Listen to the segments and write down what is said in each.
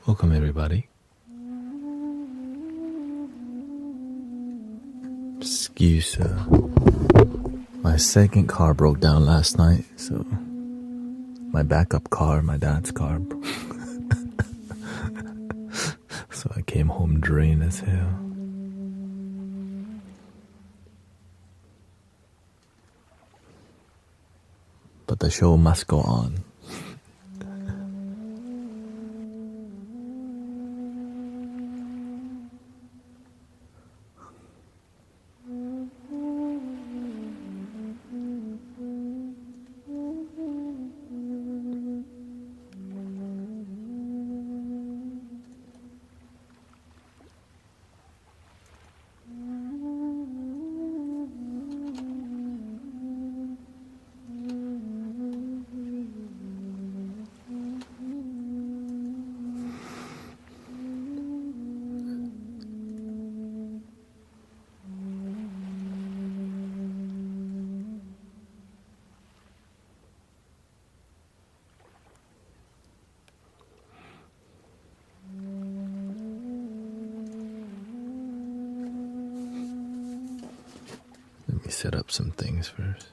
Welcome everybody. Excuse, my second car broke down last night, so my backup car, my dad's car, so I came home drained as hell. But the show must go on. Let me set up some things first.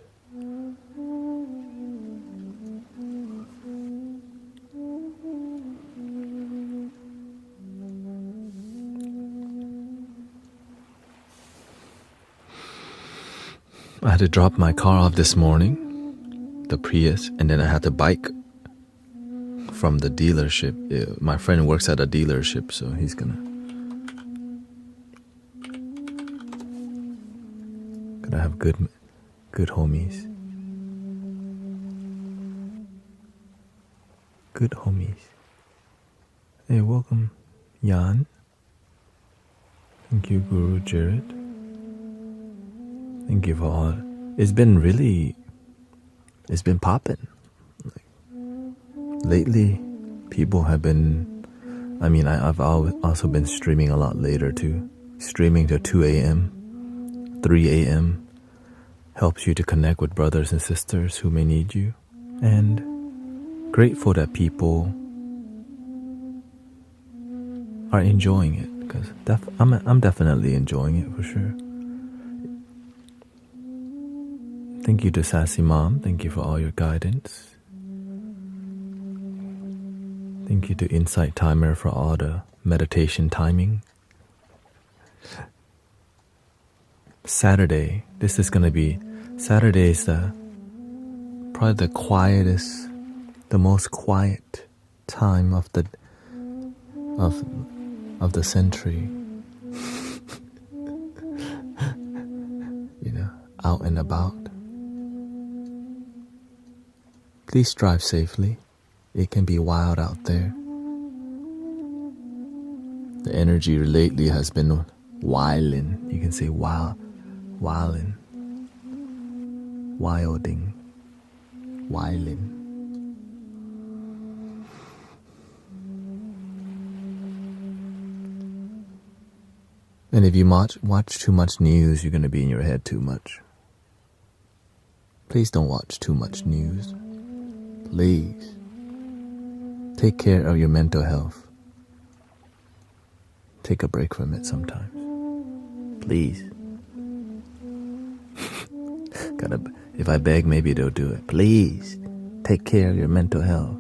I had to drop my car off this morning, the Prius, and then I had to bike from the dealership. My friend works at a dealership, so he's gonna have good homies. Good homies. Hey, welcome, Jan. Thank you, Guru Jared. Thank you for all. It's been popping. Lately, people have been, I've also been streaming a lot later too. Streaming to 2 a.m., 3 a.m. helps you to connect with brothers and sisters who may need you. And grateful that people are enjoying it, because I'm definitely enjoying it for sure. Thank you to Sassy Mom. Thank you for all your guidance. Thank you to Insight Timer for all the meditation timing. Saturday. This is gonna be Saturday is probably the quietest, the most quiet time of the century. Out and about. Please drive safely. It can be wild out there. The energy lately has been wilding. You can say wilding, wilding. And if you watch too much news, you're going to be in your head too much. Please don't watch too much news. Please. Take care of your mental health. Take a break from it sometimes. Please. If I beg, maybe they'll do it. Please. Take care of your mental health.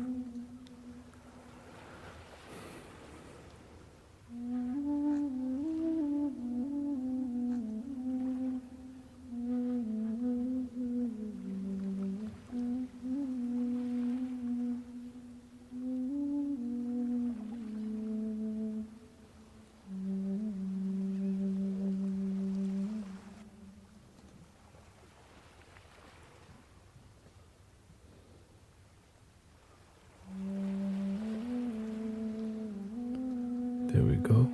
There we go.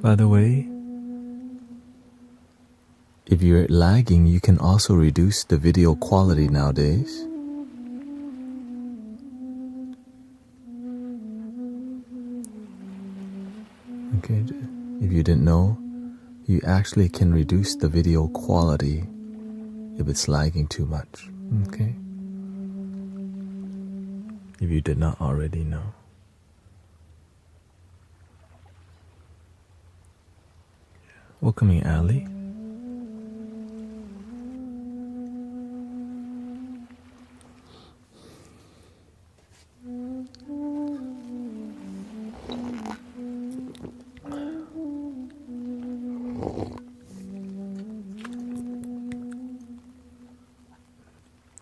By the way, if you're lagging, you can also reduce the video quality nowadays. Okay, if you didn't know, you actually can reduce the video quality if it's lagging too much. Okay? If you did not already know. Welcoming Ali.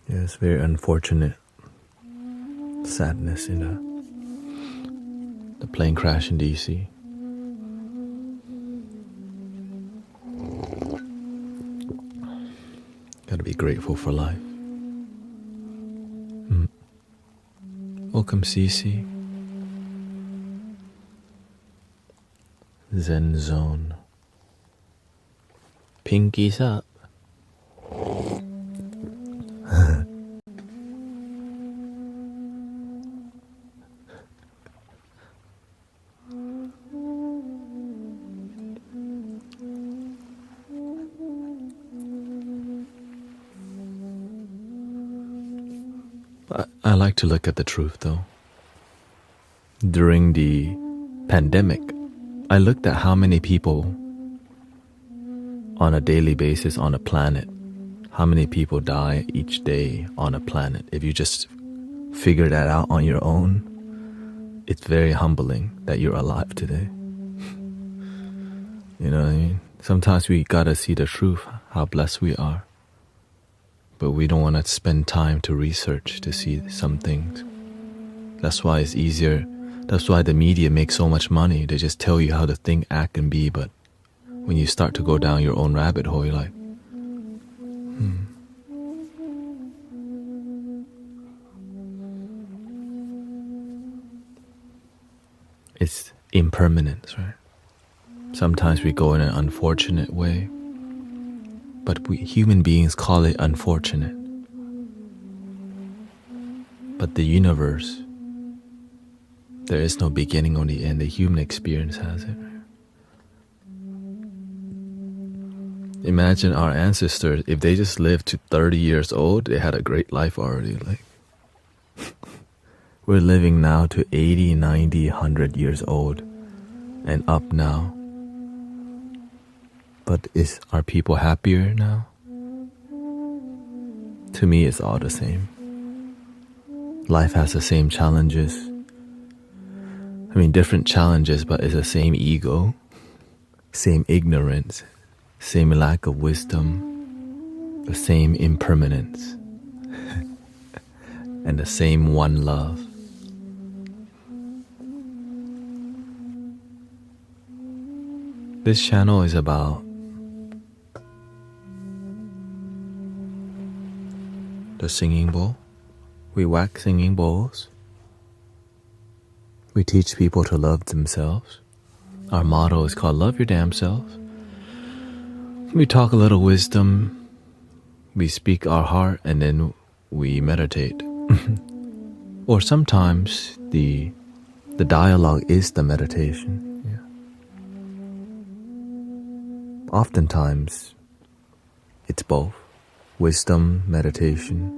Yeah, it's very unfortunate sadness in the plane crash in DC. Gotta be grateful for life. Welcome, Cece. Zen Zone. Pinkies up. I like to look at the truth though. During the pandemic, I looked at how many people on a daily basis on a planet, how many people die each day on a planet. If you just figure that out on your own, it's very humbling that you're alive today. You know what I mean? Sometimes we gotta see the truth, how blessed we are. But we don't want to spend time to research to see some things. That's why it's easier. That's why the media makes so much money. They just tell you how to think, act, and be. But when you start to go down your own rabbit hole, you're like, It's impermanence, right? Sometimes we go in an unfortunate way. But we human beings call it unfortunate. But the universe, there is no beginning or the end. The human experience has it. Imagine our ancestors, if they just lived to 30 years old, they had a great life already. Like, we're living now to 80, 90, 100 years old and up now. But are people happier now? To me, it's all the same. Life has the same challenges. I mean, different challenges, but it's the same ego, same ignorance, same lack of wisdom, the same impermanence, and the same one love. This channel is about the singing bowl. We whack singing bowls. We teach people to love themselves. Our motto is called Love Your Damn Self. We talk a little wisdom. We speak our heart and then we meditate. Or sometimes the dialogue is the meditation. Yeah. Oftentimes it's both. Wisdom, meditation.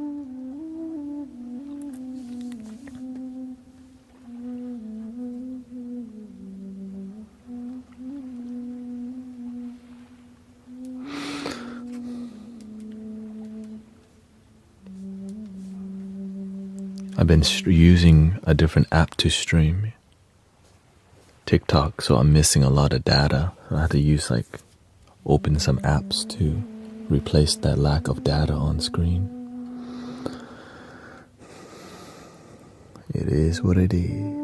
I've been using a different app to stream TikTok, so I'm missing a lot of data. I have to open some apps to replace that lack of data on screen. It is what it is.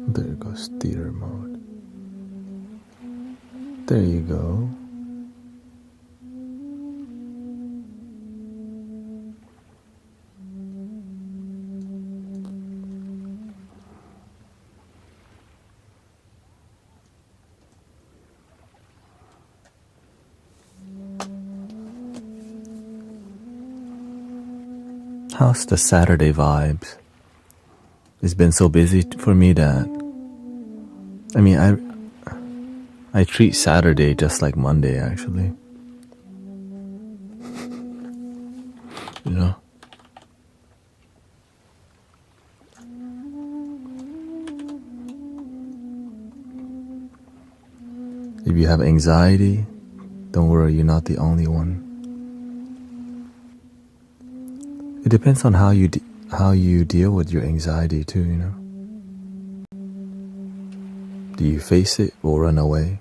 There goes theater mode. There you go. How's the Saturday vibes? It's been so busy for me that I treat Saturday just like Monday, actually. You know? If you have anxiety, don't worry, you're not the only one. It depends on how you deal with your anxiety too, you know? Do you face it or run away?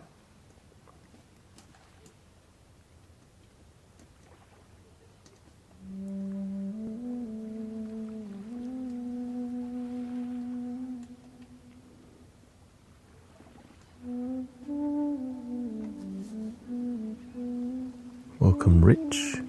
Welcome, Rich.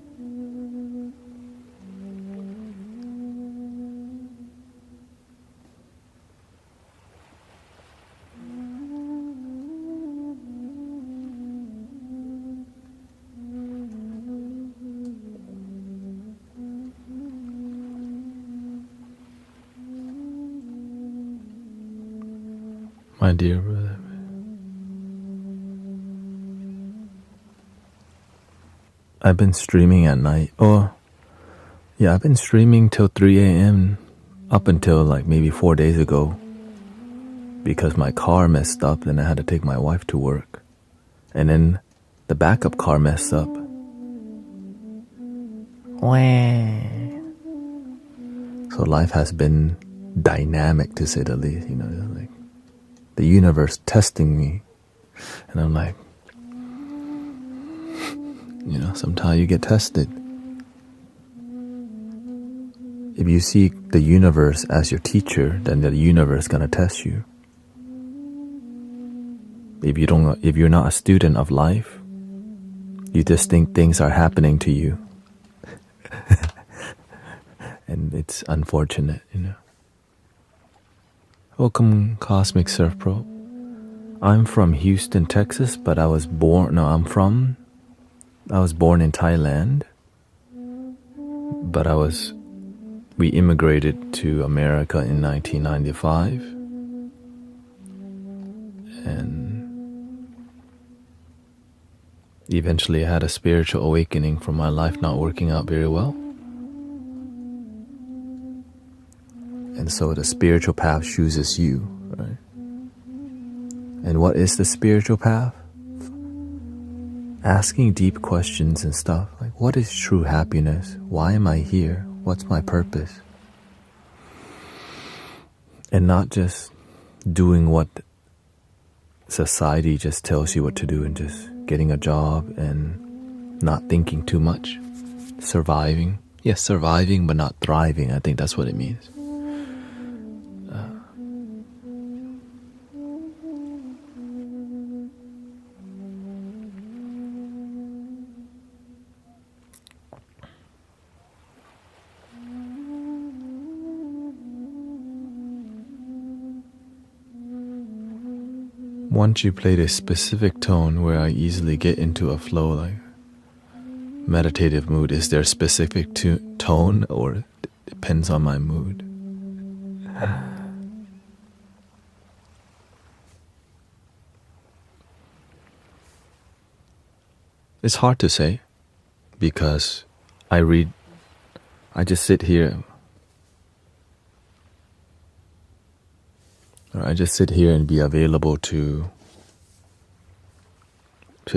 My dear brother. I've been streaming at night. I've been streaming till 3 a.m. up until like maybe 4 days ago because my car messed up and I had to take my wife to work. And then the backup car messed up. So life has been dynamic, to say the least, you know, like the universe testing me. And I'm like, you know, sometimes you get tested. If you see the universe as your teacher, then the universe is gonna test you. If you're not a student of life, you just think things are happening to you. And it's unfortunate, you know. Welcome, Cosmic Surf Pro. I'm from Houston, Texas, but I was born in Thailand, but we immigrated to America in 1995, and eventually I had a spiritual awakening from my life not working out very well. And so the spiritual path chooses you, right? And what is the spiritual path? Asking deep questions and stuff, like what is true happiness? Why am I here? What's my purpose? And not just doing what society just tells you what to do and just getting a job and not thinking too much. Surviving. Yes, surviving but not thriving. I think that's what it means. Once you played a specific tone where I easily get into a flow, like meditative mood, is there a specific tone or it depends on my mood? It's hard to say because I just sit here. I just sit here and be available to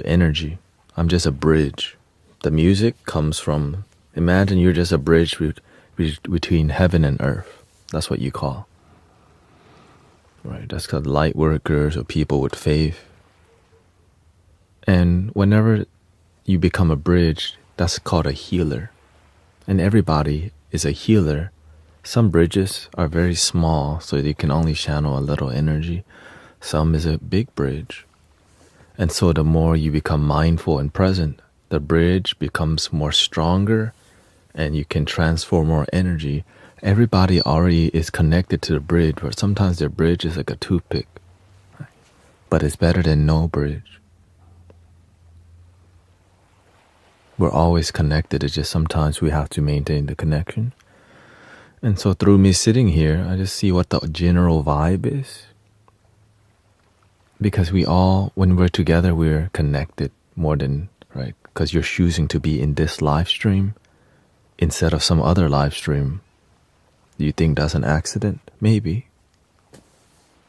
energy. I'm just a bridge. The music comes from, imagine you're just a bridge between heaven and earth. That's what you call. Right? That's called light workers or people with faith. And whenever you become a bridge, that's called a healer. And everybody is a healer. Some bridges are very small, so they can only channel a little energy. Some is a big bridge. And so the more you become mindful and present, the bridge becomes more stronger and you can transfer more energy. Everybody already is connected to the bridge, but sometimes their bridge is like a toothpick. Right? But it's better than no bridge. We're always connected, it's just sometimes we have to maintain the connection. And so through me sitting here, I just see what the general vibe is. Because we all, when we're together, we're connected more than, right? Because you're choosing to be in this live stream instead of some other live stream. Do you think that's an accident? Maybe.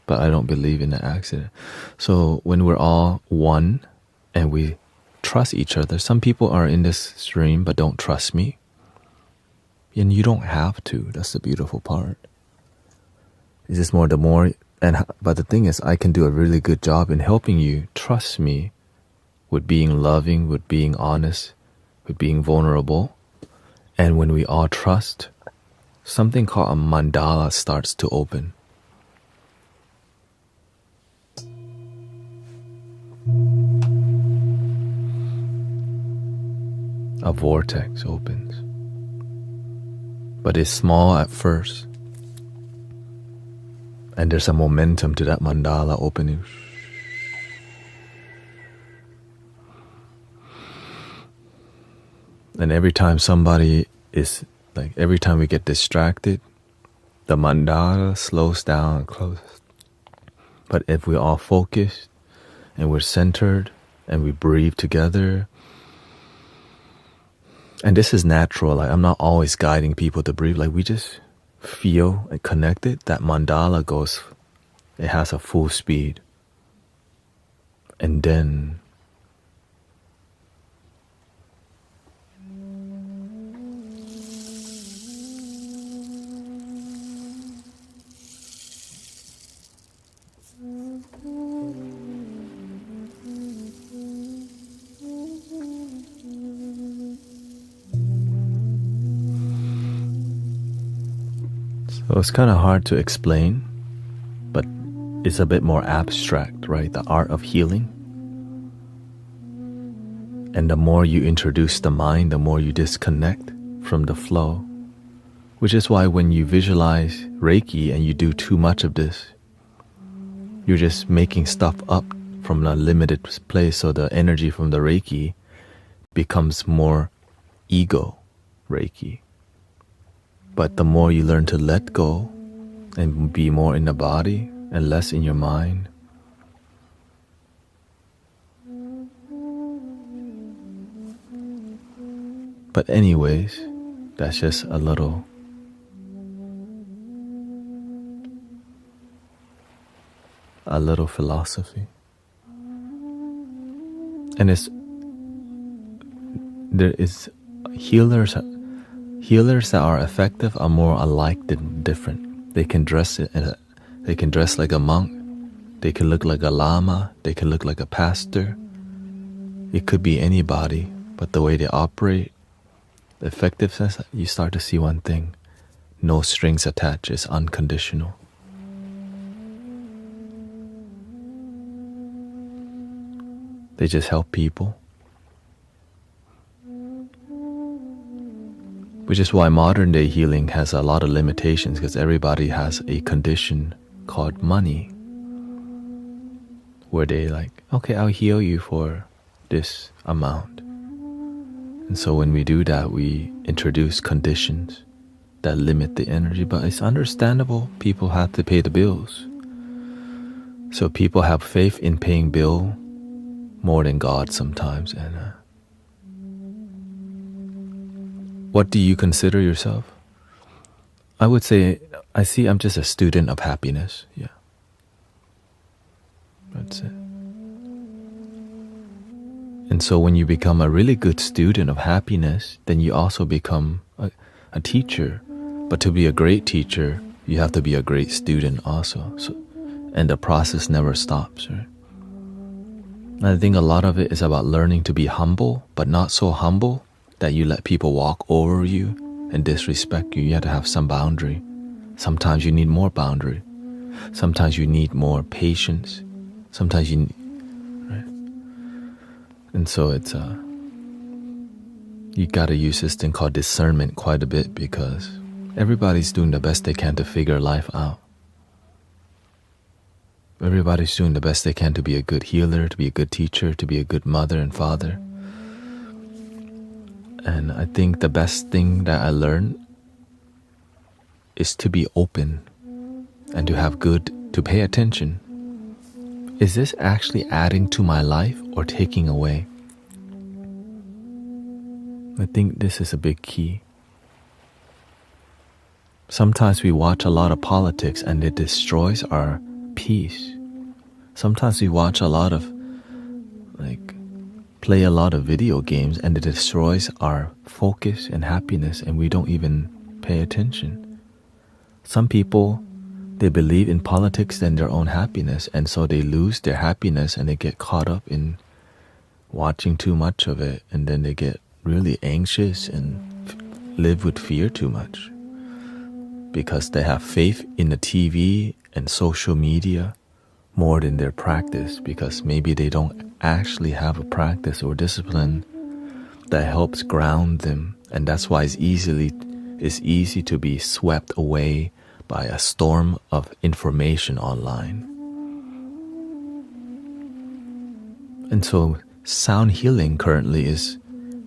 But I don't believe in an accident. So when we're all one and we trust each other, some people are in this stream but don't trust me. And you don't have to. That's the beautiful part. It's just more, but the thing is, I can do a really good job in helping you trust me with being loving, with being honest, with being vulnerable. And when we all trust, something called a mandala starts to open. A vortex opens. But it's small at first. And there's a momentum to that mandala opening. And every time every time we get distracted, the mandala slows down and closes. But if we're all focused and we're centered and we breathe together, and this is natural, like I'm not always guiding people to breathe, like we just feel and connected, that mandala goes, it has a full speed. And then so it's kind of hard to explain, but it's a bit more abstract, right? The art of healing. And the more you introduce the mind, the more you disconnect from the flow. Which is why when you visualize Reiki and you do too much of this, you're just making stuff up from a limited place, so the energy from the Reiki becomes more ego Reiki. But the more you learn to let go and be more in the body and less in your mind, but anyways, that's just a little philosophy. And there is healers that are effective are more alike than different. They can dress like a monk. They can look like a lama. They can look like a pastor. It could be anybody, but the way they operate, the effectiveness, you start to see one thing. No strings attached. It's unconditional. They just help people. Which is why modern day healing has a lot of limitations, because everybody has a condition called money, where they like, okay, I'll heal you for this amount. And so when we do that, we introduce conditions that limit the energy, but it's understandable. People have to pay the bills. So people have faith in paying bill more than God sometimes. And what do you consider yourself? I would say, I'm just a student of happiness. Yeah. That's it. And so when you become a really good student of happiness, then you also become a teacher. But to be a great teacher, you have to be a great student also. And the process never stops, right? And I think a lot of it is about learning to be humble, but not so humble that you let people walk over you and disrespect you. You have to have some boundary. Sometimes you need more boundary. Sometimes you need more patience. Sometimes you need, right? And so it's you gotta use this thing called discernment quite a bit, because everybody's doing the best they can to figure life out. Everybody's doing the best they can to be a good healer, to be a good teacher, to be a good mother and father. And I think the best thing that I learned is to be open and to have good, to pay attention. Is this actually adding to my life or taking away? I think this is a big key. Sometimes we watch a lot of politics and it destroys our peace. Sometimes we watch a lot of, play a lot of video games and it destroys our focus and happiness and we don't even pay attention. Some people, they believe in politics and their own happiness, and so they lose their happiness and they get caught up in watching too much of it, and then they get really anxious and live with fear too much because they have faith in the TV and social media more than their practice, because maybe they don't actually have a practice or discipline that helps ground them, and that's why it's easy to be swept away by a storm of information online. And so sound healing currently is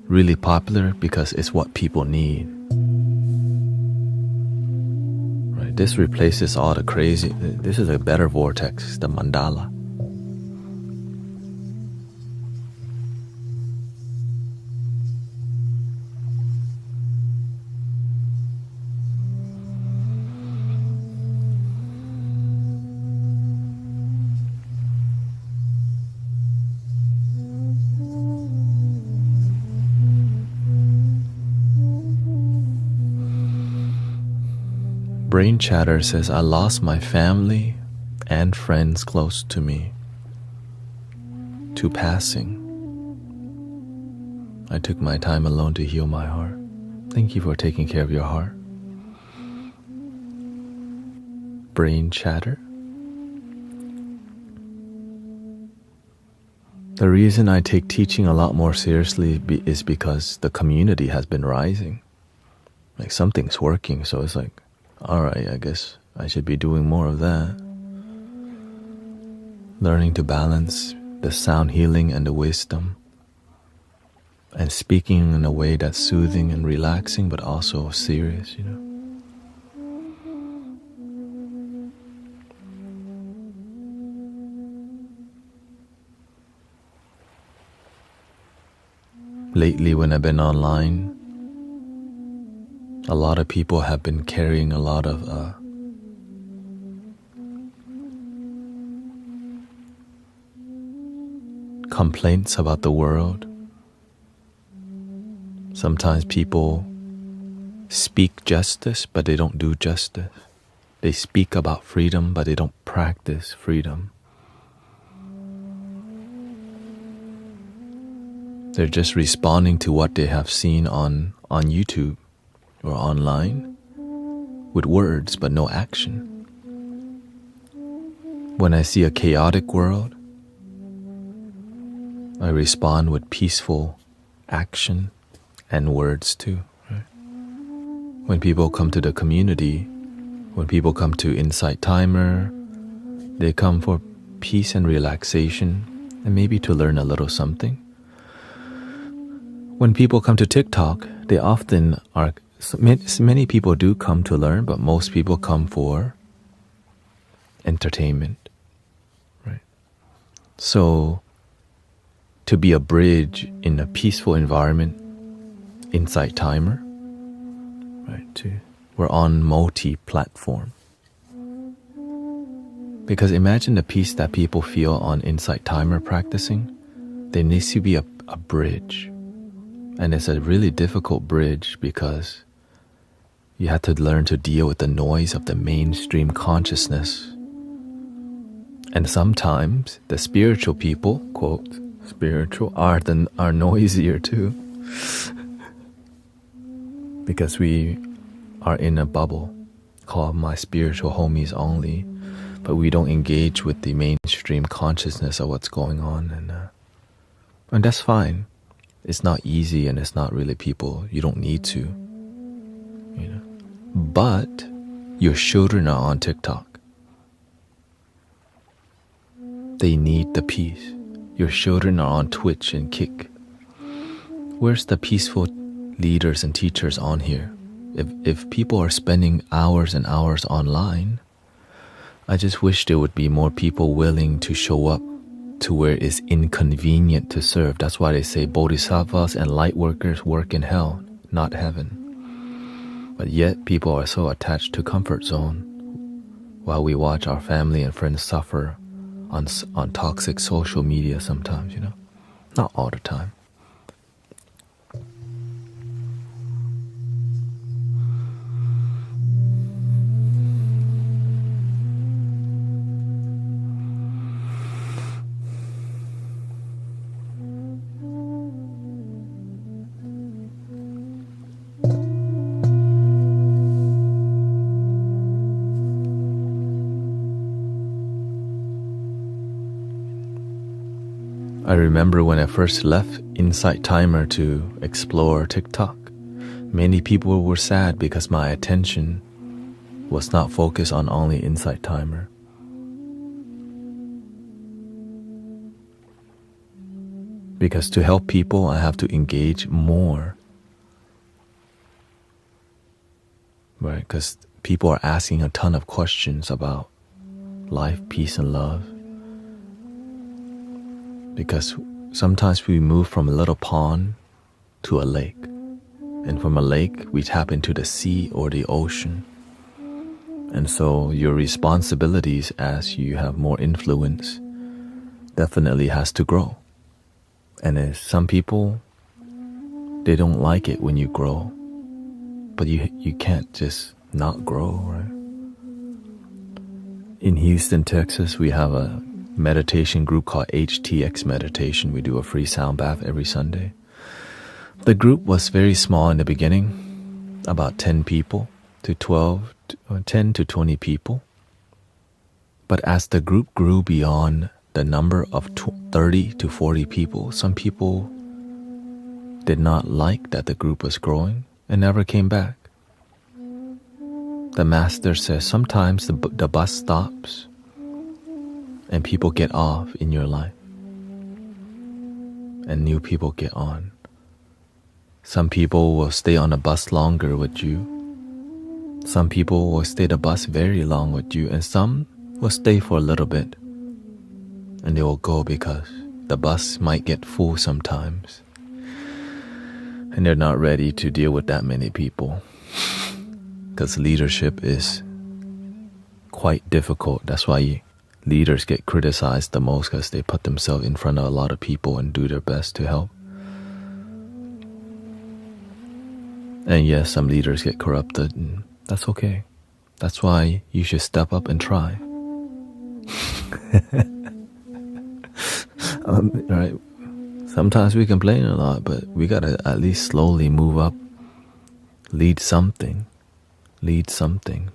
really popular because it's what people need. Right? This replaces all the crazy. This is a better vortex, the mandala. Brain Chatter says, I lost my family and friends close to me to passing. I took my time alone to heal my heart. Thank you for taking care of your heart. Brain Chatter. The reason I take teaching a lot more seriously is because the community has been rising. Like something's working, so it's like, alright, I guess I should be doing more of that. Learning to balance the sound healing and the wisdom, and speaking in a way that's soothing and relaxing but also serious, you know. Lately when I've been online, a lot of people have been carrying a lot of complaints about the world. Sometimes people speak justice, but they don't do justice. They speak about freedom, but they don't practice freedom. They're just responding to what they have seen on YouTube or online with words but no action. When I see a chaotic world, I respond with peaceful action and words too. Right? When people come to the community, when people come to Insight Timer, they come for peace and relaxation and maybe to learn a little something. When people come to TikTok, they often are, many people do come to learn, but most people come for entertainment, right? So, to be a bridge in a peaceful environment, Insight Timer, right? We're on multi-platform. Because imagine the peace that people feel on Insight Timer practicing. There needs to be a bridge. And it's a really difficult bridge because you have to learn to deal with the noise of the mainstream consciousness. And sometimes the spiritual people, quote, spiritual, are noisier too. Because we are in a bubble called my spiritual homies only, but we don't engage with the mainstream consciousness of what's going on. And that's fine. It's not easy and it's not really people. You don't need to, you know. But your children are on TikTok. They need the peace. Your children are on Twitch and Kick. Where's the peaceful leaders and teachers on here? If people are spending hours and hours online, I just wish there would be more people willing to show up to where it's inconvenient to serve. That's why they say bodhisattvas and light workers work in hell, not heaven. But yet people are so attached to comfort zone while we watch our family and friends suffer on toxic social media sometimes, Not all the time. I remember when I first left Insight Timer to explore TikTok, many people were sad because my attention was not focused on only Insight Timer. Because to help people, I have to engage more. Right? Because people are asking a ton of questions about life, peace, and love. Because sometimes we move from a little pond to a lake. And from a lake, we tap into the sea or the ocean. And so your responsibilities as you have more influence definitely has to grow. And as some people, they don't like it when you grow. But you can't just not grow, right? In Houston, Texas, we have a meditation group called HTX Meditation. We do a free sound bath every Sunday. The group was very small in the beginning, about 10 people to 12, 10 to 20 people. But as the group grew beyond the number of 30 to 40 people, some people did not like that the group was growing and never came back. The master says sometimes the bus stops and people get off in your life and new people get on. Some people will stay on the bus longer with you. Some people will stay the bus very long with you, and some will stay for a little bit and they will go because the bus might get full sometimes and they're not ready to deal with that many people because leadership is quite difficult. That's why leaders get criticized the most, because they put themselves in front of a lot of people and do their best to help. And yes, some leaders get corrupted, and that's okay. That's why you should step up and try. Right? Sometimes we complain a lot, but we gotta at least slowly move up. Lead something. Lead something.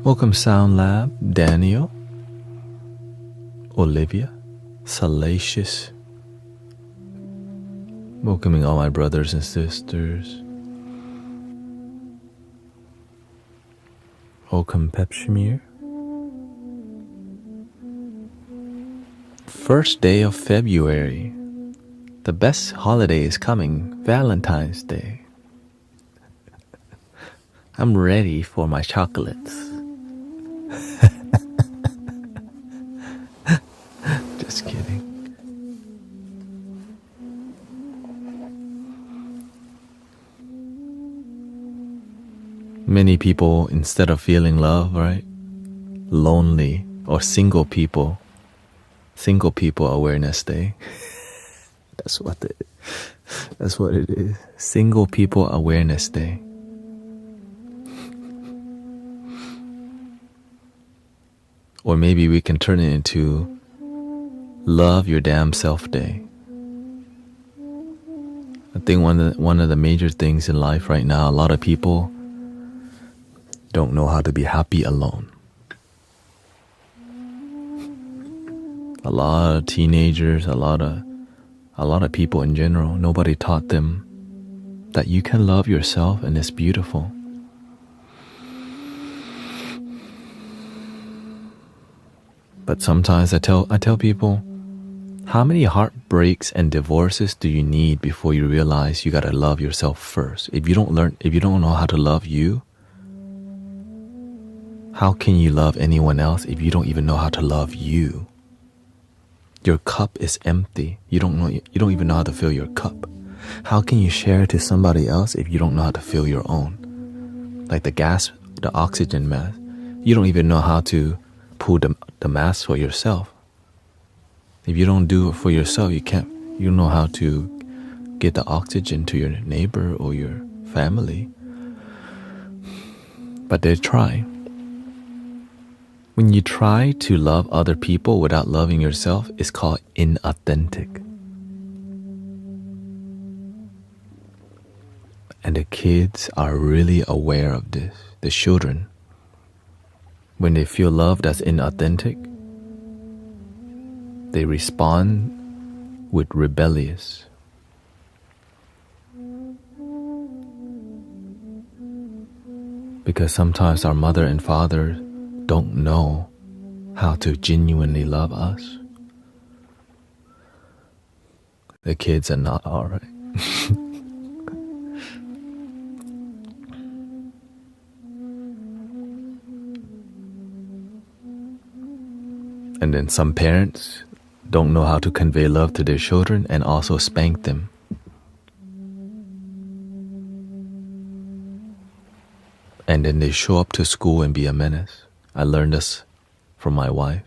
Welcome Sound Lab, Daniel, Olivia, Salacious. Welcoming all my brothers and sisters. Welcome Pepshimir. First day of February. The best holiday is coming, Valentine's Day. I'm ready for my chocolates. Just kidding. Many people, instead of feeling love, right? Lonely, or single people awareness day. That's what it is. Single people awareness day. Or maybe we can turn it into Love Your Damn Self Day. I think one of the major things in life right now, a lot of people don't know how to be happy alone. A lot of teenagers, a lot of a lot of people in general, nobody taught them that you can love yourself and it's beautiful. But sometimes I tell people, how many heartbreaks and divorces do you need before you realize you gotta love yourself first? If you don't know how to love you, how can you love anyone else if you don't even know how to love you? Your cup is empty. You don't even know how to fill your cup. How can you share to somebody else if you don't know how to fill your own? Like the oxygen mask. You don't even know how to pull the mask for yourself. If you don't do it for yourself, you don't know how to get the oxygen to your neighbor or your family. But they try. When you try to love other people without loving yourself, it's called inauthentic. And the kids are really aware of this. The children, when they feel love that's inauthentic, they respond with rebellious. Because sometimes our mother and father don't know how to genuinely love us. The kids are not alright. And then some parents don't know how to convey love to their children and also spank them. And then they show up to school and be a menace. I learned this from my wife.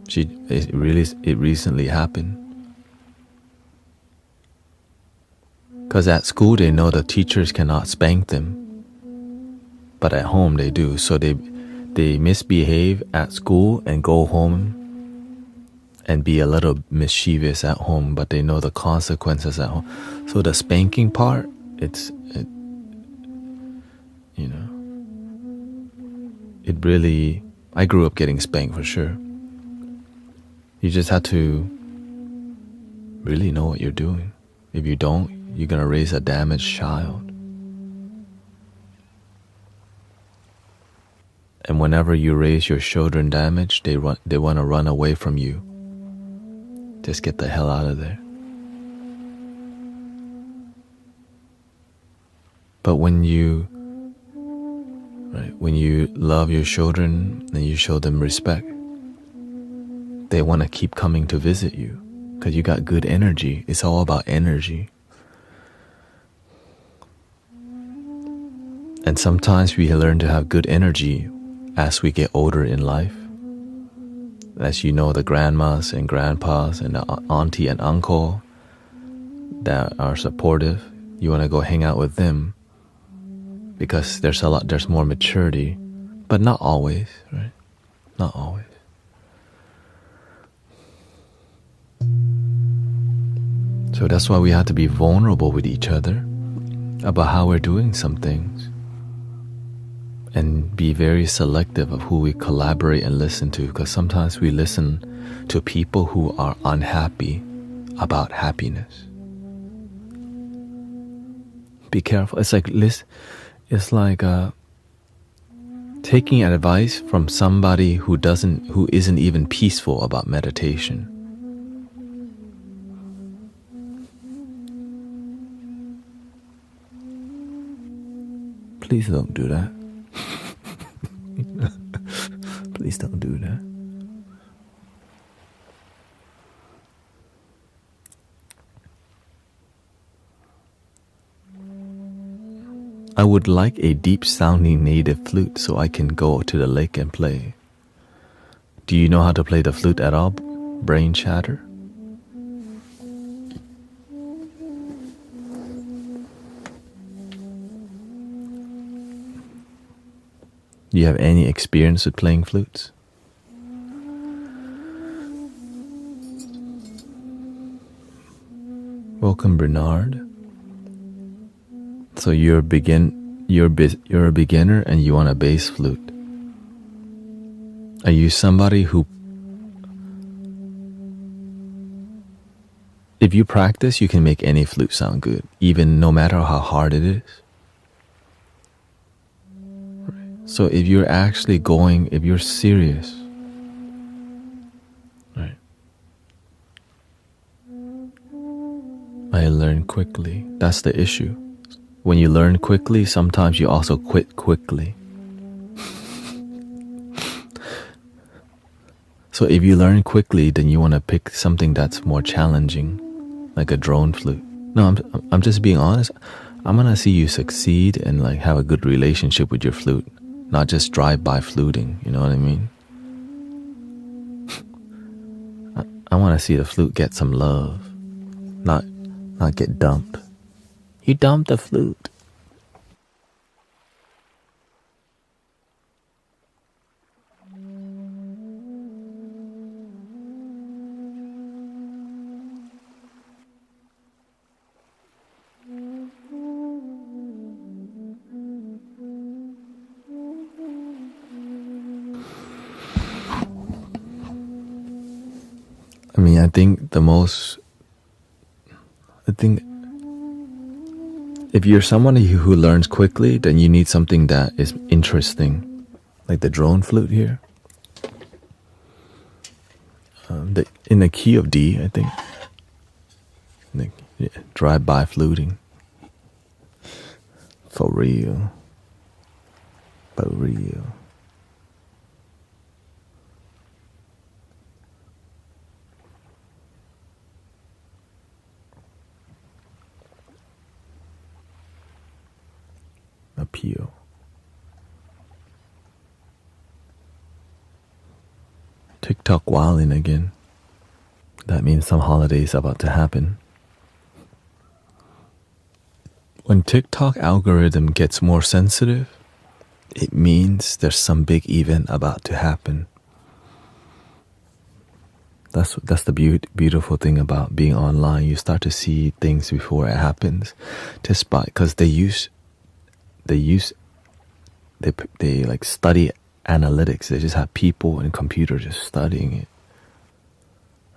It recently happened. Because at school they know the teachers cannot spank them. But at home they do. So they misbehave at school and go home and be a little mischievous at home, but they know the consequences at home. So the spanking part, it really, I grew up getting spanked for sure. You just have to really know what you're doing. If you don't, you're gonna raise a damaged child. And whenever you raise your children damaged, they want to run away from you. Just get the hell out of there. But when you love your children and you show them respect, they want to keep coming to visit you because you got good energy. It's all about energy. And sometimes we learn to have good energy as we get older in life. As you know, the grandmas and grandpas and the auntie and uncle that are supportive, you want to go hang out with them because there's more maturity, but not always, right? Not always. So that's why we have to be vulnerable with each other about how we're doing some things. And be very selective of who we collaborate and listen to, because sometimes we listen to people who are unhappy about happiness. Be careful. It's like taking advice from somebody who isn't even peaceful about meditation. Please don't do that. Please don't do that. I would like a deep-sounding native flute so I can go to the lake and play. Do you know how to play the flute at all, brain chatter? Do you have any experience with playing flutes? Welcome, Bernard. So you're a beginner and you want a bass flute. Are you somebody who if you practice, you can make any flute sound good, even no matter how hard it is. So if you're actually going, if you're serious, right? I learn quickly. That's the issue. When you learn quickly, sometimes you also quit quickly. So if you learn quickly, then you want to pick something that's more challenging, like a drone flute. No, I'm just being honest. I'm gonna see you succeed and like have a good relationship with your flute, not just drive-by fluting. You know what I mean? I want to see the flute get some love, not get dumped. You dumped the flute. I mean, I think if you're someone who learns quickly, then you need something that is interesting, like the drone flute here. In the key of D, I think. Drive-by fluting. For real. For real. Appeal. TikTok wilding again. That means some holiday is about to happen. When TikTok algorithm gets more sensitive, it means there's some big event about to happen. That's the beautiful thing about being online. You start to see things before it happens, just because they like study analytics. They just have people and computers just studying it,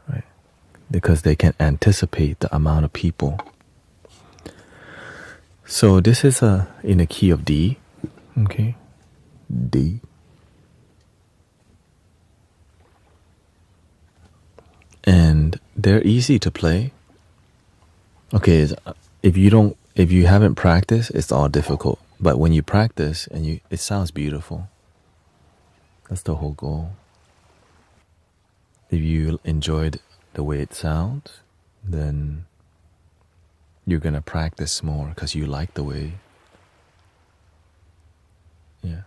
right? Because they can anticipate the amount of people. So this is in a key of D, okay, D. And they're easy to play. Okay, if you haven't practiced, it's all difficult. But when you practice and it sounds beautiful. That's the whole goal. If you enjoyed the way it sounds, then you're gonna practice more because you like the way. Yeah.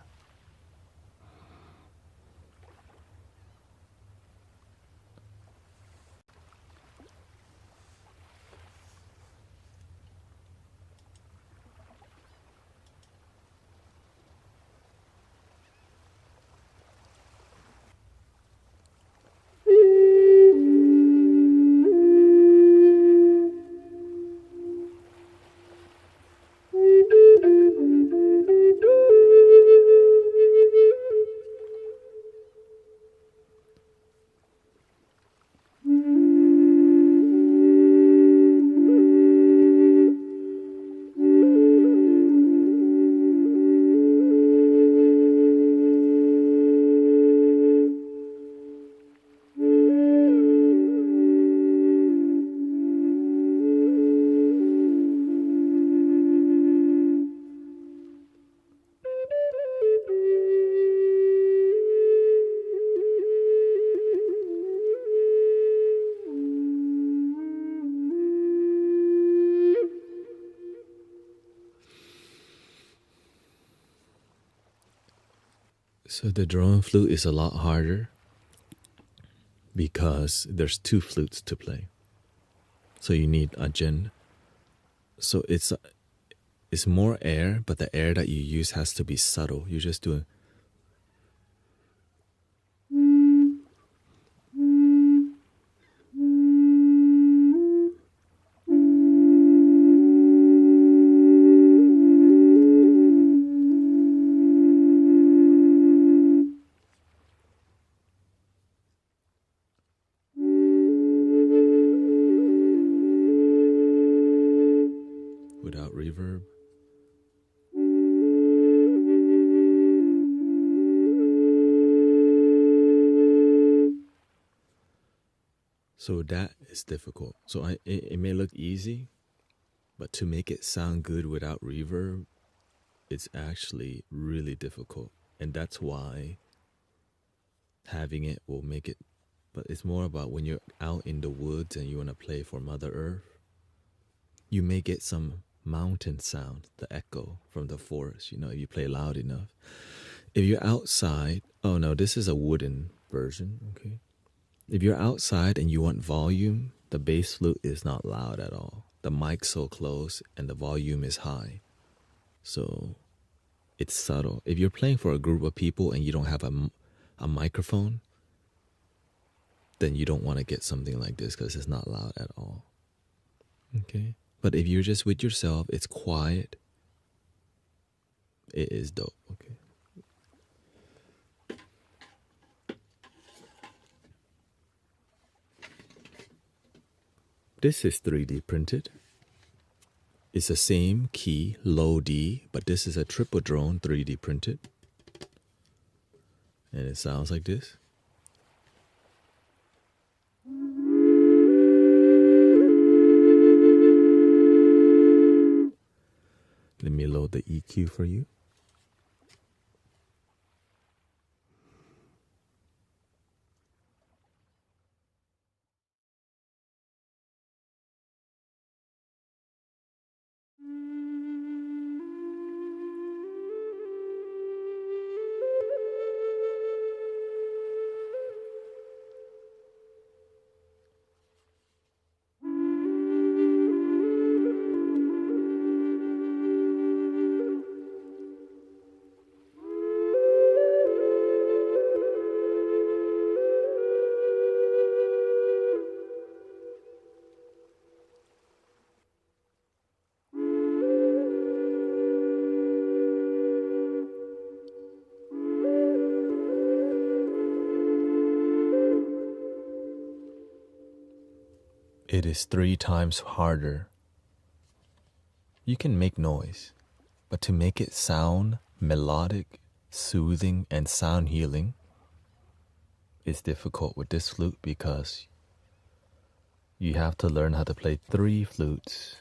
So the drone flute is a lot harder because there's two flutes to play. So you need a gen. So it's more air, but the air that you use has to be subtle. You're just doing. So that is difficult. So it may look easy, but to make it sound good without reverb, it's actually really difficult. And that's why having it will make it, but it's more about when you're out in the woods and you want to play for Mother Earth, you may get some mountain sound, the echo from the forest, you know, if you play loud enough. If you're outside, oh no, this is a wooden version, okay? If you're outside and you want volume, the bass flute is not loud at all. The mic's so close and the volume is high. So it's subtle. If you're playing for a group of people and you don't have a microphone, then you don't want to get something like this because it's not loud at all. Okay? But if you're just with yourself, it's quiet, it is dope, okay? This is 3D printed. It's the same key, low D, but this is a triple drone 3D printed. And it sounds like this. Let me load the EQ for you. It is 3 times harder. You can make noise, but to make it sound melodic, soothing, and sound healing is difficult with this flute because you have to learn how to play 3 flutes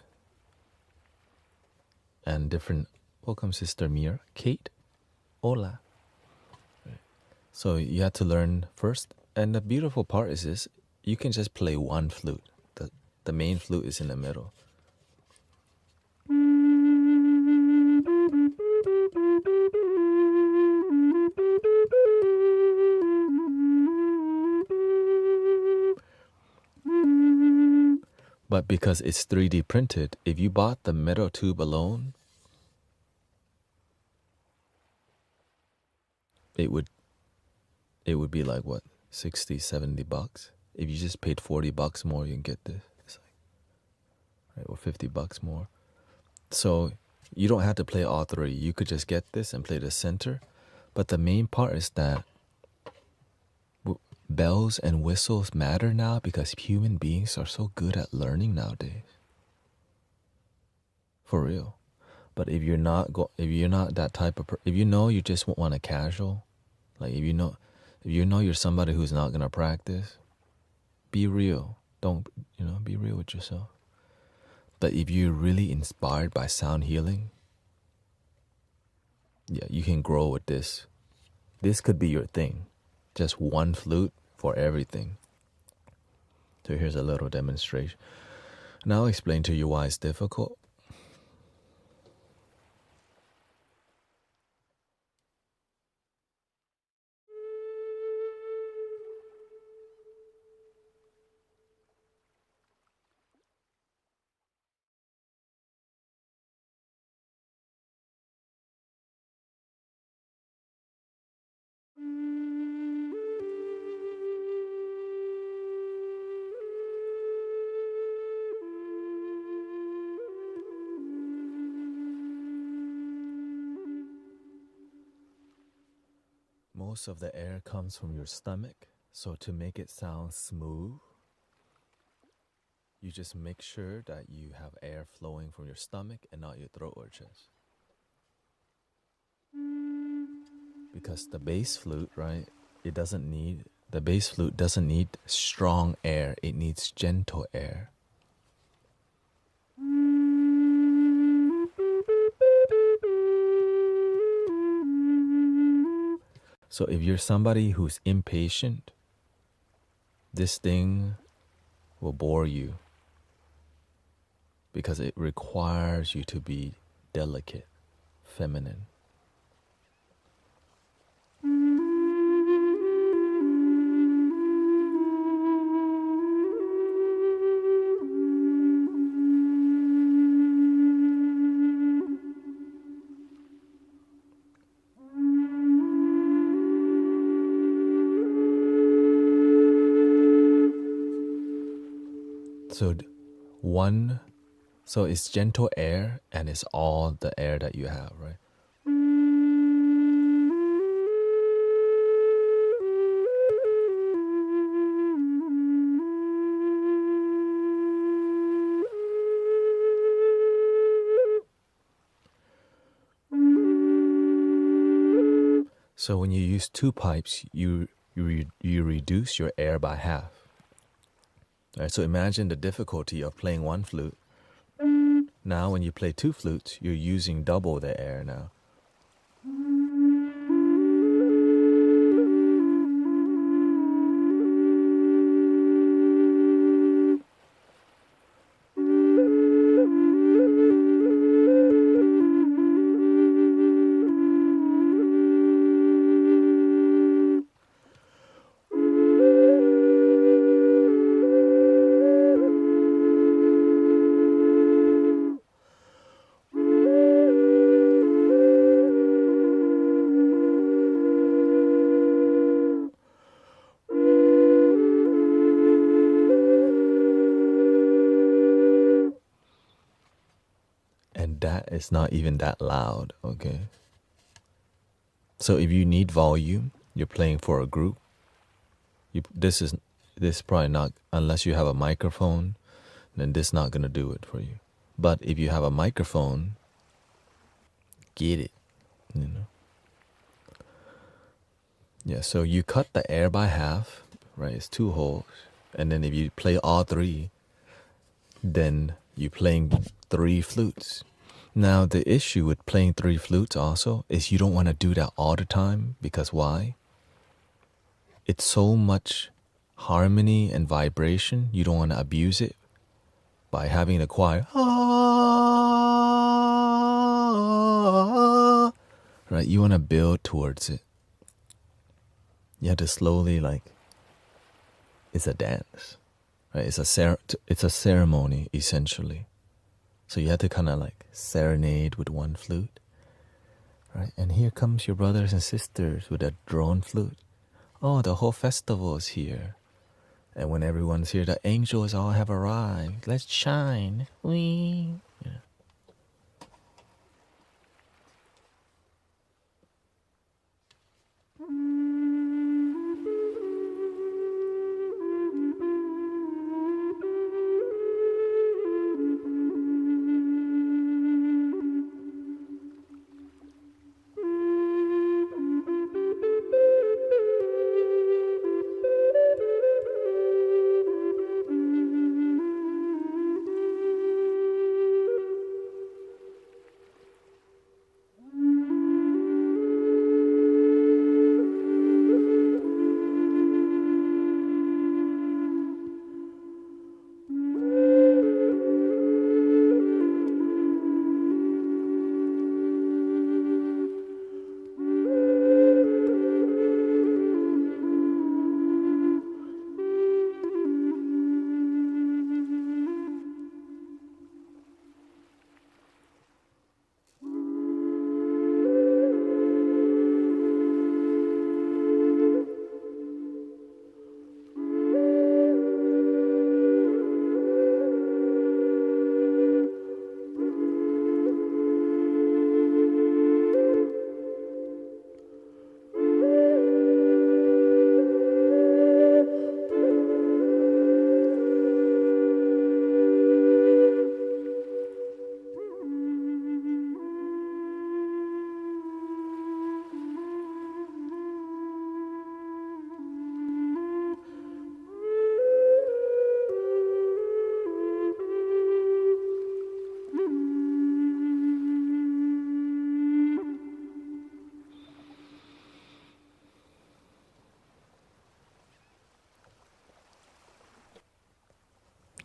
and different. Welcome, Sister Mira. Kate, hola. So you have to learn first, and the beautiful part is this: you can just play one flute. The main flute is in the middle. But because it's 3D printed, if you bought the metal tube alone, it would be like what, 60, 70 bucks. If you just paid 40 bucks more, you can get this. It's like, right, or 50 bucks more. So you don't have to play all 3. You could just get this and play the center. But the main part is that bells and whistles matter now because human beings are so good at learning nowadays. For real. But if you're not that type of if you know you just want a casual, like if you know you're somebody who's not gonna practice, be real. Don't, be real with yourself. But if you're really inspired by sound healing, yeah, you can grow with this. This could be your thing. Just one flute for everything. So here's a little demonstration. Now I'll explain to you why it's difficult. Most of the air comes from your stomach, so to make it sound smooth, you just make sure that you have air flowing from your stomach and not your throat or chest. Because the bass flute, right, it doesn't need The bass flute doesn't need strong air, it needs gentle air. So if you're somebody who's impatient, this thing will bore you because it requires you to be delicate, feminine. So it's gentle air and it's all the air that you have, right? So when you use two pipes, you reduce your air by half. Right, so imagine the difficulty of playing one flute. Now when you play two flutes, you're using double the air now. And that is not even that loud, okay? So if you need volume, you're playing for a group. This is probably not, unless you have a microphone, then this is not gonna do it for you. But if you have a microphone, get it, you know? Yeah, so you cut the air by half, right? It's 2 holes. And then if you play all 3, then you're playing 3 flutes. Now, the issue with playing 3 flutes also is you don't want to do that all the time, because why? It's so much harmony and vibration, you don't want to abuse it by having the choir, right? You want to build towards it. You have to slowly, like, it's a dance, right? It's a ceremony, essentially. So you have to kind of like serenade with one flute, right? And here comes your brothers and sisters with a drone flute. Oh, the whole festival is here. And when everyone's here, the angels all have arrived. Let's shine. Wee. Yeah.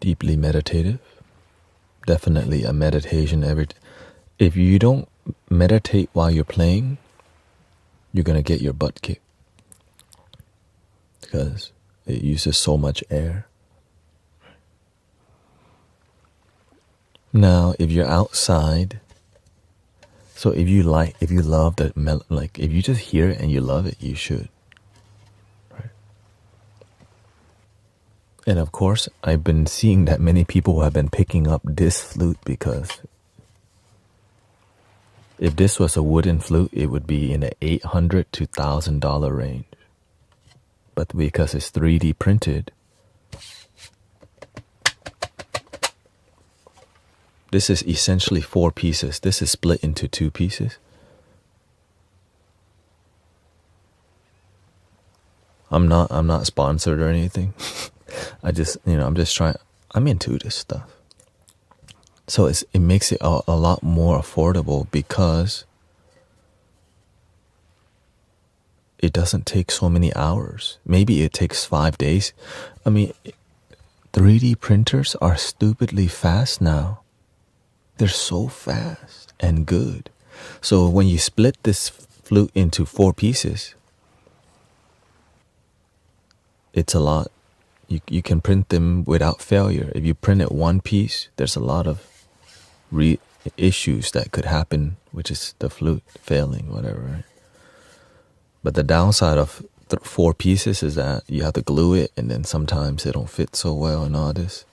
deeply meditative. Definitely a meditation if you don't meditate while you're playing, you're gonna get your butt kicked because it uses so much air. Now, if you're outside, so if you love that, like if you just hear it and you love it, you should. Right? And of course, I've been seeing that many people have been picking up this flute because if this was a wooden flute, it would be in the $800 to $1,000 range. But because it's 3D printed, this is essentially 4 pieces. This is split into 2 pieces. I'm not sponsored or anything. I'm just trying. I'm into this stuff. So it makes it a lot more affordable because it doesn't take so many hours. Maybe it takes 5 days. I mean, 3D printers are stupidly fast now. They're so fast and good. So when you split this flute into 4 pieces, it's a lot. You can print them without failure. If you print it 1 piece, there's a lot of issues that could happen, which is the flute failing, whatever, right? But the downside of 4 pieces is that you have to glue it, and then sometimes they don't fit so well and all this.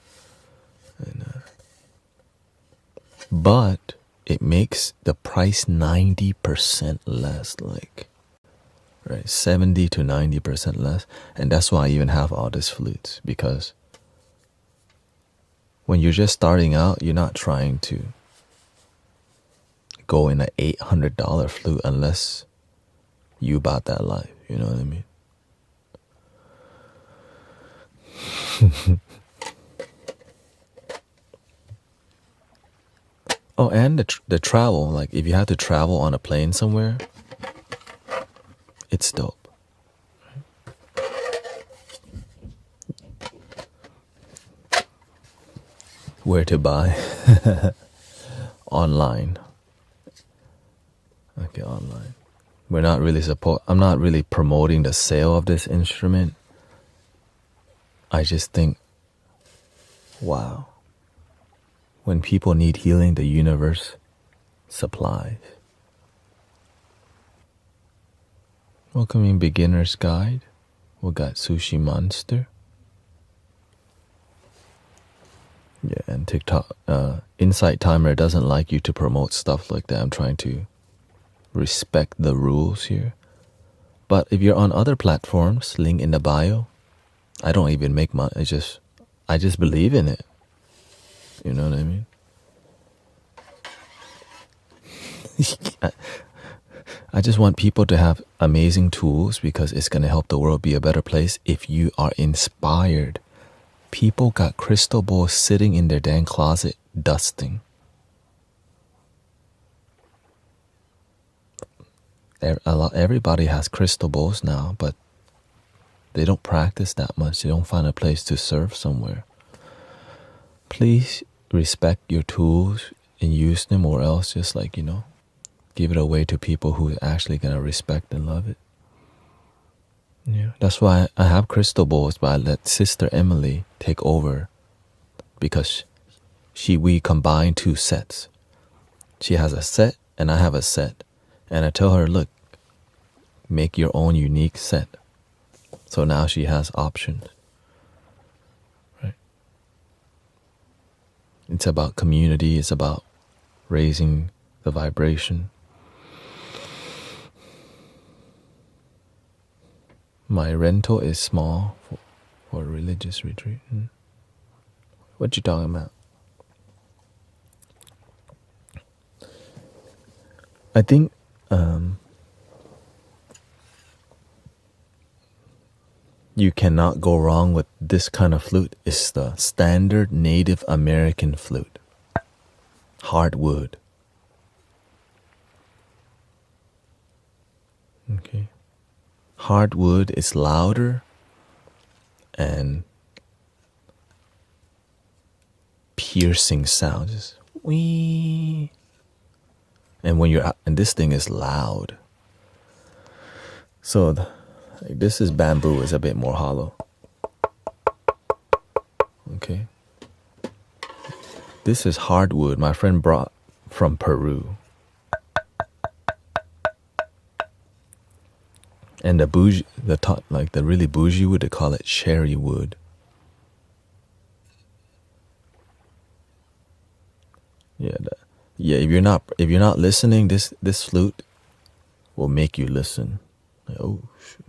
But it makes the price 90% less, like, right, 70 to 90% less. And that's why I even have all these flutes, because when you're just starting out, you're not trying to go in an $800 flute unless you bought that life. You know what I mean? Oh, and the travel. Like, if you have to travel on a plane somewhere, it's dope. Where to buy? Online. Okay, online. I'm not really promoting the sale of this instrument. I just think, wow. When people need healing, the universe supplies. Welcoming Beginner's Guide. We got Sushi Monster. Yeah, and TikTok, Insight Timer doesn't like you to promote stuff like that. I'm trying to respect the rules here. But if you're on other platforms, link in the bio. I don't even make money. I just believe in it. You know what I mean? I just want people to have amazing tools because it's going to help the world be a better place if you are inspired. People got crystal balls sitting in their damn closet dusting. Everybody has crystal balls now, but they don't practice that much. They don't find a place to serve somewhere. Please respect your tools and use them, or else just give it away to people who are actually going to respect and love it. Yeah, that's why I have crystal balls, but I let Sister Emily take over because we combine 2 sets. She has a set and I have a set. And I tell her, look, make your own unique set. So now she has options. Right? It's about community. It's about raising the vibration. My rental is small for a religious retreat. What you talking about? I think you cannot go wrong with this kind of flute. It's the standard Native American flute. Hardwood. Okay. Hardwood is louder and piercing sound, just wee. And when you're out, and this thing is loud. So this is bamboo, is a bit more hollow. Okay. This is hardwood my friend brought from Peru. And the bougie, the top, like the really bougie wood, they call it cherry wood. Yeah, yeah. If you're not listening, this flute will make you listen. Like, oh shoot.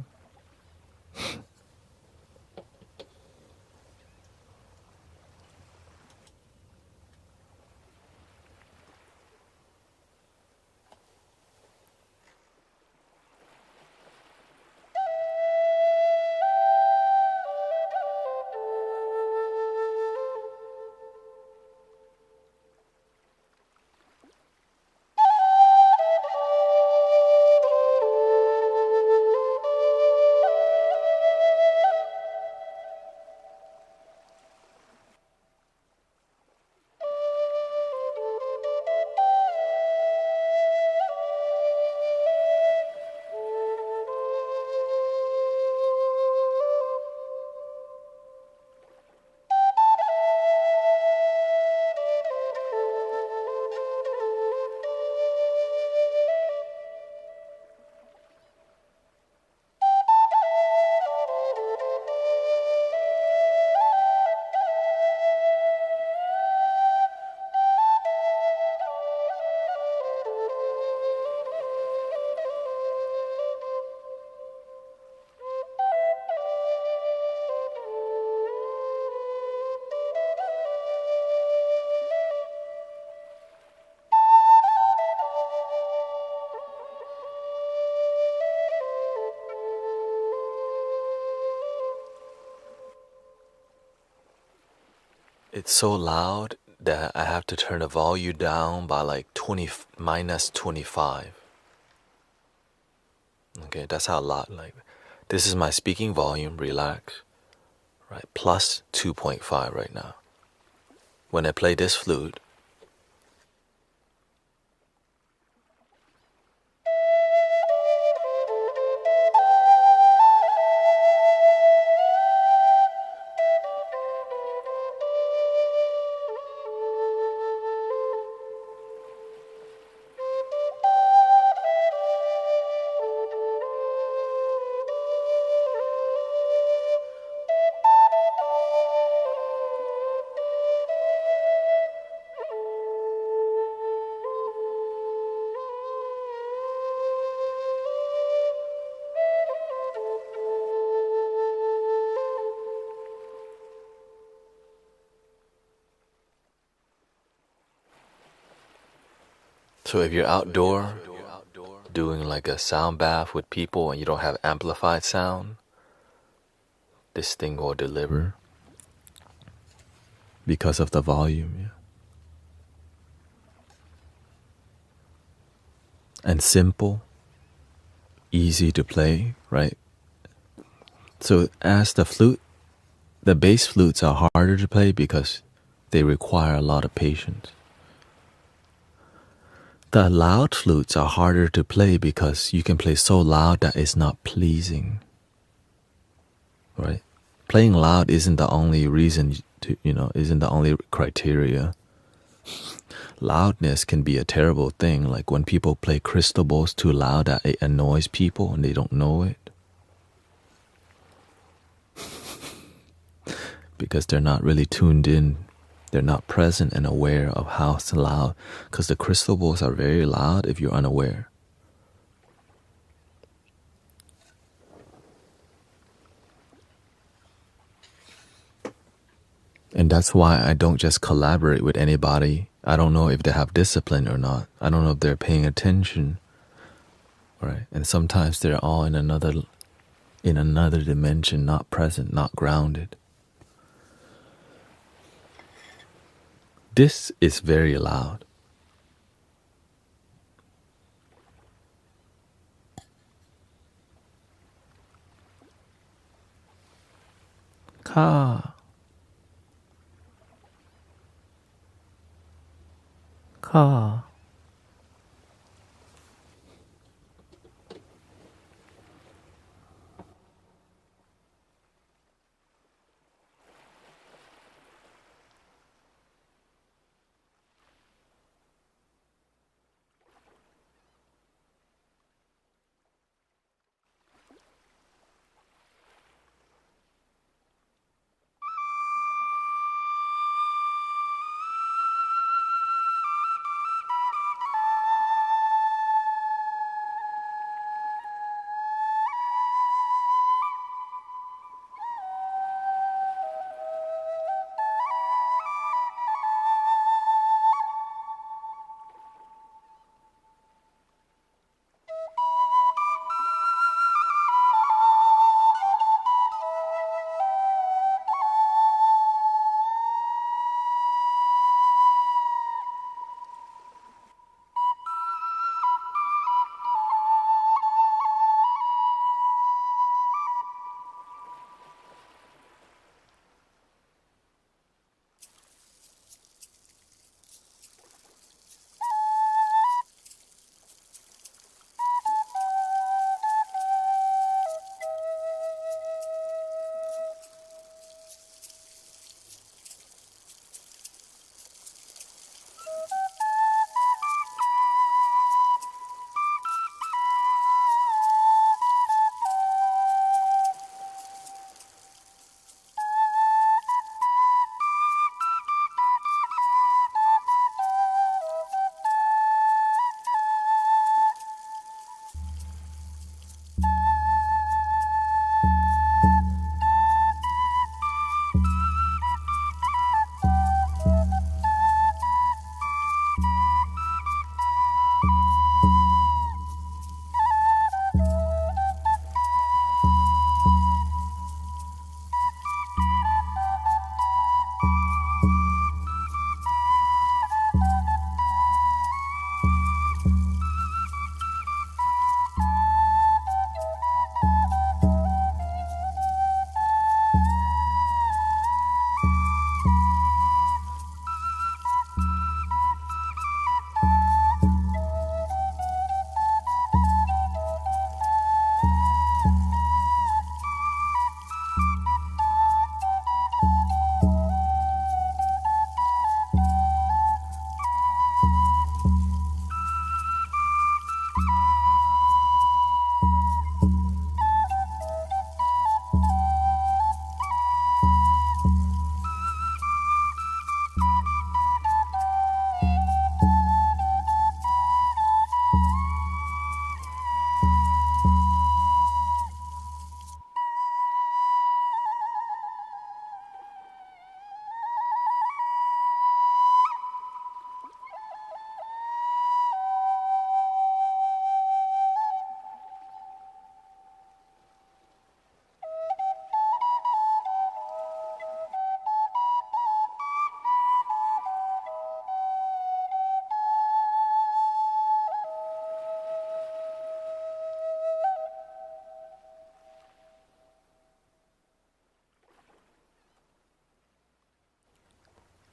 It's so loud that I have to turn the volume down by like minus 25. Okay, that's how loud. Like, this is my speaking volume. Relax. Right, plus 2.5 right now. When I play this flute, so if you're outdoor doing like a sound bath with people and you don't have amplified sound, this thing will deliver because of the volume. Yeah. And simple, easy to play, right? So as the flute, the bass flutes are harder to play because they require a lot of patience. The loud flutes are harder to play because you can play so loud that it's not pleasing, right? Playing loud isn't the only reason to, isn't the only criteria. Loudness can be a terrible thing, like when people play crystal bowls too loud that it annoys people and they don't know it. Because they're not really tuned in. They're not present and aware of how it's loud. Because the crystal bowls are very loud if you're unaware. And that's why I don't just collaborate with anybody. I don't know if they have discipline or not. I don't know if they're paying attention. Right? And sometimes they're all in another dimension, not present, not grounded. This is very loud. Ka. Ah.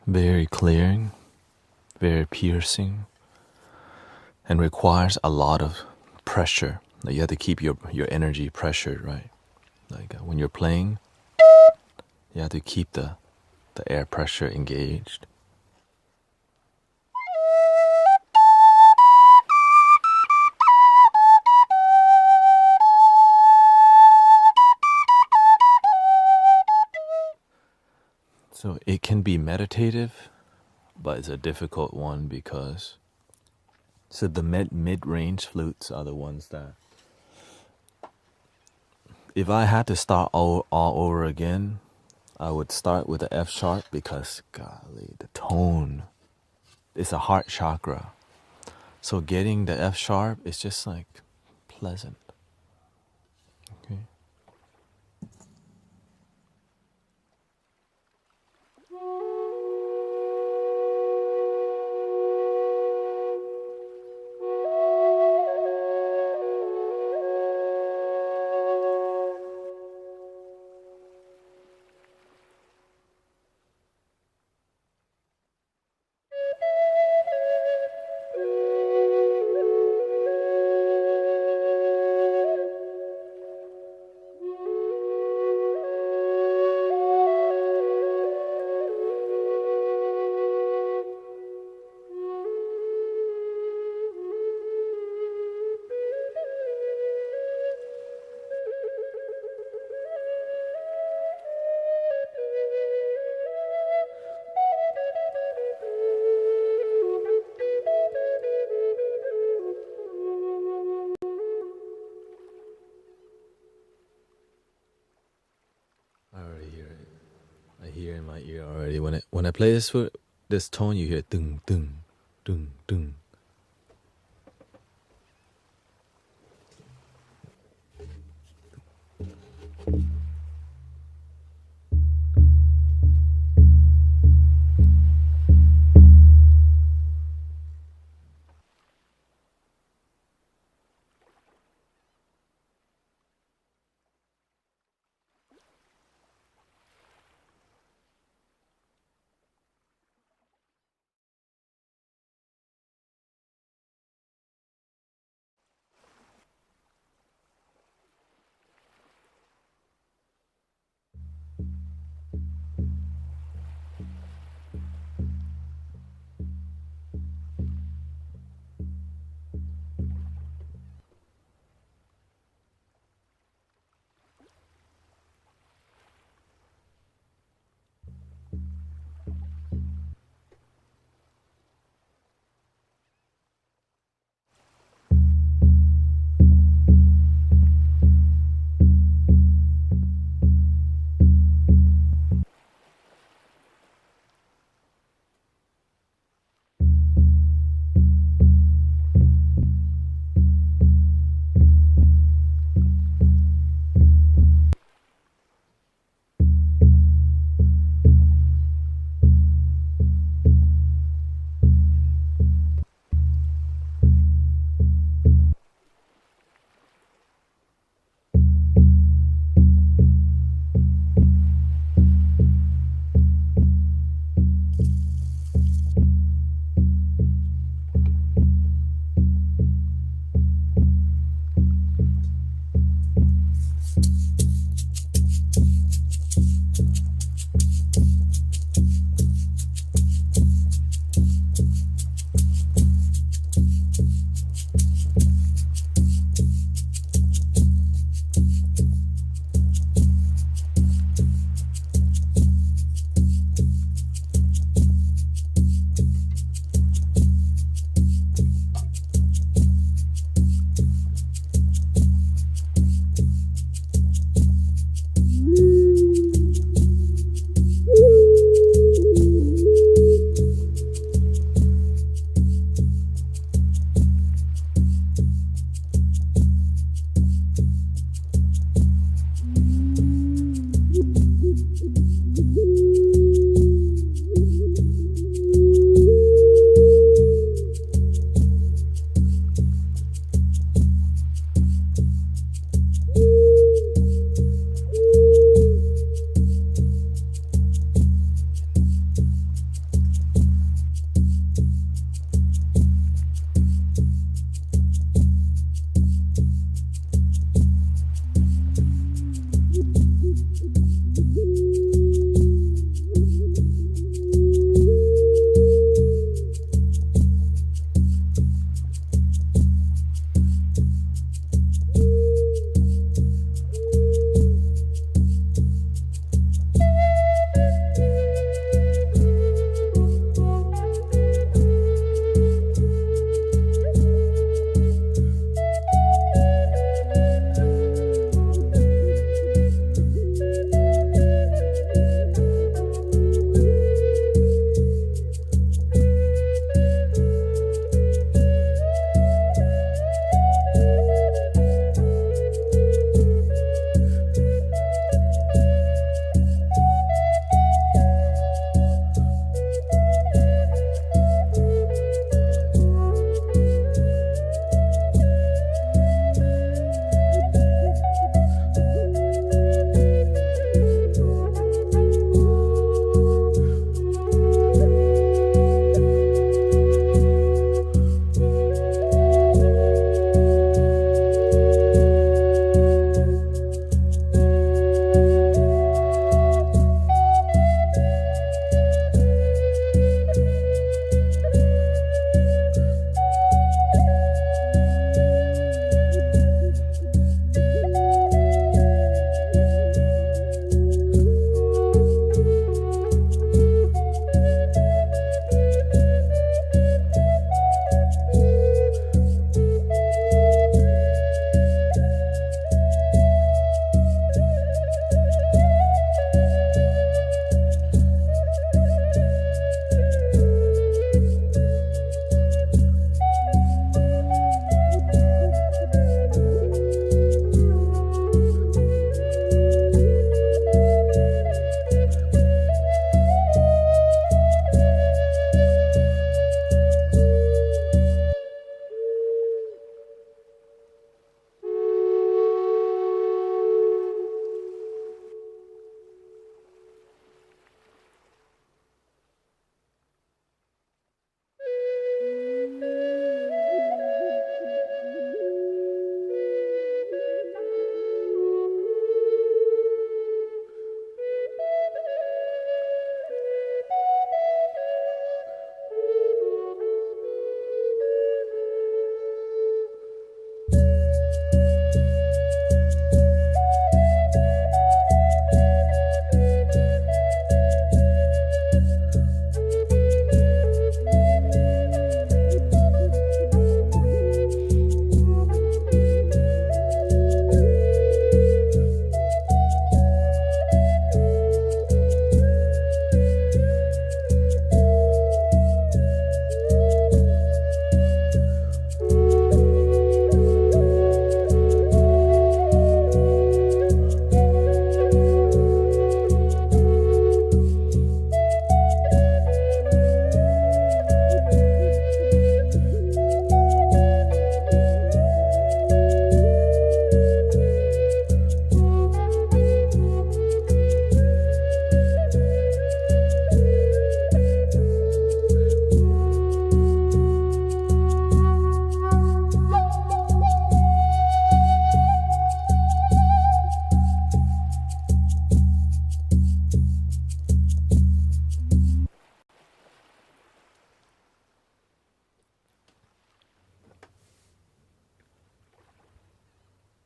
Very clearing, very piercing, and requires a lot of pressure. Like you have to keep your energy pressured, right? Like when you're playing, you have to keep the air pressure engaged. So it can be meditative, but it's a difficult one because the mid-range flutes are the ones that if I had to start all over again, I would start with the F sharp because golly, the tone is a heart chakra. So getting the F sharp is just like pleasant. Okay. in my ear already. When I play this tone, you hear dung dung dung dung.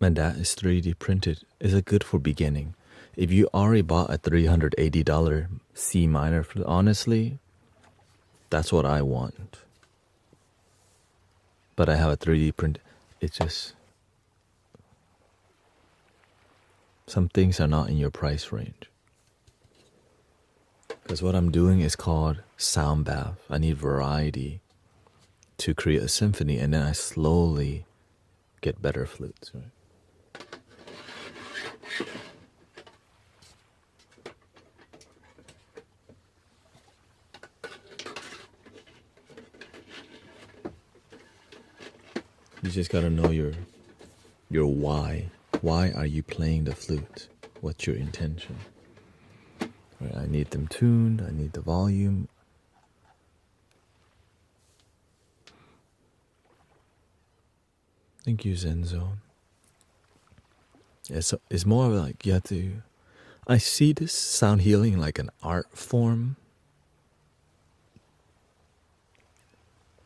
And that is 3D printed. Is it good for beginning? If you already bought a $380 C minor flute, honestly, that's what I want. But I have a 3D print. It's just, some things are not in your price range. Because what I'm doing is called sound bath. I need variety to create a symphony, and then I slowly get better flutes, right? You just gotta know your why. Why are you playing the flute? What's your intention? Right, I need them tuned. I need the volume. Thank you, Zen Zone. Yeah, so it's more of like you have to. I see this sound healing like an art form.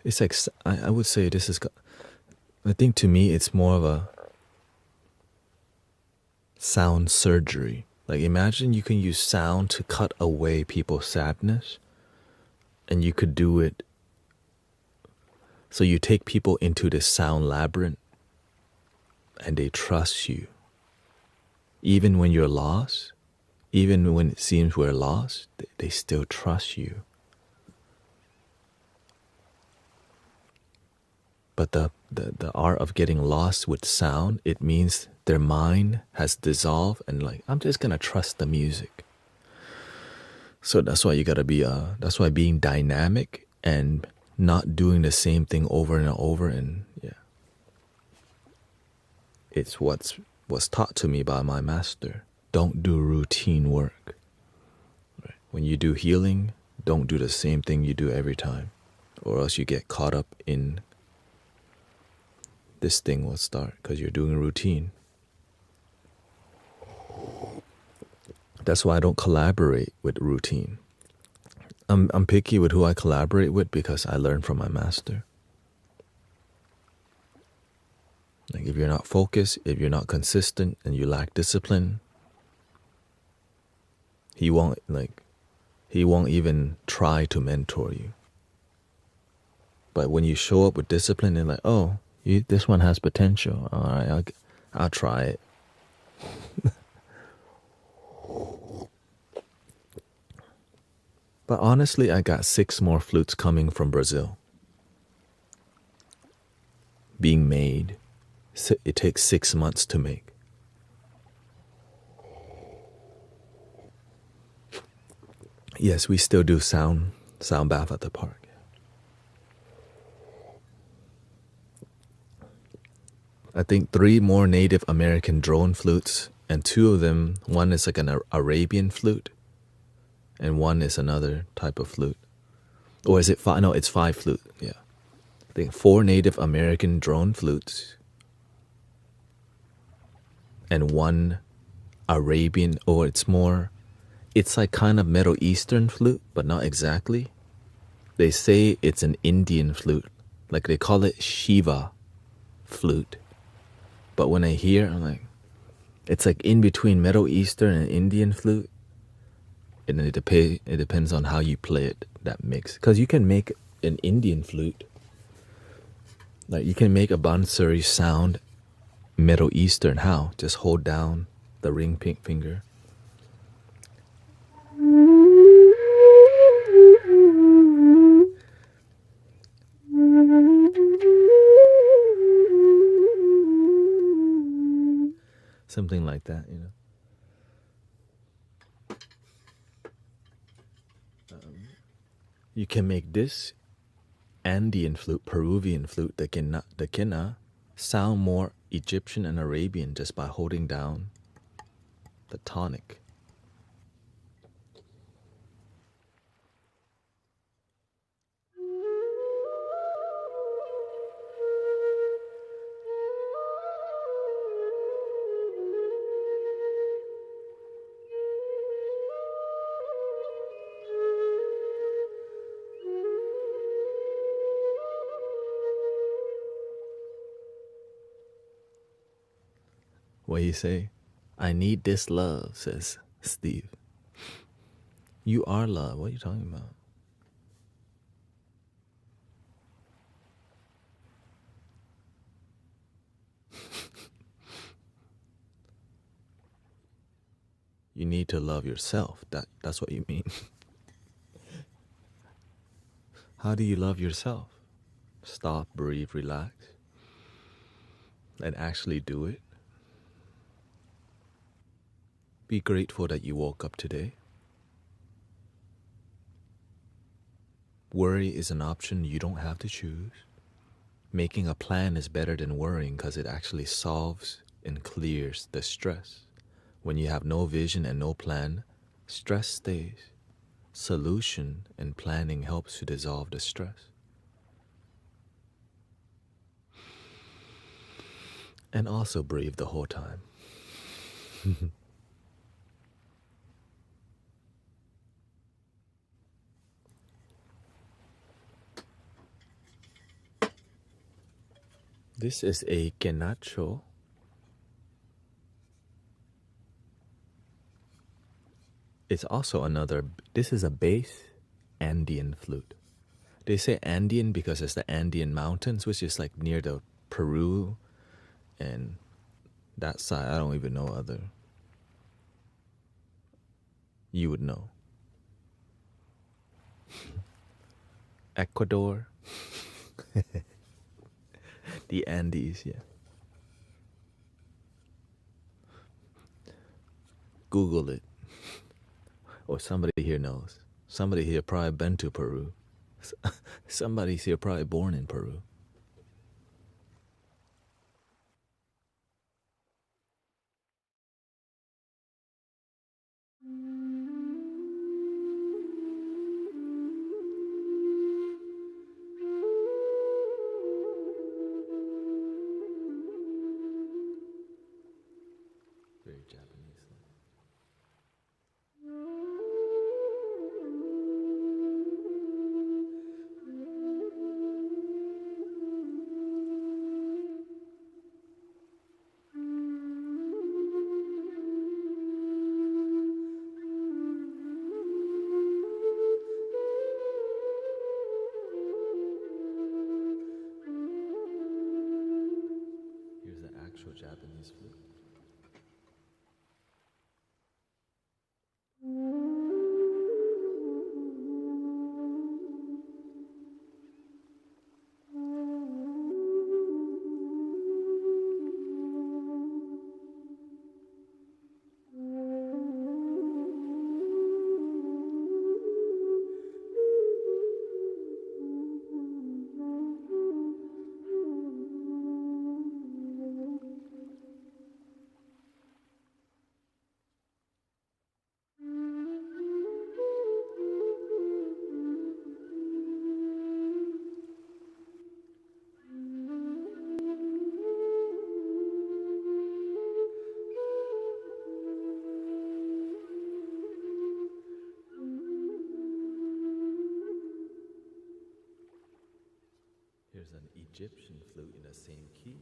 It's like I would say this is. I think to me it's more of a sound surgery. Like imagine you can use sound to cut away people's sadness, and you could do it. So you take people into this sound labyrinth, and they trust you. Even when you're lost, even when it seems we're lost, they still trust you. But the art of getting lost with sound, it means their mind has dissolved and like, I'm just gonna trust the music. So that's why you gotta be, that's why being dynamic and not doing the same thing over and over, and yeah. It's what's taught to me by my master. Don't do routine work. Right? When you do healing, don't do the same thing you do every time, or else you get caught up in this thing will start because you're doing a routine. That's why I don't collaborate with routine. I'm picky with who I collaborate with because I learn from my master. Like if you're not focused, if you're not consistent, and you lack discipline, he won't even try to mentor you. But when you show up with discipline, they're like, oh, this one has potential. All right, I'll try it. But honestly, I got 6 more flutes coming from Brazil. Being made. It takes 6 months to make. Yes, we still do sound bath at the park. I think 3 more Native American drone flutes, and 2 of them, one is like an Arabian flute, and one is another type of flute. Or is it 5? No, it's 5 flute, yeah. I think 4 Native American drone flutes, and 1 Arabian, or it's like kind of Middle Eastern flute, but not exactly. They say it's an Indian flute, like they call it Shiva flute. But when I hear, I'm like, it's like in between Middle Eastern and Indian flute. And it depends on how you play it, that mix. Because you can make an Indian flute. Like you can make a bansuri sound Middle Eastern. How? Just hold down the ring finger. Something like that, you know. You can make this Andean flute, Peruvian flute, the quena, sound more Egyptian and Arabian just by holding down the tonic. What do you say? I need this love, says Steve. You are love. What are you talking about? You need to love yourself. That's what you mean. How do you love yourself? Stop, breathe, relax, and actually do it. Be grateful that you woke up today. Worry is an option you don't have to choose. Making a plan is better than worrying because it actually solves and clears the stress. When you have no vision and no plan, stress stays. Solution and planning helps to dissolve the stress. And also breathe the whole time. This is a quenacho. It's also another, this is a bass Andean flute. They say Andean because it's the Andean Mountains, which is like near the Peru and that side. I don't even know other. You would know. Ecuador. The Andes, yeah. Google it. Or somebody here knows. Somebody here probably been to Peru. Somebody's here probably born in Peru. Very Japanese. Here's the actual Japanese flute. Here's an Egyptian flute in the same key.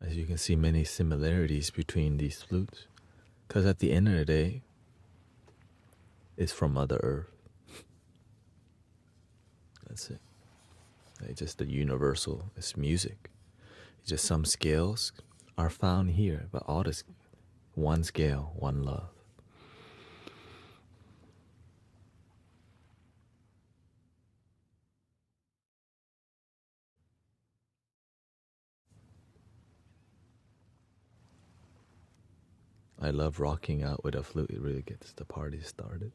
As you can see, many similarities between these flutes. Because at the end of the day, it's from Mother Earth. That's it. It's just the universal, it's music. It's just some scales are found here, but all this, one scale, one love. I love rocking out with a flute. It really gets the party started.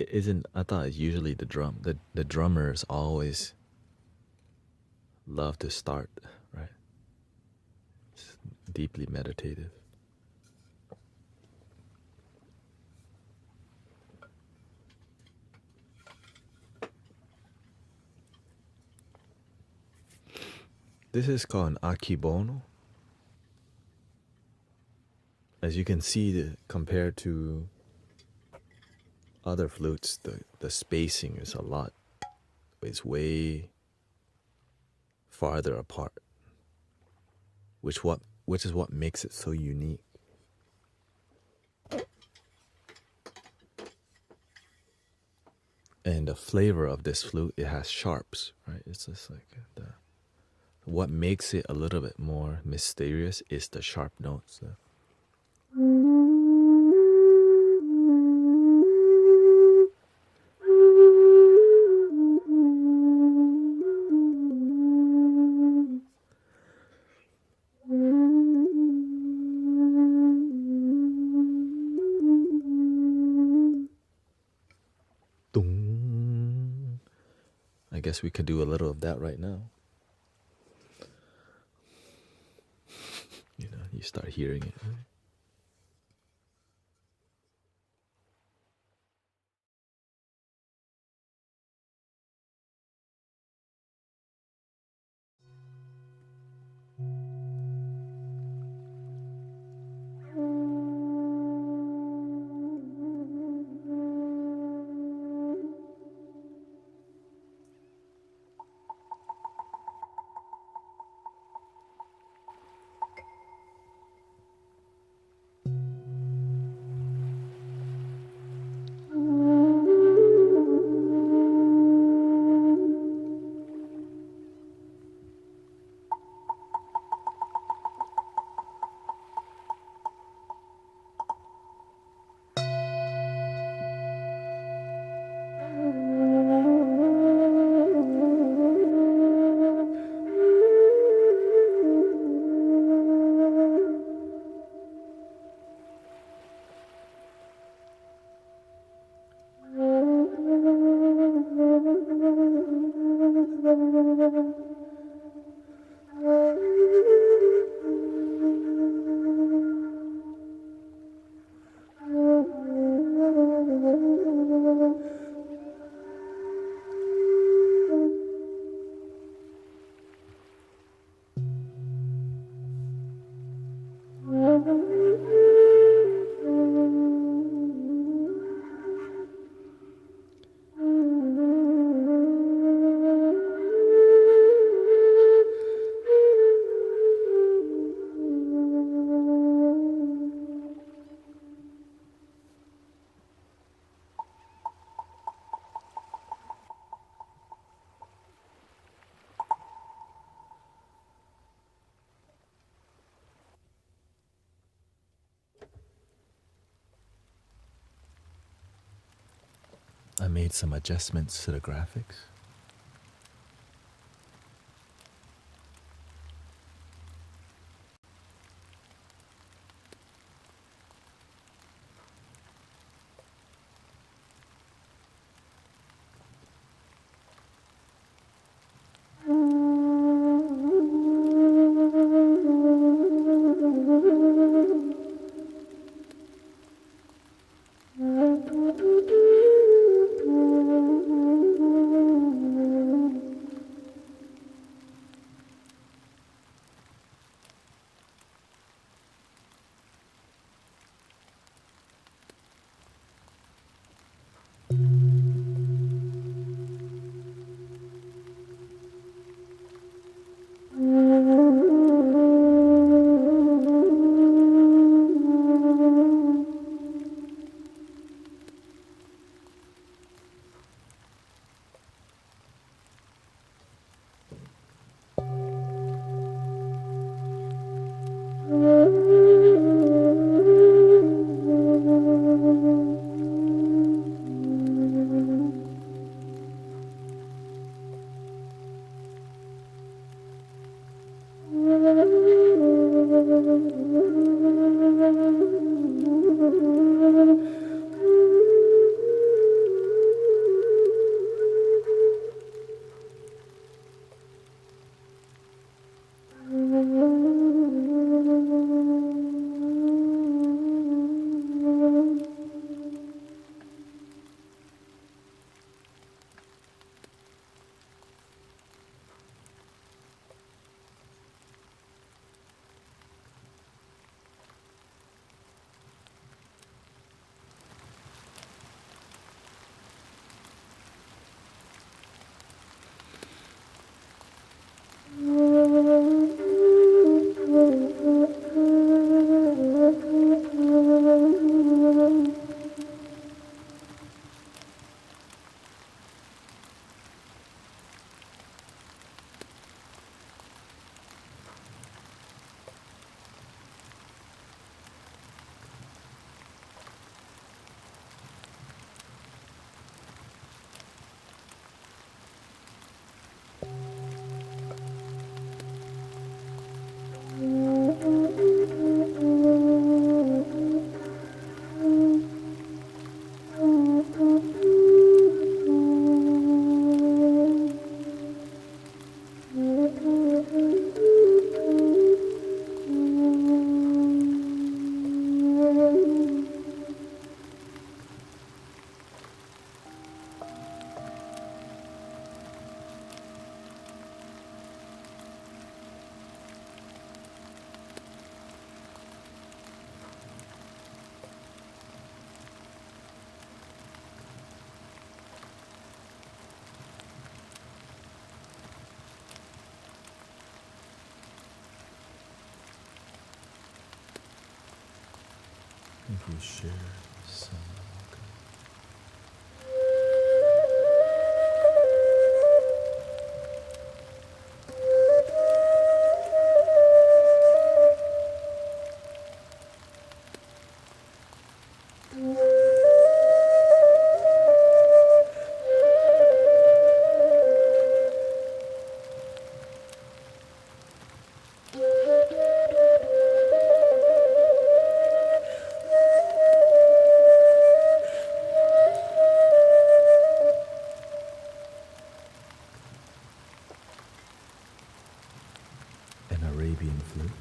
isn't. I thought it's usually the drum. The drummers always love to start, right? It's deeply meditative. This is called an akibono. As you can see, compared to other flutes, the spacing is a lot. It's way farther apart, which is what makes it so unique. And the flavor of this flute, it has sharps, right? It's just like what makes it a little bit more mysterious is the sharp notes. Dong. I guess we could do a little of that right now. You start hearing it. Right? I made some adjustments to the graphics. you, Shir. An Arabian flute.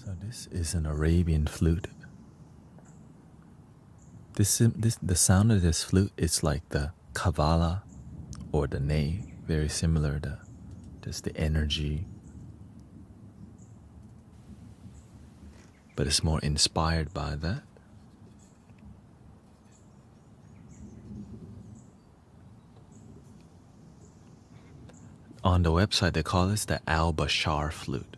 So this is an Arabian flute. The sound of this flute is like the kavala or the ney, very similar to just the energy, but it's more inspired by that. On the website, they call this the al-Bashar flute,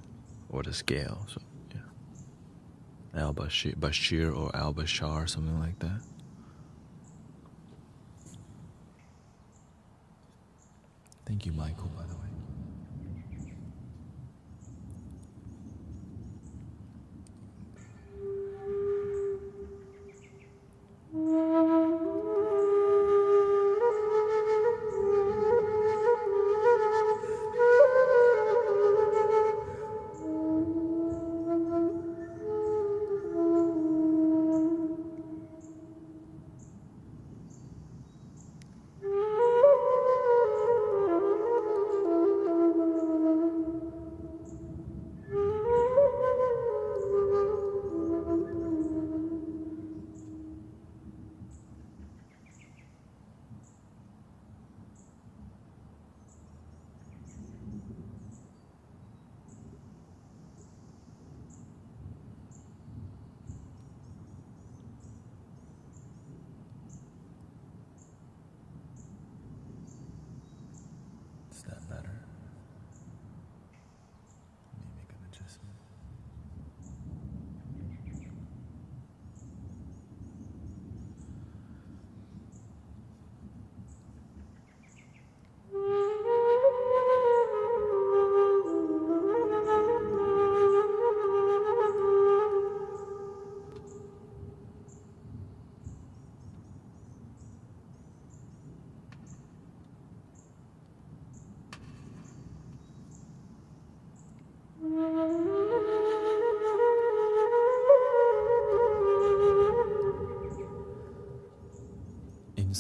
or the scale. So yeah, al-Bashir or al-Bashar, something like that. Thank you, Michael, by the way.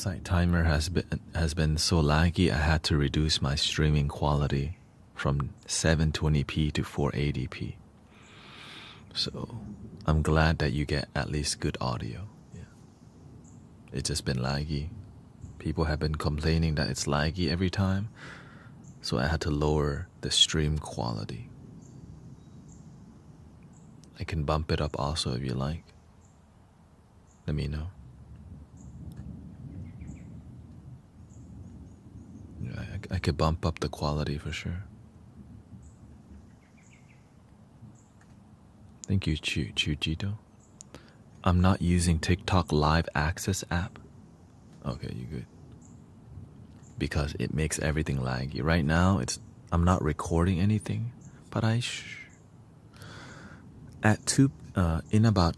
site timer has been so laggy. I had to reduce my streaming quality from 720p to 480p. So I'm glad that you get at least good audio. Yeah. It's just been laggy. People have been complaining that it's laggy every time, so I had to lower the stream quality. I can bump it up also if you like. Let me know. Yeah, I could bump up the quality for sure. Thank you, Chujito. I'm not using TikTok Live Access app. Okay, you good. Because it makes everything laggy. Right now, I'm not recording anything, but in about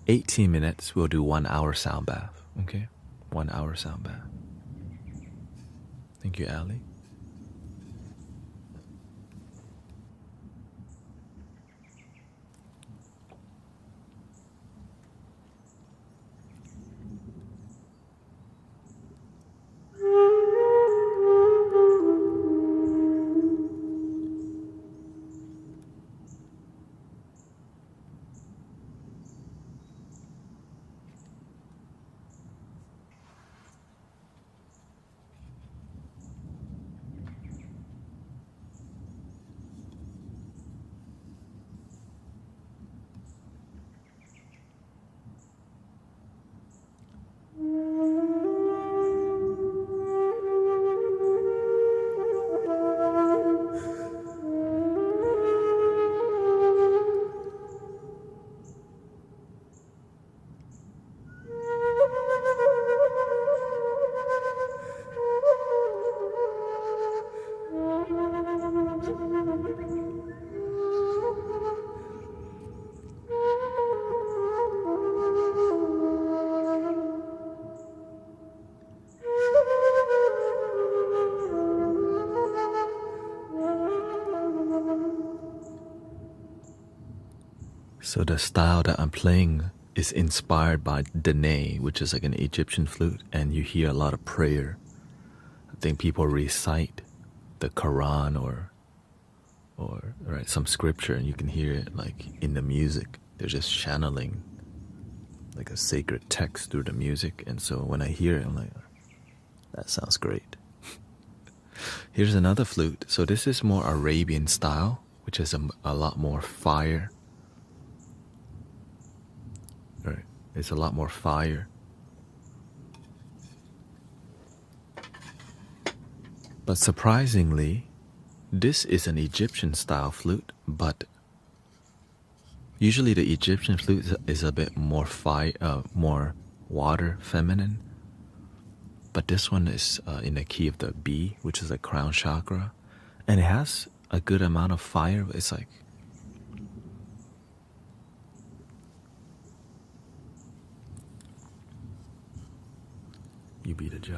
18 minutes, we'll do 1 hour sound bath. Okay, 1 hour sound bath. Thank you, Ali. So the style that I'm playing is inspired by Dene, which is like an Egyptian flute, and you hear a lot of prayer. I think people recite the Quran or right, some scripture, and you can hear it like in the music. They're just channeling like a sacred text through the music, and so when I hear it, I'm like, that sounds great. Here's another flute. So this is more Arabian style, which is a lot more fire. Right, it's a lot more fire. But surprisingly, this is an Egyptian style flute, but usually the Egyptian flute is a bit more more water, feminine. But this one is in the key of the B, which is the crown chakra, and it has a good amount of fire. It's like you be the judge.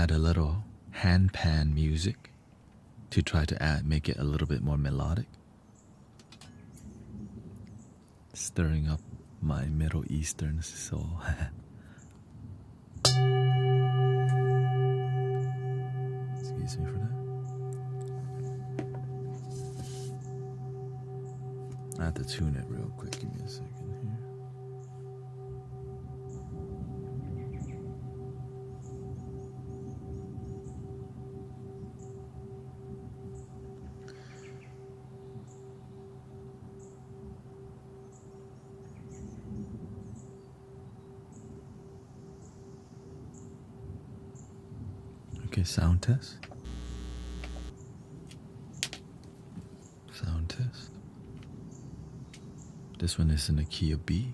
add a little handpan music to try to make it a little bit more melodic. Stirring up my Middle Eastern soul. Excuse me for that. I have to tune it real quick. Give me a second here. Okay, sound test. Sound test. This one is in the key of B.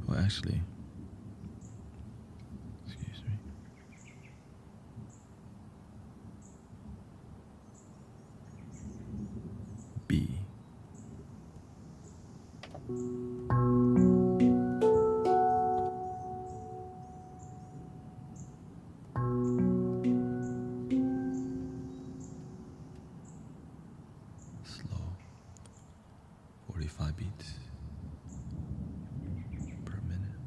Well, actually, excuse me. B. Slow. 45 beats per minute.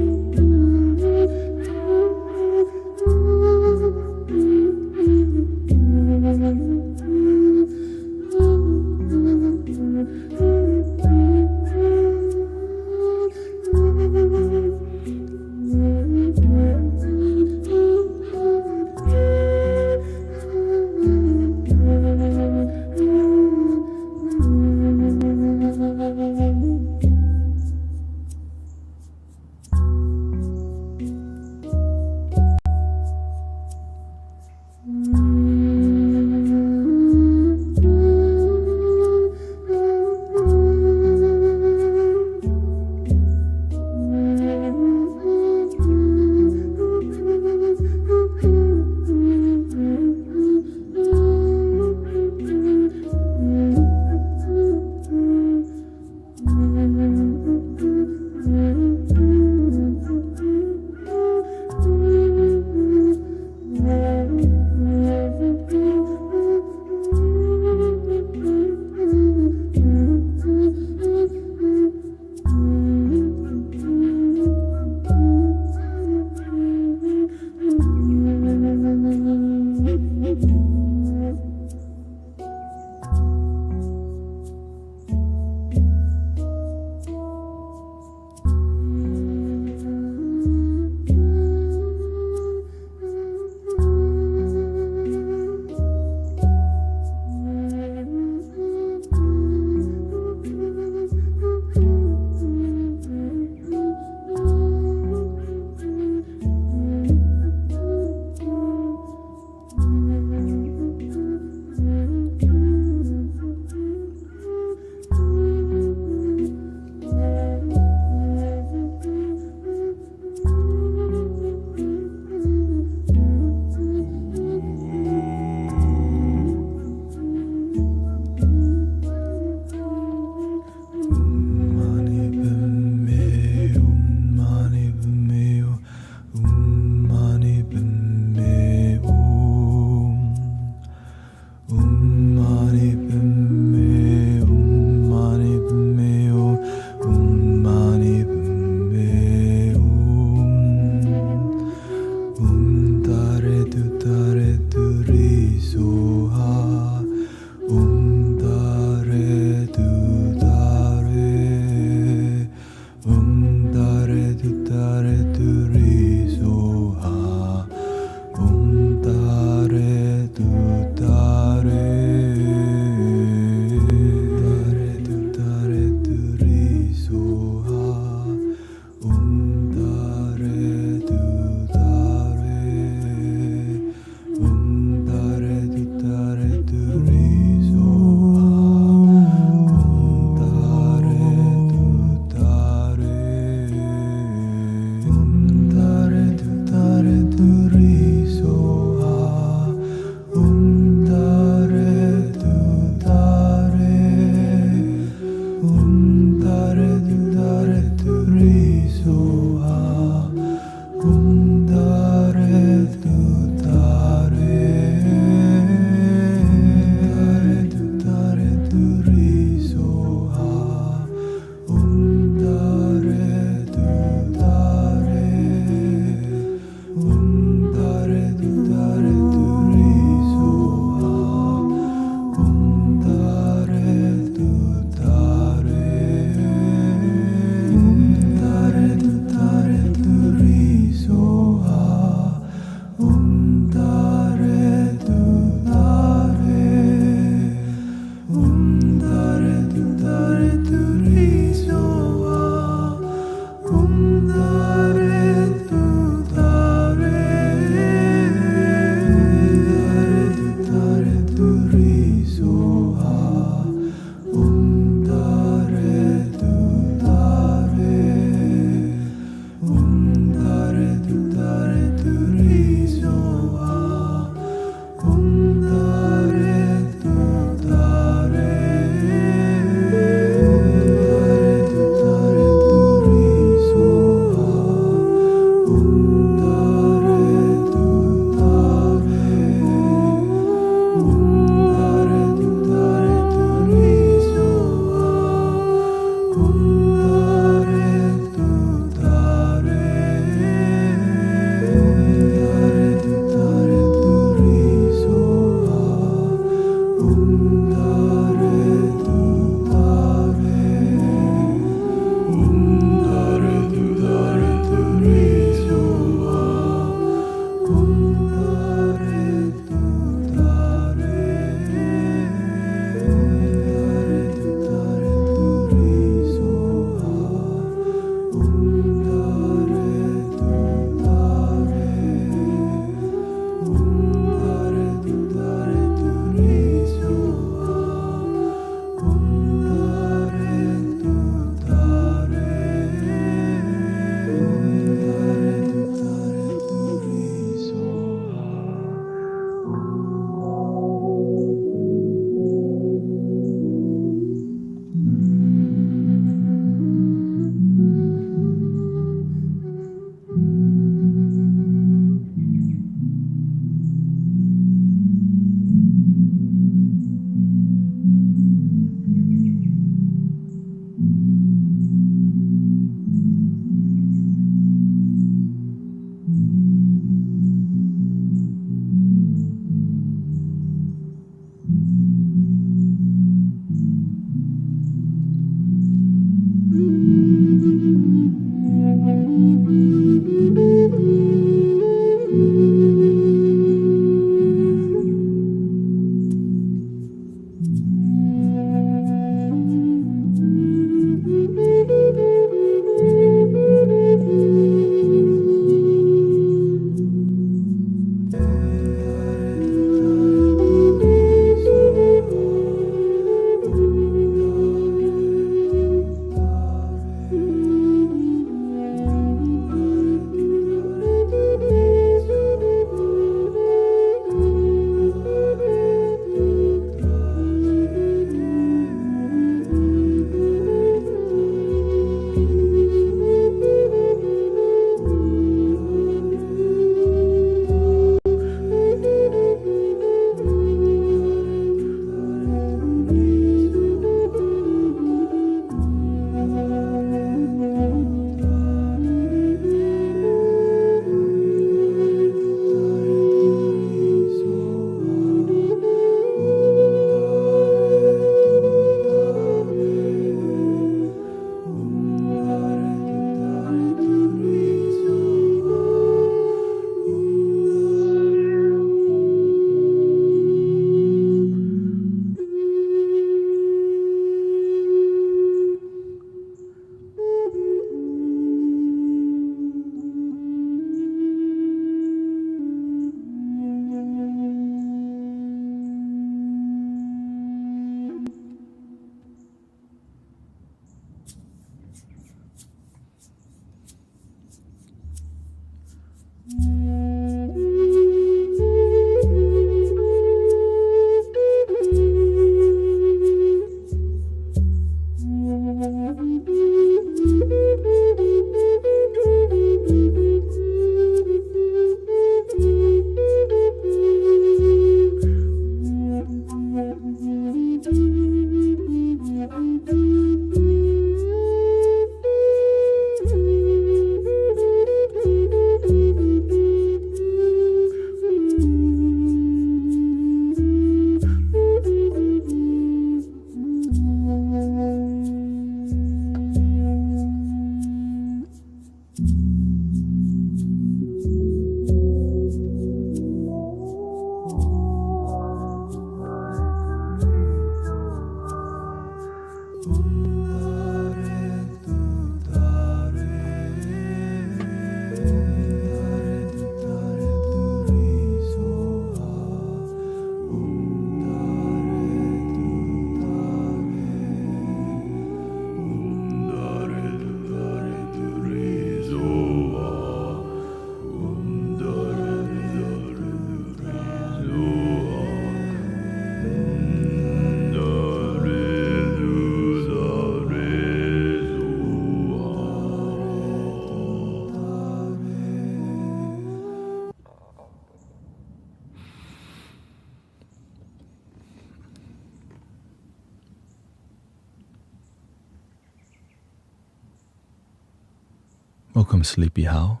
Welcome, Sleepy How.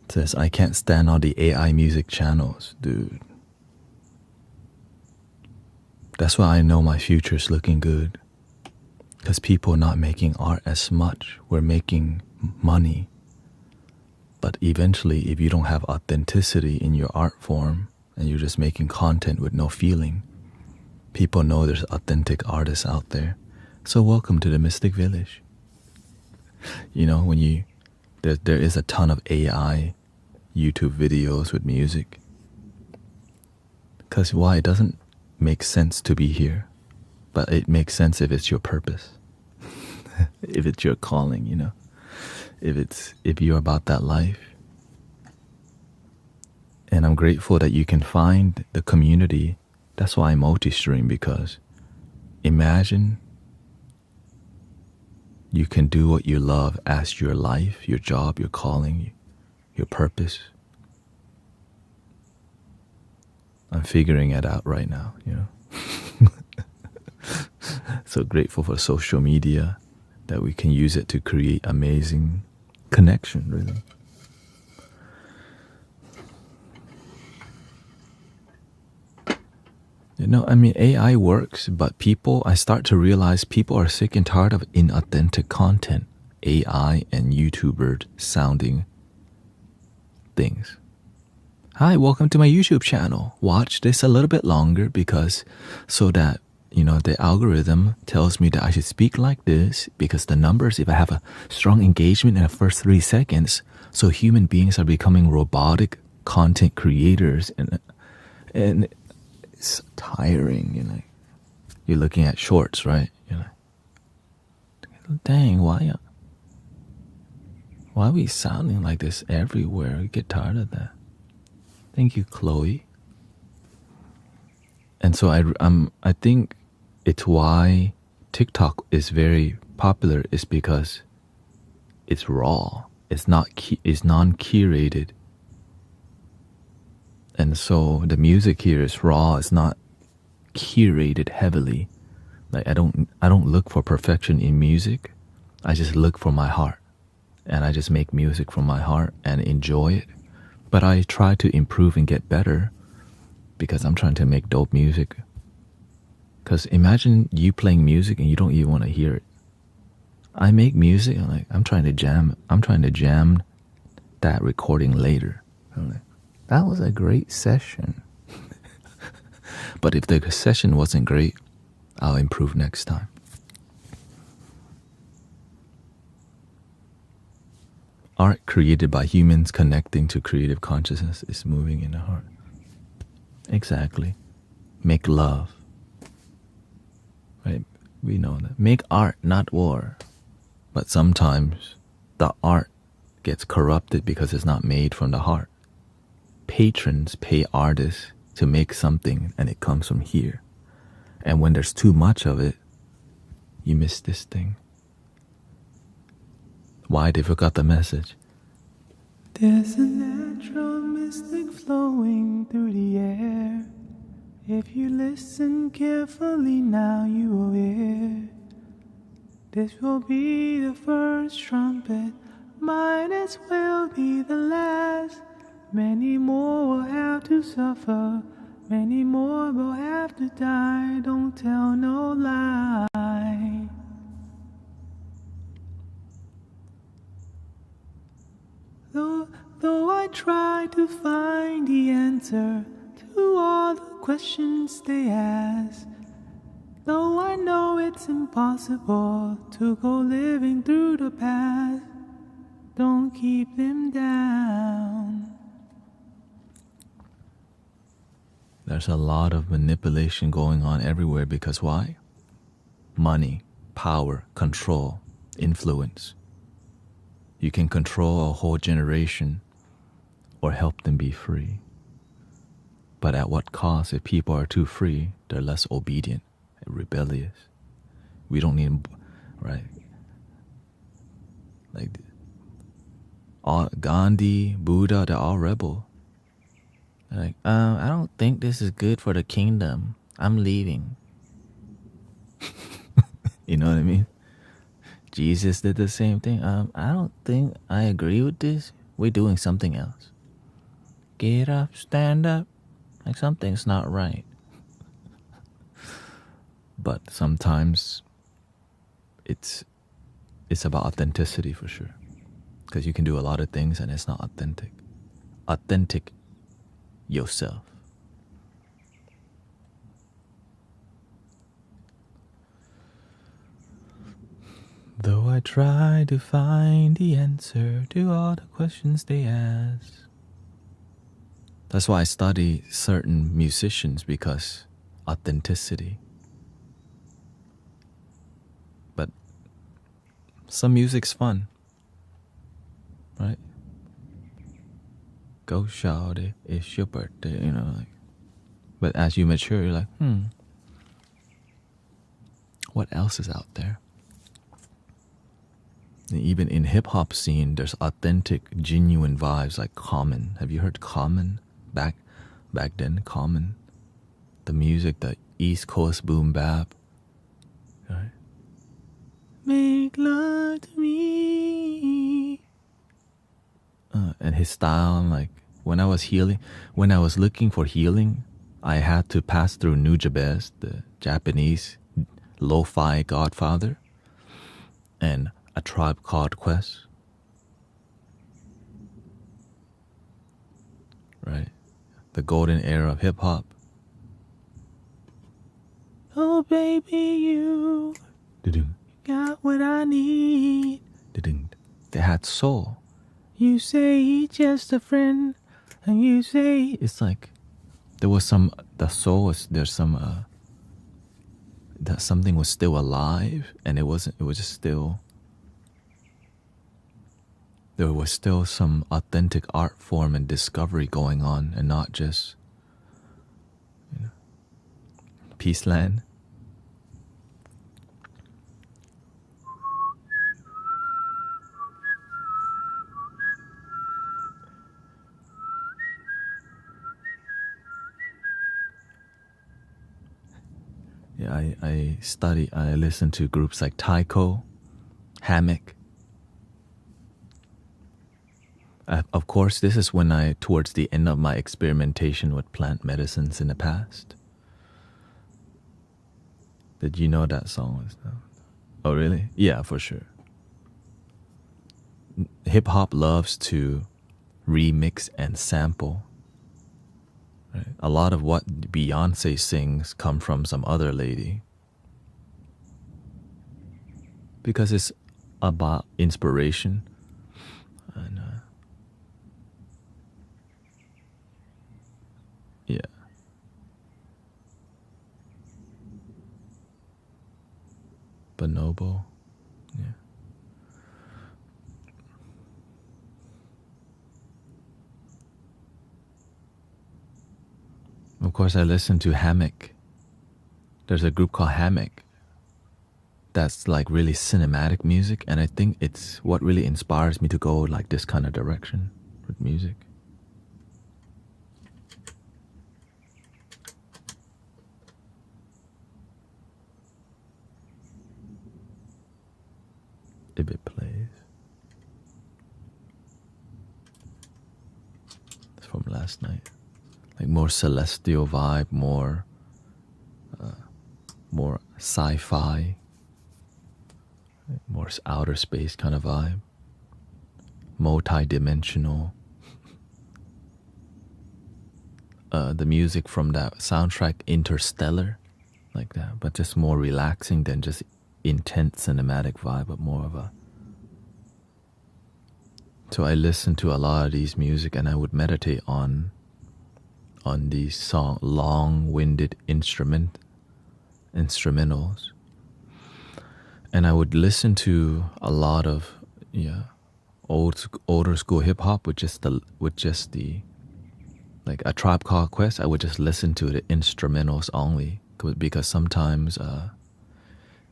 Says, I can't stand all the AI music channels, dude. That's why I know my future's looking good. Because people are not making art as much. We're making money. But eventually, if you don't have authenticity in your art form, and you're just making content with no feeling, people know there's authentic artists out there. So welcome to the Mystic Village. You know, when there is a ton of AI YouTube videos with music. Because why? It doesn't make sense to be here. But it makes sense if it's your purpose. If it's your calling, you know. If you're about that life. And I'm grateful that you can find the community. That's why I multi-stream, because imagine you can do what you love as your life, your job, your calling, your purpose. I'm figuring it out right now, you know. So grateful for social media, that we can use it to create amazing connection, really. You know, I mean, AI works, but I start to realize people are sick and tired of inauthentic content, AI and YouTuber sounding things. Hi, welcome to my YouTube channel. Watch this a little bit longer so that, you know, the algorithm tells me that I should speak like this, because the numbers, if I have a strong engagement in the first 3 seconds, so human beings are becoming robotic content creators, and it's tiring, you know. You're looking at shorts, right? You're like, dang, why are we sounding like this everywhere? I get tired of that. Thank you, Chloe. And so I think it's why TikTok is very popular, is because it's raw. It's non-curated. And so the music here is raw. It's not curated heavily. Like I don't look for perfection in music. I just look for my heart. And I just make music from my heart and enjoy it. But I try to improve and get better, because I'm trying to make dope music. Because imagine you playing music and you don't even want to hear it. I make music, I'm trying to jam that recording later. I'm like, that was a great session. But if the session wasn't great, I'll improve next time. Art created by humans connecting to creative consciousness is moving in the heart. Exactly. Make love. Right? We know that. Make art, not war. But sometimes the art gets corrupted because it's not made from the heart. Patrons pay artists to make something, and it comes from here. And when there's too much of it, you miss this thing. Why they forgot the message? There's a natural mystic flowing through the air. If you listen carefully now, you will hear. This will be the first trumpet, might as well be the last. Many more will have to suffer, many more will have to die. Don't tell no lie. Though I try to find the answer to all the questions they ask, though I know it's impossible to go living through the past, don't keep them down. There's a lot of manipulation going on everywhere because why? Money, power, control, influence. You can control a whole generation or help them be free. But at what cost? If people are too free, they're less obedient and rebellious. We don't need, right? Like all, Gandhi, Buddha, they're all rebel. They're like, I don't think this is good for the kingdom. I'm leaving. You know what I mean? Jesus did the same thing. I don't think I agree with this. We're doing something else. Get up, stand up. Like something's not right. But sometimes it's about authenticity for sure. Because you can do a lot of things and it's not authentic. Authentic yourself. Though I try to find the answer to all the questions they ask. That's why I study certain musicians, because authenticity. But some music's fun, right? Go shout it, it's your birthday, you know. Like. But as you mature, you're like, what else is out there? And even in hip-hop scene, there's authentic, genuine vibes like Common. Have you heard Common? Back then, Common. The music, the East Coast boom bap. Right? Make love to me. And his style, I'm like, when I was looking for healing, I had to pass through Nujabes, the Japanese lo-fi godfather, and A Tribe Called Quest. Right? The golden era of hip-hop. Oh baby, you got what I need. They had soul. You say he's just a friend, and you say It's like there was some, the soul was, there's some, that something was still alive, and it was just still, there was still some authentic art form and discovery going on, and not just, Peace Land. Yeah, I listen to groups like Taiko, Hammock. Of course, this is when towards the end of my experimentation with plant medicines in the past. Did you know that song? Oh, really? Yeah, for sure. Hip-hop loves to remix and sample. Right? A lot of what Beyonce sings come from some other lady. Because it's about inspiration. And, yeah. Bonobo. Yeah. Of course, I listen to Hammock. There's a group called Hammock. that's like really cinematic music, and I think it's what really inspires me to go like this kind of direction with music. If it plays. It's from last night. Like more celestial vibe, more sci-fi, more outer space kind of vibe, multi-dimensional. The music from that soundtrack Interstellar, like that, but just more relaxing than just intense cinematic vibe, but more of a. So I listened to a lot of these music, and I would meditate on these long-winded instrumentals, and I would listen to a lot of older school hip hop with just the like A Tribe Called Quest. I would just listen to the instrumentals only, because sometimes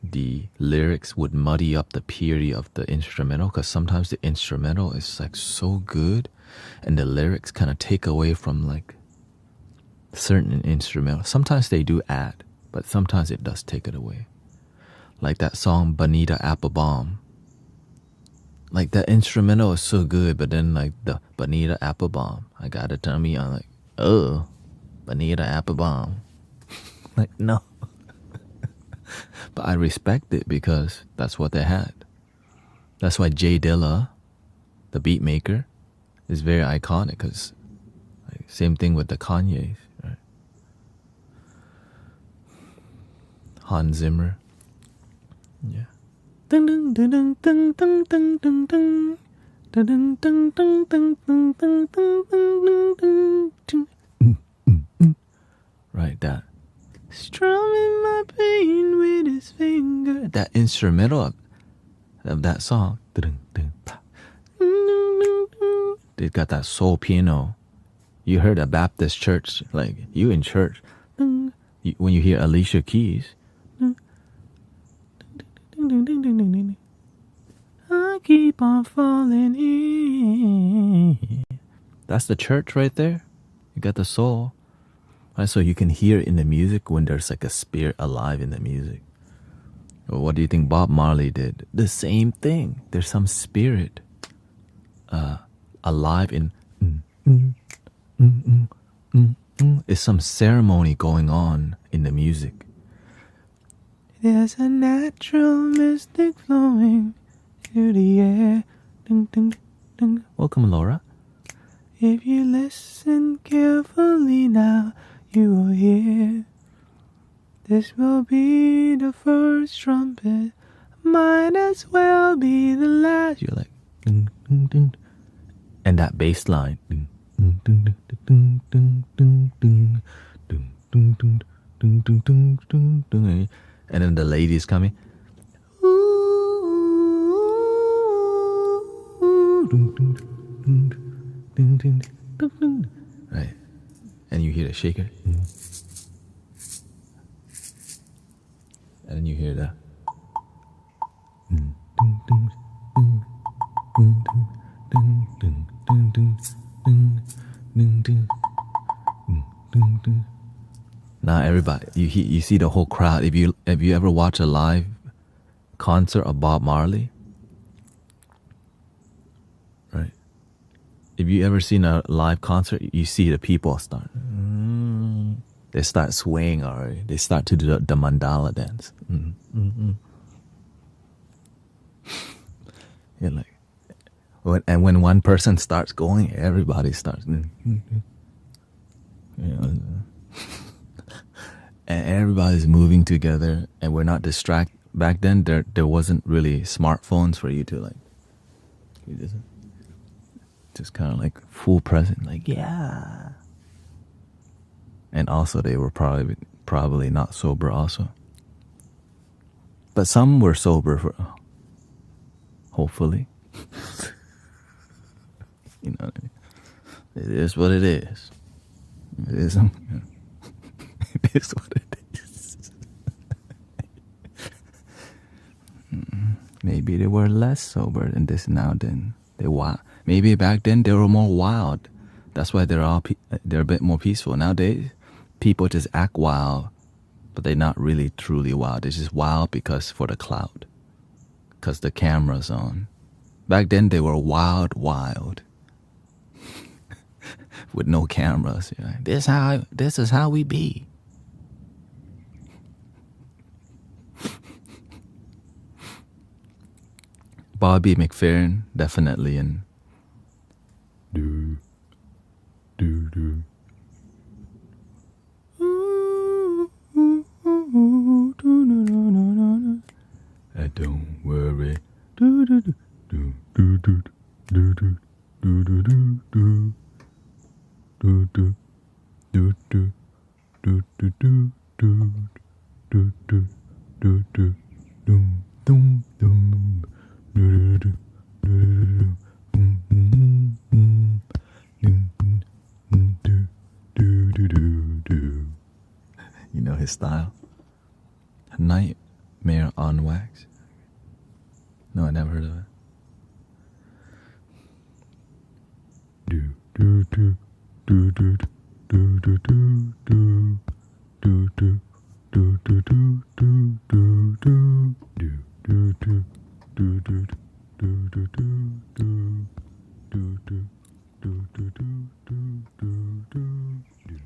the lyrics would muddy up the purity of the instrumental, because sometimes the instrumental is like so good and the lyrics kind of take away from like certain instrumental. Sometimes they do add, but sometimes it does take it away. Like that song Bonita Applebaum. Like that instrumental is so good, but then like the Bonita Applebaum, I gotta tell me, I'm like, oh, Bonita Applebaum. Like, no. But I respect it because that's what they had. That's why Jay Dilla, the beat maker, is very iconic, because like, same thing with the Kanye's, right? Hans Zimmer. Yeah. Right, that strumming my pain with his finger. That instrumental of that song. They got that soul piano. You heard a Baptist church, like you in church. When you hear Alicia Keys. I keep on falling in. That's the church right there. You got the soul. Right, so you can hear it in the music when there's like a spirit alive in the music. Or what do you think Bob Marley did? The same thing. There's some spirit alive in. It's some ceremony going on in the music. There's a natural mystic flowing through the air. Ding, ding, ding. Welcome, Laura. If you listen carefully now, you will hear. This will be the first trumpet, might as well be the last. You're like, ding, ding, ding. And that bass line. Ding, ding, ding, ding, ding, ding, ding, ding, ding, ding, ding, ding, ding, ding, ding. And then the lady's coming. Right. And you hear the shaker. And then you hear the. Now everybody, you see the whole crowd. If you ever watch a live concert of Bob Marley, right? If you ever seen a live concert, you see the people start. They start swaying already. They start to do the mandala dance. You're like, when one person starts going, everybody starts. And everybody's moving together, and we're not distracted. Back then, there wasn't really smartphones for you to like. You just kind of like full present, like yeah. And also, they were probably not sober also. But some were sober for, hopefully. You know what I mean? It is what it is. It is. It is what it is. maybe they were less sober in this now than they wild. Maybe back then they were more wild. That's why they're a bit more peaceful. Nowadays, people just act wild, but they're not really truly wild. They're just wild because for the clout, because the camera's on. Back then they were wild, with no cameras. You know? This is how we be. Bobby McFerrin, definitely in. Do. Don't worry. You know his style? Nightmare on Wax? No, I never heard of it.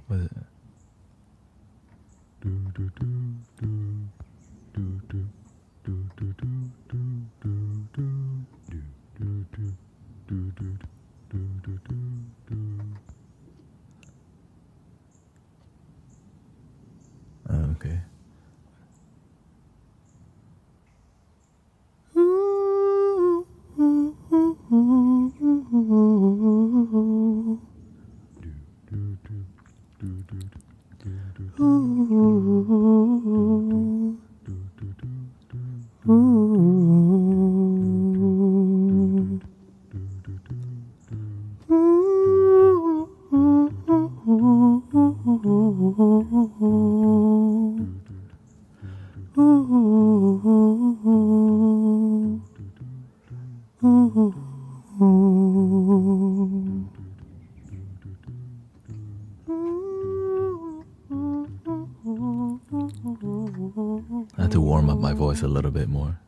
What is it? Okay. I had to warm up my voice a little bit more.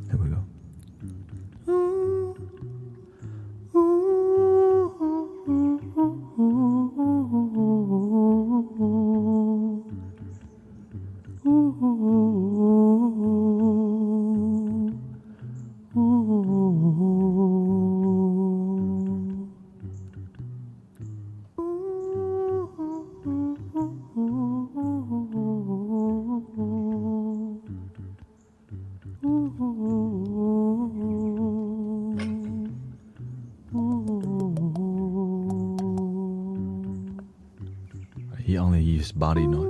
Here we go. He only used body noise.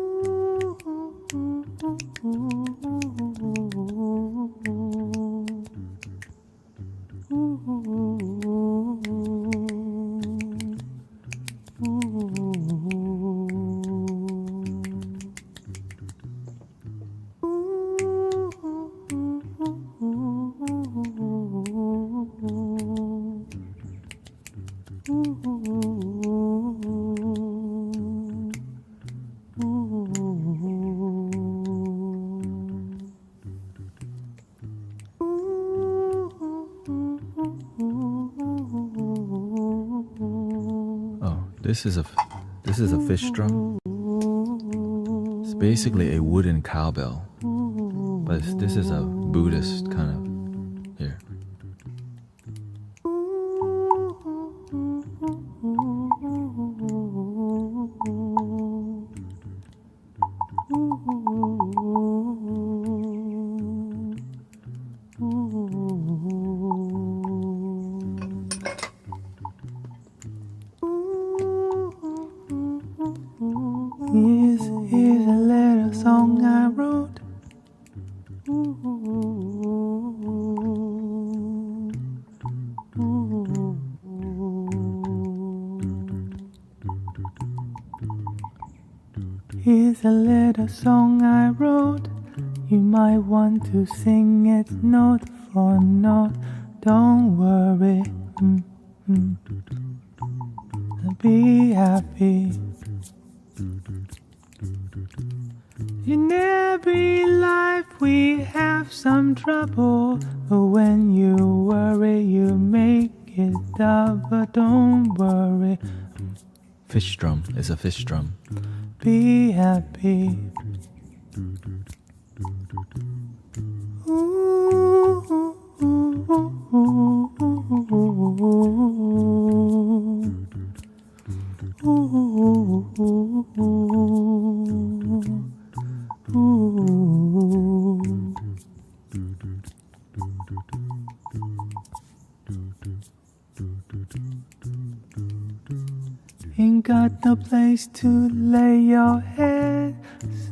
This is a fish drum. It's basically a wooden cowbell, but this is a Buddhist kind of here. This is a little song I wrote. Here's a little song I wrote. You might want to sing it note for note. Don't worry, be happy. In every life we have some trouble, but when you worry you make it up. But don't worry, Fish drum is a fish drum. be happy. Ain't got no place to lay your head.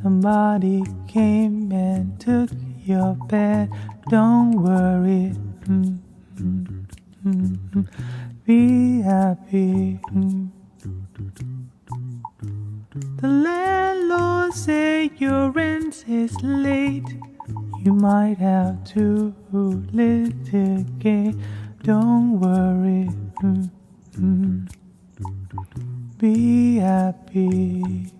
Somebody came and took your bed. Don't worry, be happy. The landlord say your rent is late. You might have to litigate. Don't worry, be happy.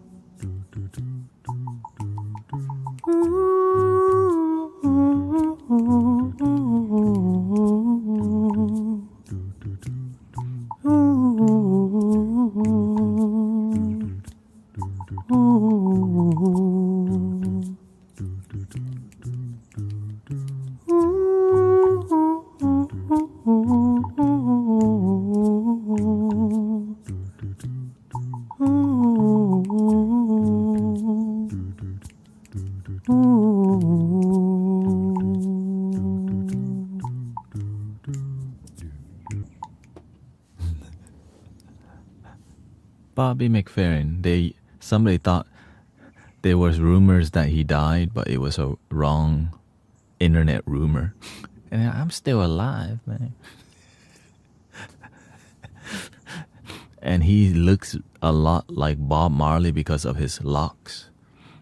Bobby McFerrin, somebody thought there was rumors that he died, but it was a wrong internet rumor. And I'm still alive, man. And he looks a lot like Bob Marley because of his locks.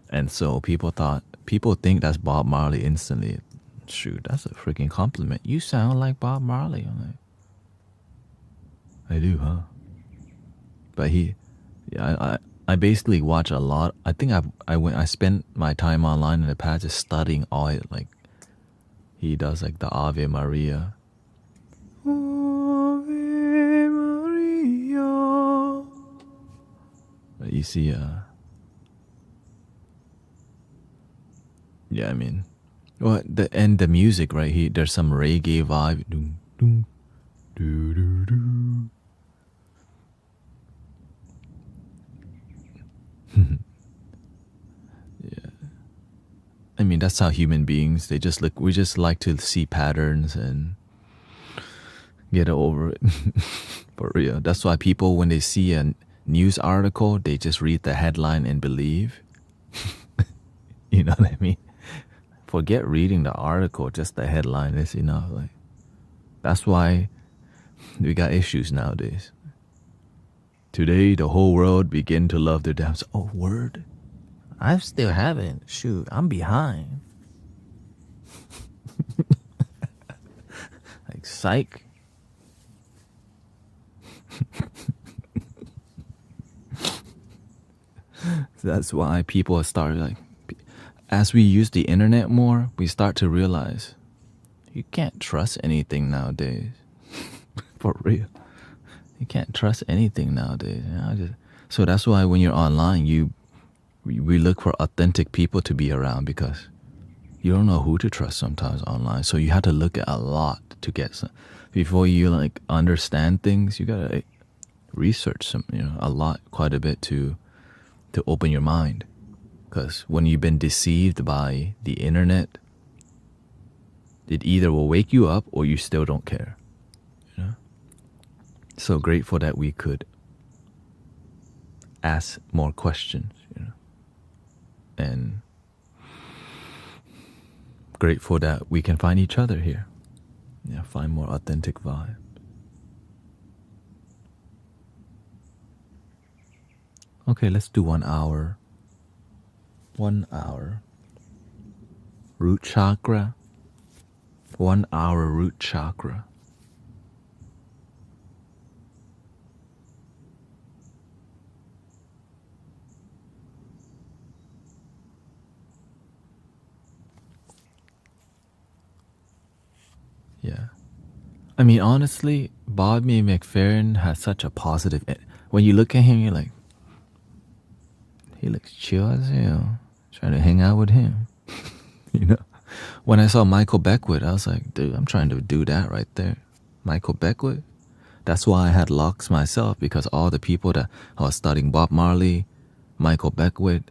And so people think that's Bob Marley instantly. Shoot, that's a freaking compliment. You sound like Bob Marley. I'm like, I do, huh? But I basically watch a lot. I think I spent my time online in the past just studying all it, like he does like the Ave Maria. Ave Maria. But you see, yeah, I mean, well, the music, right? There's some reggae vibe. Doom, doom, doo, doo, doo. Yeah, I mean that's how human beings. We just like to see patterns and get over it. For real. That's why people, when they see a news article, they just read the headline and believe. You know what I mean? Forget reading the article, just the headline is enough. Like, that's why we got issues nowadays. Today, the whole world begin to love their damn. Oh, word? I still haven't. Shoot, I'm behind. Like, psych. So that's why people start, like, as we use the internet more, we start to realize you can't trust anything nowadays. For real. You can't trust anything nowadays. So that's why when you're online, we look for authentic people to be around, because you don't know who to trust sometimes online. So you have to look at a lot to get some. Before you like understand things, you gotta research some, a lot, quite a bit to open your mind. Because when you've been deceived by the internet, it either will wake you up or you still don't care. So grateful that we could ask more questions. and grateful that we can find each other here. Yeah, find more authentic vibe. Okay, let's do 1 hour. 1 hour. Root chakra. 1 hour root chakra. Yeah. I mean, honestly, Bobby McFerrin has such a positive... When you look at him, you're like, he looks chill as hell. Trying to hang out with him. You know? When I saw Michael Beckwith, I was like, dude, I'm trying to do that right there. Michael Beckwith? That's why I had locks myself, because all the people that I was studying, Bob Marley, Michael Beckwith,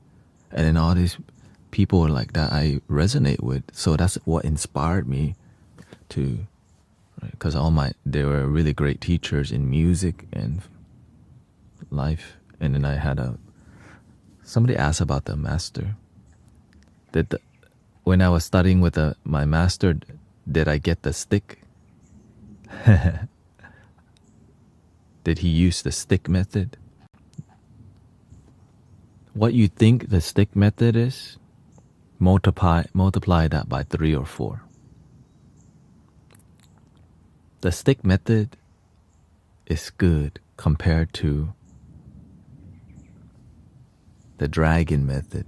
and then all these people like that I resonate with. So that's what inspired me to... Because they were really great teachers in music and life. And then I had somebody asked about the master. When I was studying with my master, did I get the stick? Did he use the stick method? What you think the stick method is, multiply that by 3 or 4. The stick method is good compared to the dragon method.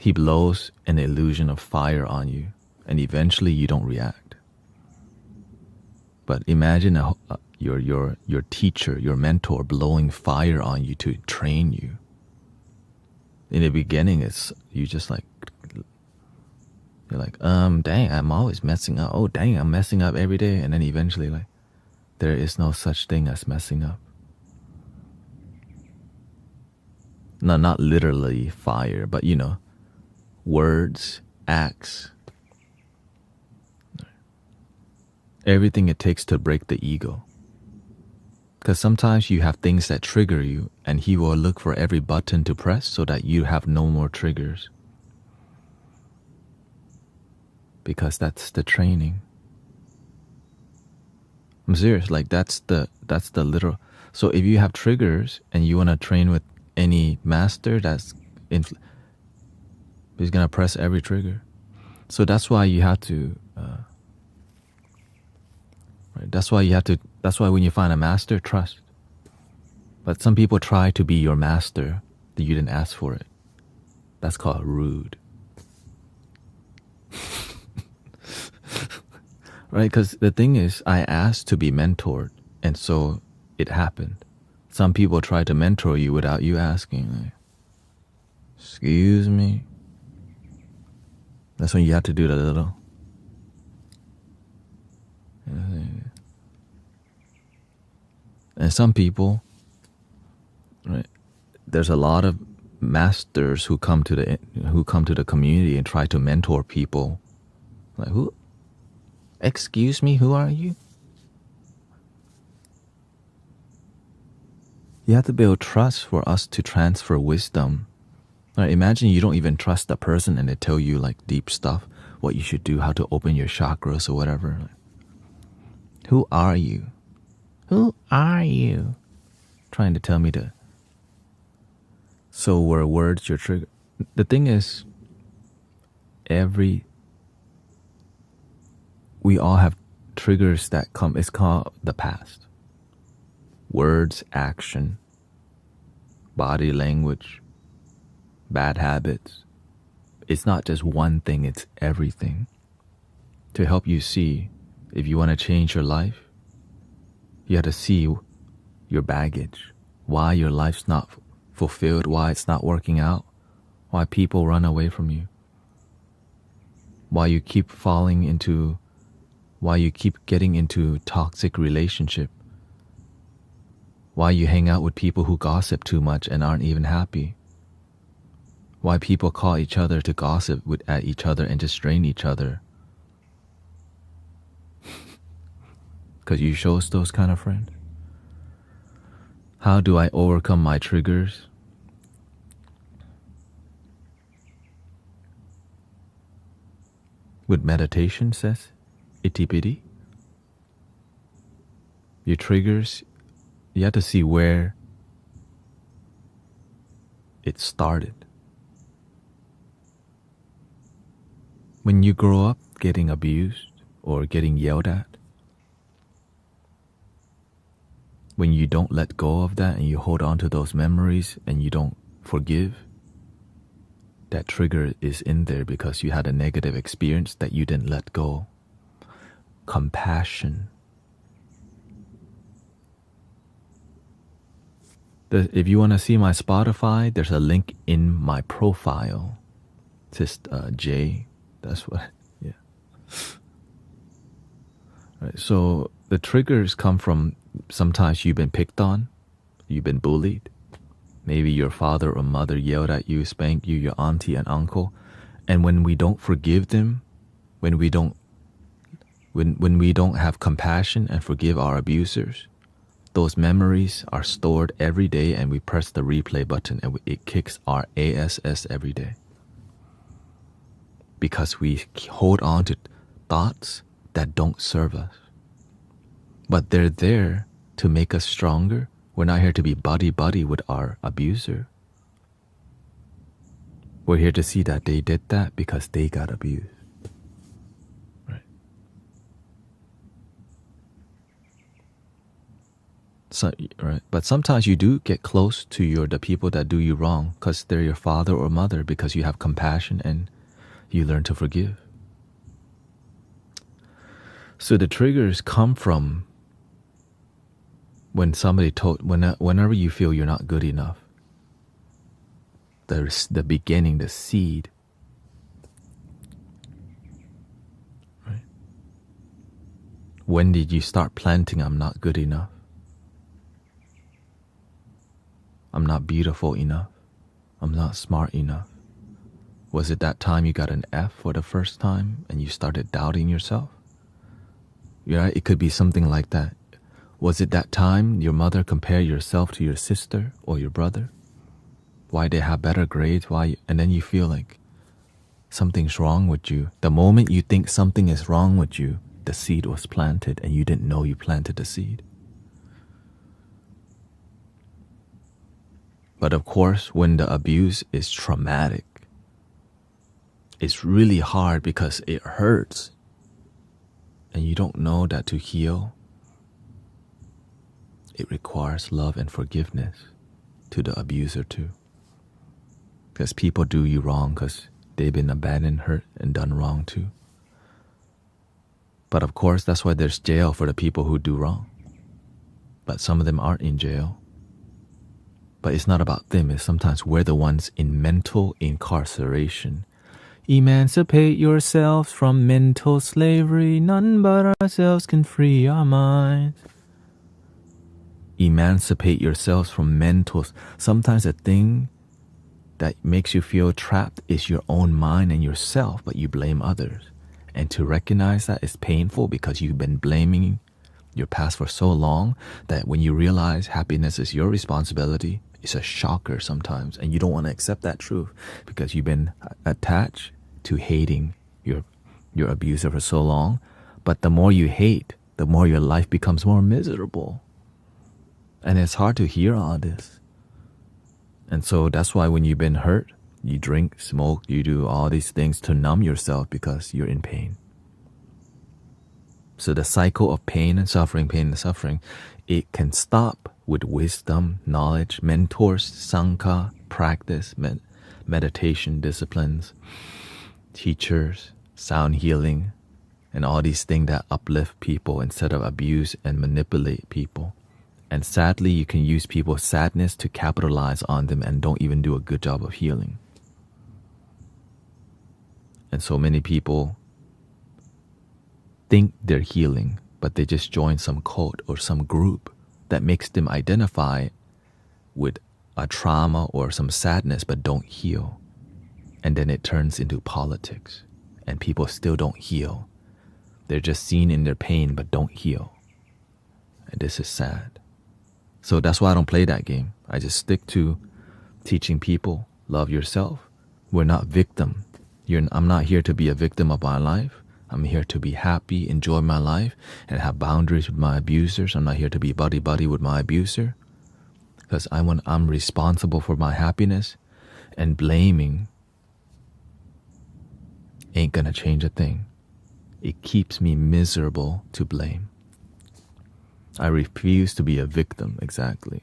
He blows an illusion of fire on you, and eventually you don't react. But imagine your teacher, your mentor, blowing fire on you to train you. In the beginning, you just like... You're like, dang, I'm always messing up. Oh, dang, I'm messing up every day. And then eventually, like, there is no such thing as messing up. No, not literally fire, but, you know, words, acts. Everything it takes to break the ego. Because sometimes you have things that trigger you, and he will look for every button to press so that you have no more triggers. Because that's the training. I'm serious, like that's the literal. So if you have triggers and you want to train with any master, he's gonna press every trigger. So that's why you have to right, that's why when you find a master, trust. But some people try to be your master that you didn't ask for it. That's called rude. Right, because the thing is, I asked to be mentored, and so it happened. Some people try to mentor you without you asking. Like, excuse me. That's when you have to do the little. And some people, right? There's a lot of masters who come to the community and try to mentor people. Like, who? Excuse me, who are you? You have to build trust for us to transfer wisdom. Right, imagine you don't even trust the person and they tell you like deep stuff, what you should do, how to open your chakras or whatever. Like, who are you? Who are you? Trying to tell me to... So were words your trigger? The thing is, we all have triggers that come. It's called the past. Words, action, body language, bad habits. It's not just one thing, it's everything. To help you see, if you want to change your life, you have to see your baggage, why your life's not fulfilled, why it's not working out, why people run away from you, why you keep getting into toxic relationship, why you hang out with people who gossip too much and aren't even happy, why people call each other to gossip at each other and just drain each other. Because you chose those kind of friends. How do I overcome my triggers? With meditation, says Itipiti. Your triggers, you have to see where it started. When you grow up getting abused or getting yelled at, when you don't let go of that and you hold on to those memories and you don't forgive, that trigger is in there because you had a negative experience that you didn't let go. Compassion. If you want to see my Spotify, there's a link in my profile. It says J. That's what, yeah. Right, so the triggers come from sometimes you've been picked on, you've been bullied. Maybe your father or mother yelled at you, spanked you, your auntie and uncle. And when we don't forgive them, when we don't have compassion and forgive our abusers, those memories are stored every day and we press the replay button and it kicks our ASS every day. Because we hold on to thoughts that don't serve us. But they're there to make us stronger. We're not here to be buddy-buddy with our abuser. We're here to see that they did that because they got abused. Right? So, right? But sometimes you do get close to the people that do you wrong because they're your father or mother, because you have compassion and you learn to forgive. So the triggers come from when somebody whenever you feel you're not good enough. There's the beginning, the seed. Right? When did you start planting, I'm not good enough? I'm not beautiful enough. I'm not smart enough. Was it that time you got an F for the first time and you started doubting yourself? Yeah, it could be something like that. Was it that time your mother compared yourself to your sister or your brother? Why they have better grades? And then you feel like something's wrong with you. The moment you think something is wrong with you, the seed was planted and you didn't know you planted the seed. But of course, when the abuse is traumatic, it's really hard because it hurts. And you don't know that to heal, it requires love and forgiveness to the abuser too. Because people do you wrong because they've been abandoned, hurt, and done wrong too. But of course, that's why there's jail for the people who do wrong. But some of them aren't in jail. But it's not about them. It's sometimes we're the ones in mental incarceration. Emancipate yourselves from mental slavery. None but ourselves can free our minds. Emancipate yourselves from mental. Sometimes a thing that makes you feel trapped is your own mind and yourself, but you blame others. And to recognize that is painful because you've been blaming your past for so long that when you realize happiness is your responsibility, it's a shocker sometimes. And you don't want to accept that truth because you've been attached to hating your abuser for so long. But the more you hate, the more your life becomes more miserable. And it's hard to hear all this. And so that's why when you've been hurt, you drink, smoke, you do all these things to numb yourself because you're in pain. So the cycle of pain and suffering, it can stop with wisdom, knowledge, mentors, sangha, practice, meditation disciplines, teachers, sound healing, and all these things that uplift people instead of abuse and manipulate people. And sadly, you can use people's sadness to capitalize on them and don't even do a good job of healing. And so many people think they're healing, but they just join some cult or some group that makes them identify with a trauma or some sadness but don't heal. And then it turns into politics and people still don't heal. They're just seen in their pain but don't heal. And this is sad. So that's why I don't play that game. I just stick to teaching people, love yourself. We're not victim. I'm not here to be a victim of my life. I'm here to be happy, enjoy my life, and have boundaries with my abusers. I'm not here to be buddy-buddy with my abuser. Because I'm responsible for my happiness, and blaming ain't gonna change a thing. It keeps me miserable to blame. I refuse to be a victim, exactly.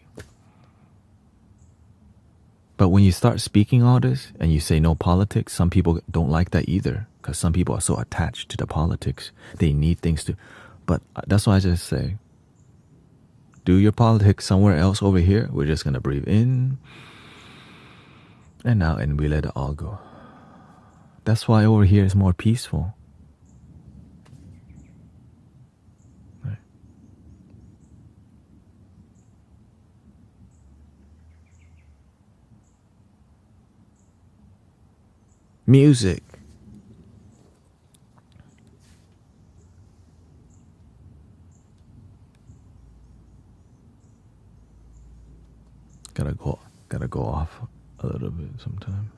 But when you start speaking all this and you say no politics, some people don't like that either, because some people are so attached to the politics. They need things to... But that's why I just say, do your politics somewhere else over here. We're just going to breathe in and out, and we let it all go. That's why over here is more peaceful. Right. Music. Gotta go off a little bit sometimes.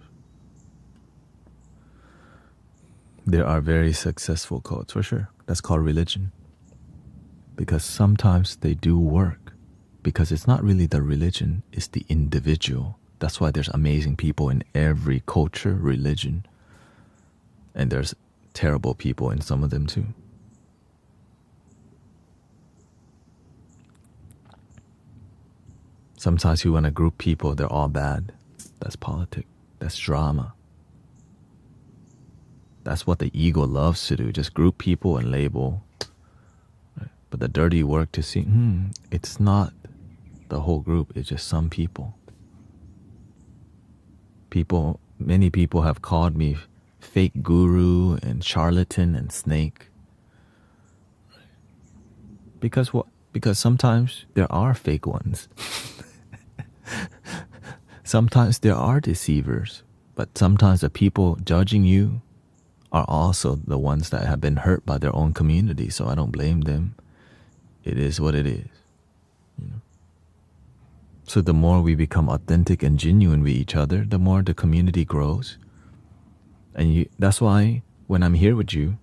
There are very successful cults, for sure. That's called religion. Because sometimes they do work. Because it's not really the religion, it's the individual. That's why there's amazing people in every culture, religion. And there's terrible people in some of them too. Sometimes you want to group people, they're all bad. That's politics. That's drama. That's what the ego loves to do. Just group people and label. Right? But the dirty work to see, it's not the whole group. It's just some people. Many people have called me fake guru and charlatan and snake. Because what? Because sometimes there are fake ones. Sometimes there are deceivers. But sometimes the people judging you are also the ones that have been hurt by their own community. So I don't blame them. It is what it is. You know? So the more we become authentic and genuine with each other, the more the community grows. And that's why when I'm here with you,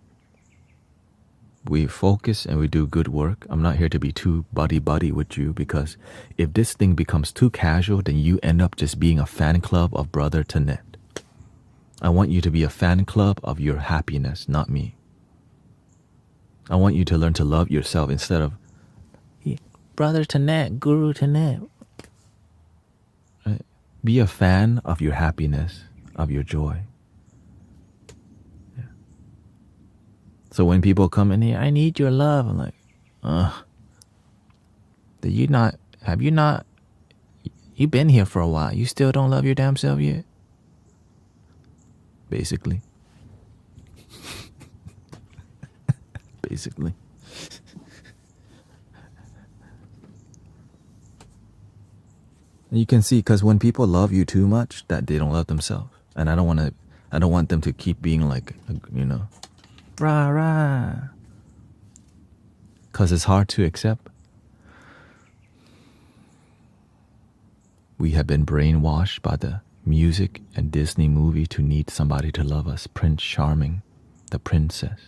we focus and we do good work. I'm not here to be too buddy-buddy with you, because if this thing becomes too casual, then you end up just being a fan club of Brother Tanet. I want you to be a fan club of your happiness, not me. I want you to learn to love yourself instead of Brother Tanet, Guru Tanet. Right? Be a fan of your happiness, of your joy. So when people come in here, I need your love. I'm like, you've been here for a while. You still don't love your damn self yet? Basically. Basically. You can see, because when people love you too much, that they don't love themselves. And I don't want them to keep being like, rah, rah. Because it's hard to accept. We have been brainwashed by the music and Disney movie to need somebody to love us. Prince Charming, the princess,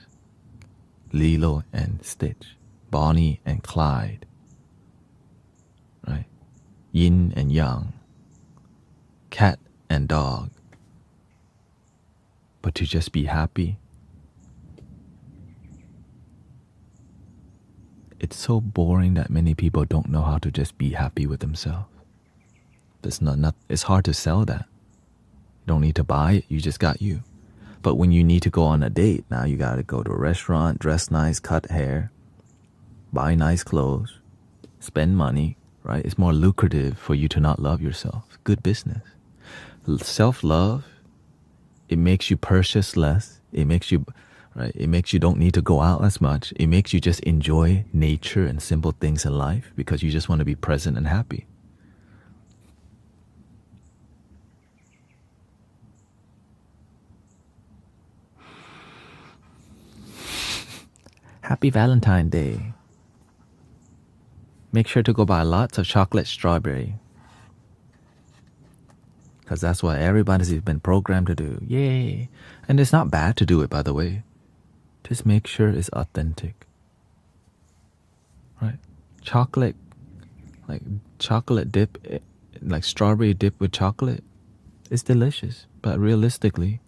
Lilo and Stitch, Bonnie and Clyde, right? Yin and Yang, cat and dog. But to just be happy, it's so boring that many people don't know how to just be happy with themselves. It's hard to sell that. You don't need to buy it, you just got you. But when you need to go on a date, now you gotta go to a restaurant, dress nice, cut hair, buy nice clothes, spend money, right? It's more lucrative for you to not love yourself. Good business. Self-love, it makes you purchase less. It makes you don't need to go out as much. It makes you just enjoy nature and simple things in life because you just want to be present and happy. Happy Valentine's Day. Make sure to go buy lots of chocolate strawberry. Because that's what everybody's been programmed to do. Yay. And it's not bad to do it, by the way. Just make sure it's authentic. Right? Chocolate, like chocolate dip, like strawberry dip with chocolate, it's delicious. But realistically,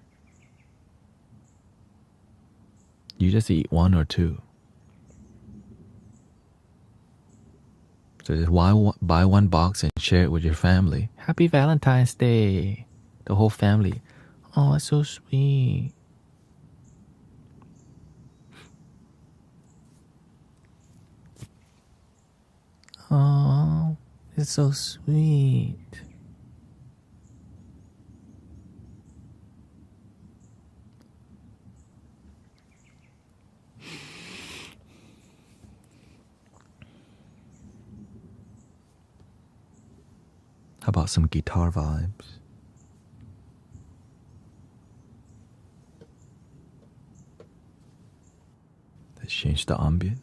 you just eat one or two. So just buy one box and share it with your family. Happy Valentine's Day. The whole family. Oh, it's so sweet. Oh, it's so sweet. How about some guitar vibes? Let's change the ambience.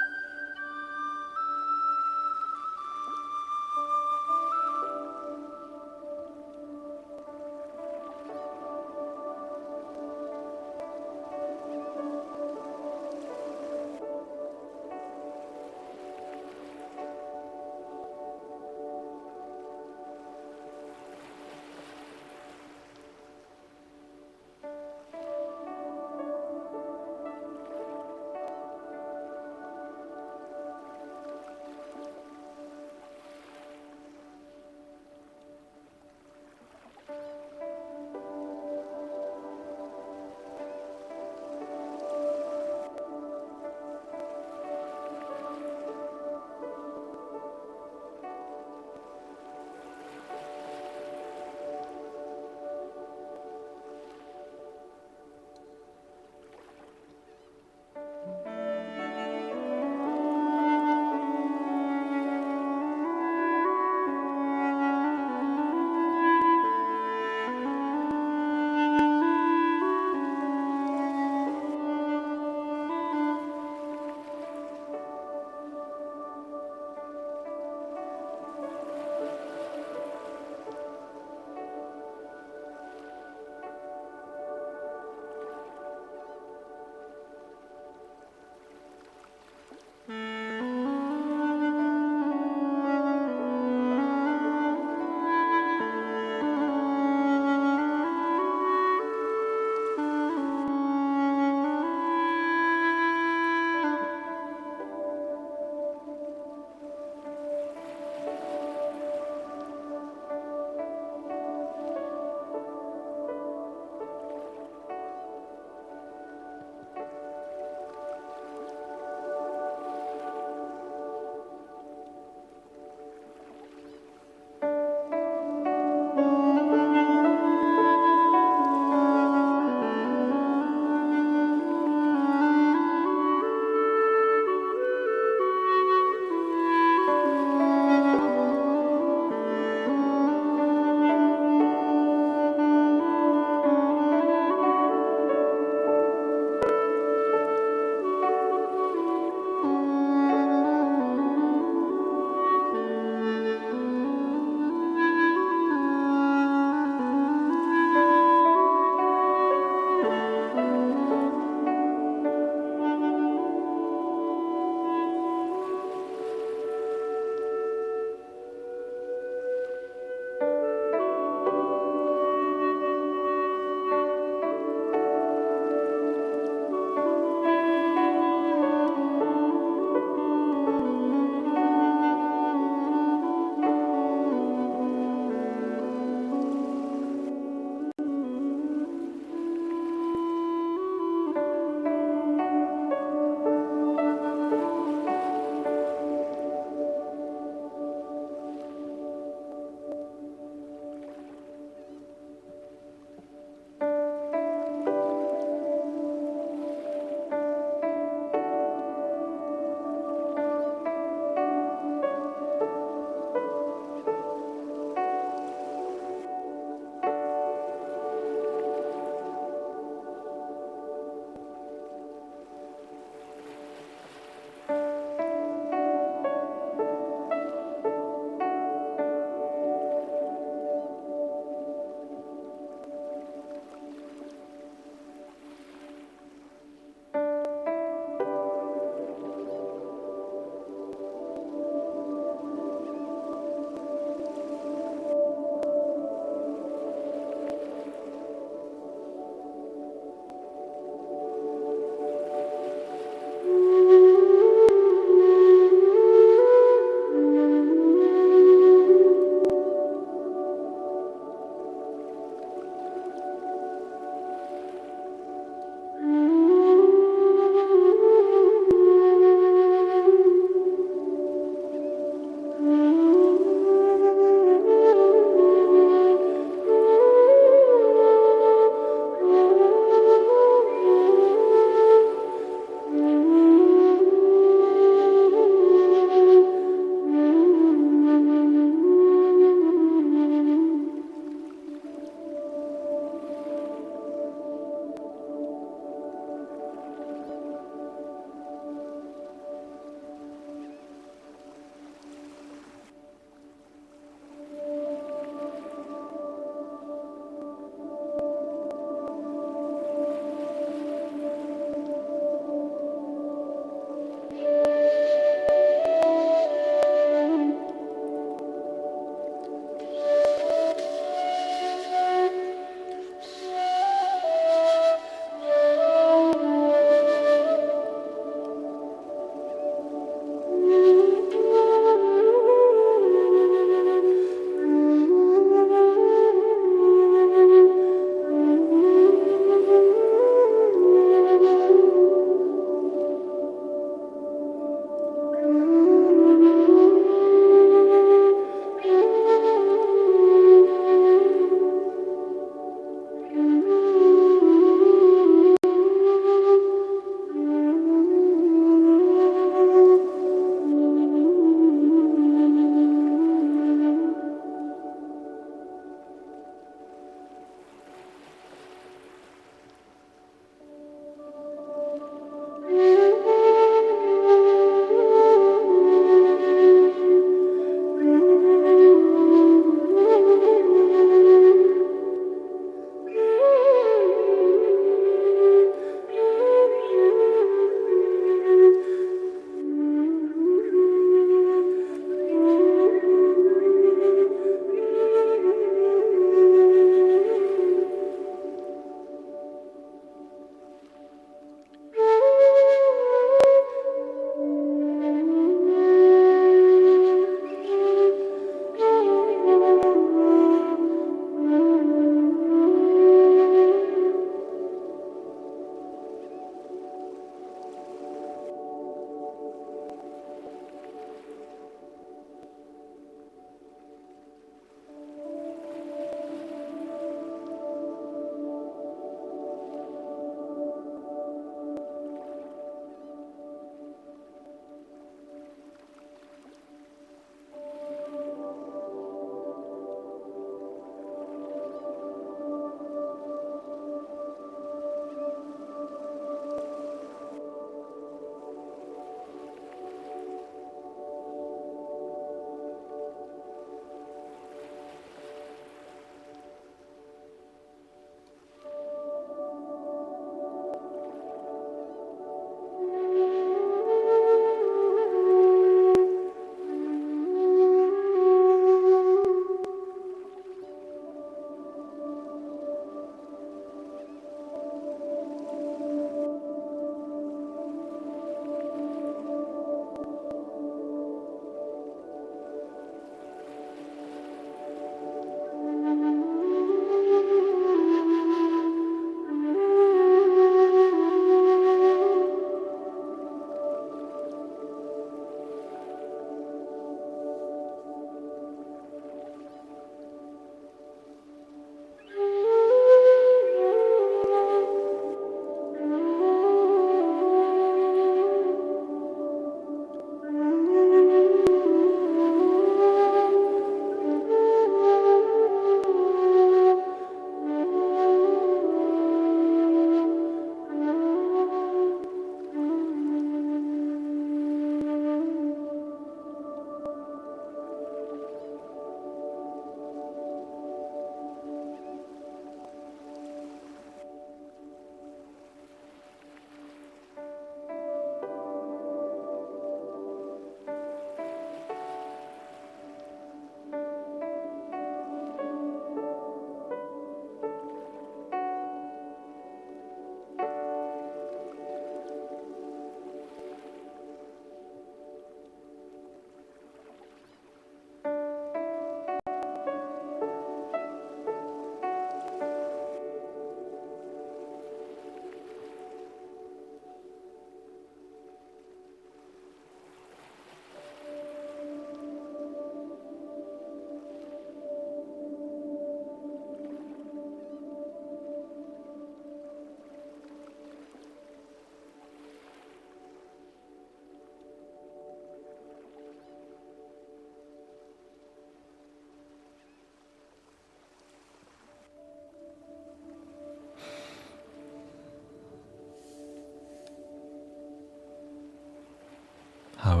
How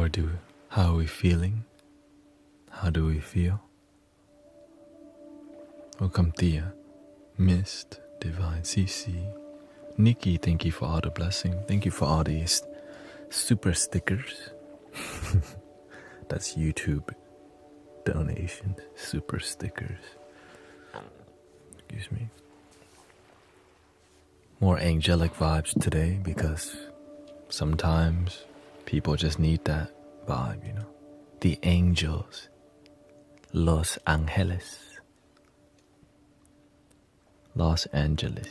are we feeling? How do we feel? Welcome Thea, Mist, Divine CC, Nikki, thank you for all the blessing. Thank you for all these super stickers. That's YouTube donations, super stickers. Excuse me. More angelic vibes today because sometimes people just need that vibe, you know. The angels, Los Angeles, Los Angeles.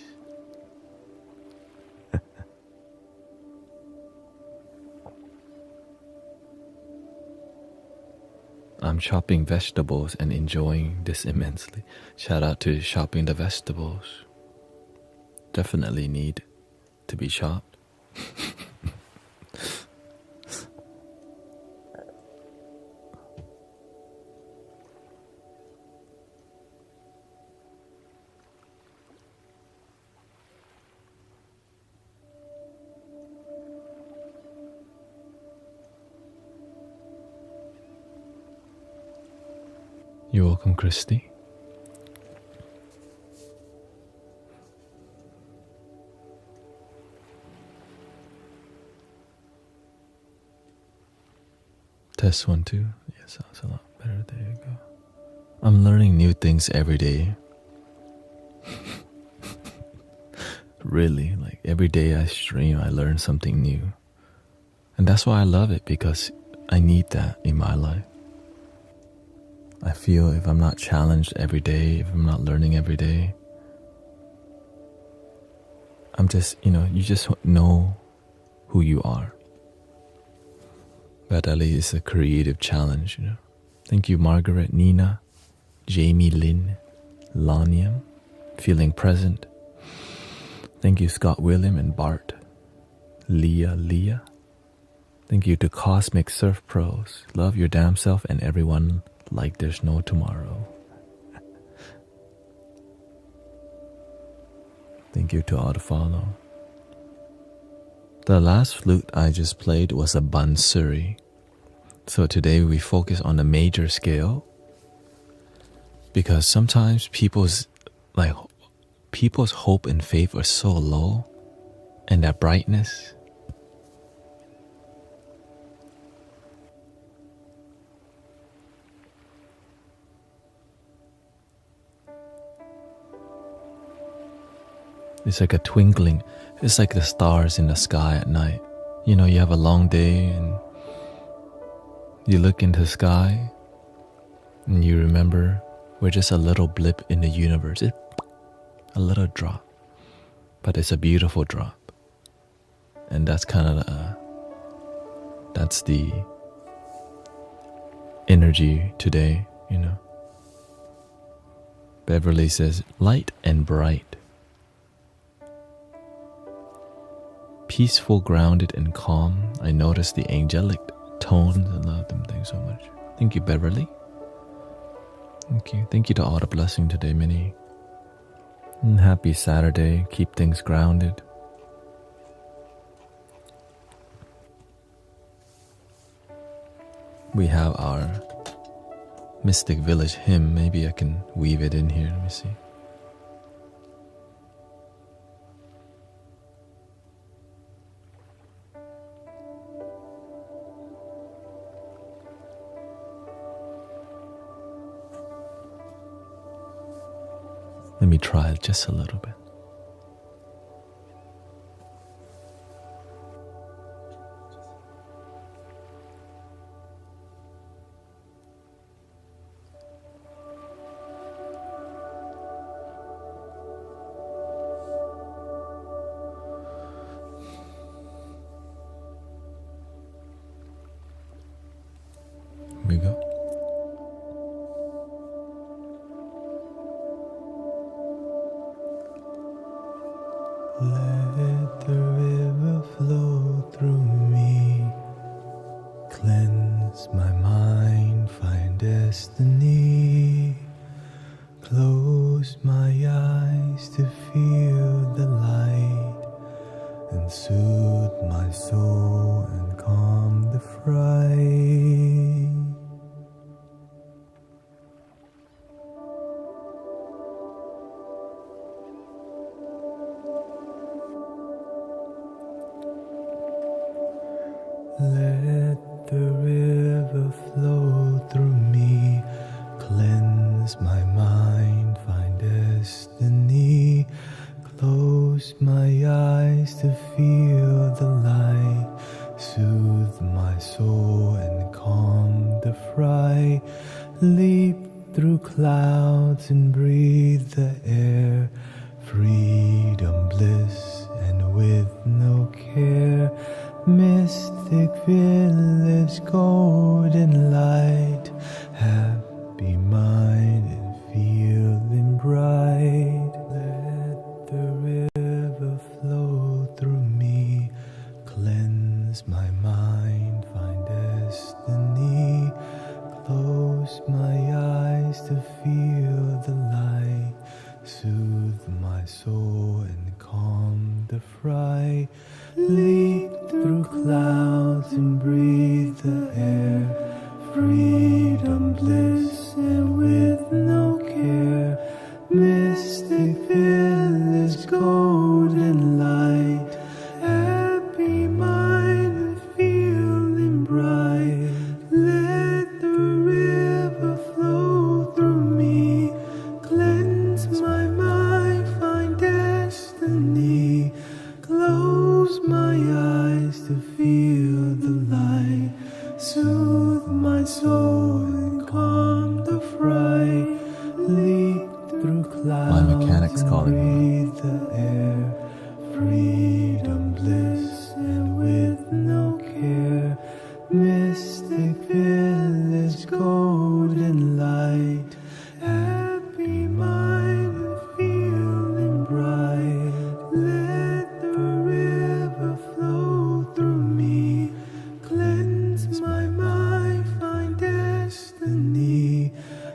I'm chopping vegetables and enjoying this immensely. Shout out to chopping the vegetables. Definitely need to be chopped. You're welcome, Christy. Test 1, 2. Yeah, sounds a lot better. There you go. I'm learning new things every day. Really, like every day I stream, I learn something new. And that's why I love it, because I need that in my life. I feel if I'm not challenged every day, if I'm not learning every day, I'm just, you just know who you are. Badali is a creative challenge, Thank you, Margaret, Nina, Jamie Lynn, Lanium, feeling present. Thank you, Scott William and Bart, Leah. Thank you to Cosmic Surf Pros. Love your damn self and everyone like there's no tomorrow. Thank you to all the follow. The last flute I just played was a bansuri. So today we focus on the major scale, because sometimes people's hope and faith are so low, and that brightness, it's like a twinkling. It's like the stars in the sky at night. You have a long day and you look into the sky and you remember we're just a little blip in the universe. It's a little drop, but it's a beautiful drop. And that's kind of that's the energy today, Beverly says, light and bright. Peaceful, grounded, and calm. I notice the angelic tones and love them. Thanks so much. Thank you, Beverly. Thank you. Thank you to all the blessing today, Minnie. And happy Saturday. Keep things grounded. We have our Mystic Village hymn. Maybe I can weave it in here. Let me see. Let me try it just a little bit. Here we go. Let the river flow through me, cleanse my mind, find destiny. Close my eyes to feel the light, and soothe my soul and calm the fright. Let the river flow through me, cleanse my mind, find destiny. Close my eyes to feel the light, soothe my soul and calm the fright. Leap through clouds and breathe the air, freedom, bliss, and with no care. Mystic village, golden light, happy mind and feeling bright. Let the river flow through me, cleanse my mind, find destiny. Close my eyes to feel the light, soothe my soul and calm the fright. Leap through clouds and breathe the air, freedom, bliss, and with no care. Mystic village, golden light, happy mind and feeling bright. Let the river flow through me, cleanse my mind, find destiny. Close my eyes to feel the light, soothe my soul and calm the fright. Leap through clouds, My mechanic's calling me. breathe the air, freedom, bliss, and with no care. Mystic village, golden light, happy mind and feeling bright. Let the river flow through me, cleanse my mind, find destiny.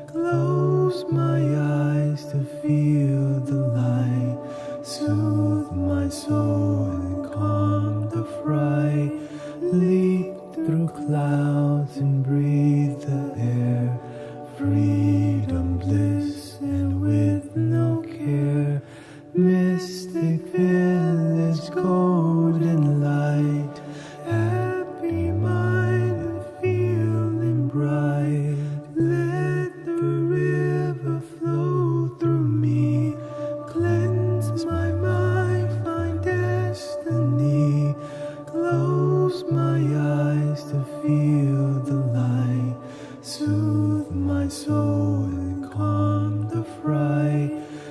Close my eyes to feel the light, soothe my soul and calm the fright. Leap through clouds and breathe the air, freedom, bliss, and with no care. Mystic village, golden light, happy mind and feeling bright. Let the river flow through me, cleanse my mind, find destiny. Close my eyes to feel the light, soothe my soul and calm the fright. Leap through clouds and breathe the air, freedom, bliss, and with no care. Mystic village, golden light, happy mind and feeling bright. Let the river flow through me, cleanse my mind, find destiny. Close my eyes to feel the light, soothe my soul and calm the fright.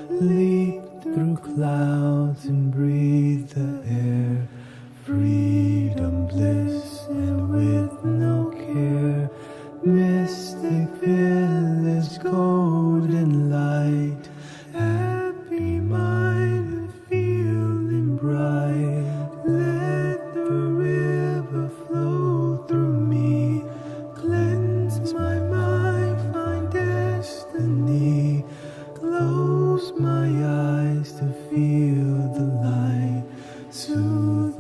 Leap through clouds and breathe the air, freedom, bliss, and with no care. Mystic village, golden light, happy mind and feeling bright. Let the river flow through me, cleanse my mind, find destiny. Close my eyes to feel. 'Cause my mind finds destiny. Close my eyes to feel the light, soothe my soul and calm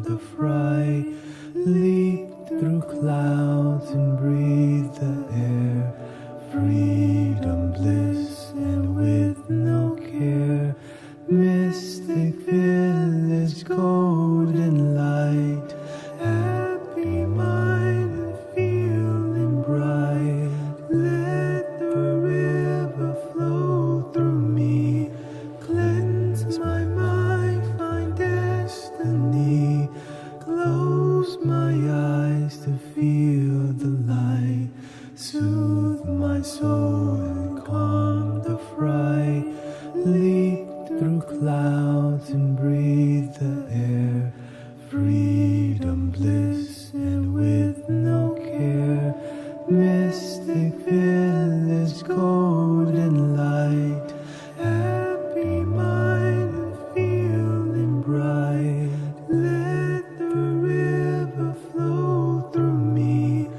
the fright. Leap through clouds and breathe the air, freedom, bliss, and with no care. Mystic village, golden light, happy mind and feeling bright. Let the river flow through me, cleanse my mind, find destiny. Close my eyes to feel the light, soothe my soul and calm the fright. Leap through clouds and breathe the air, freedom, bliss, and with no care. Mystic village, golden light, happy mind and feeling bright. Let the river flow through me,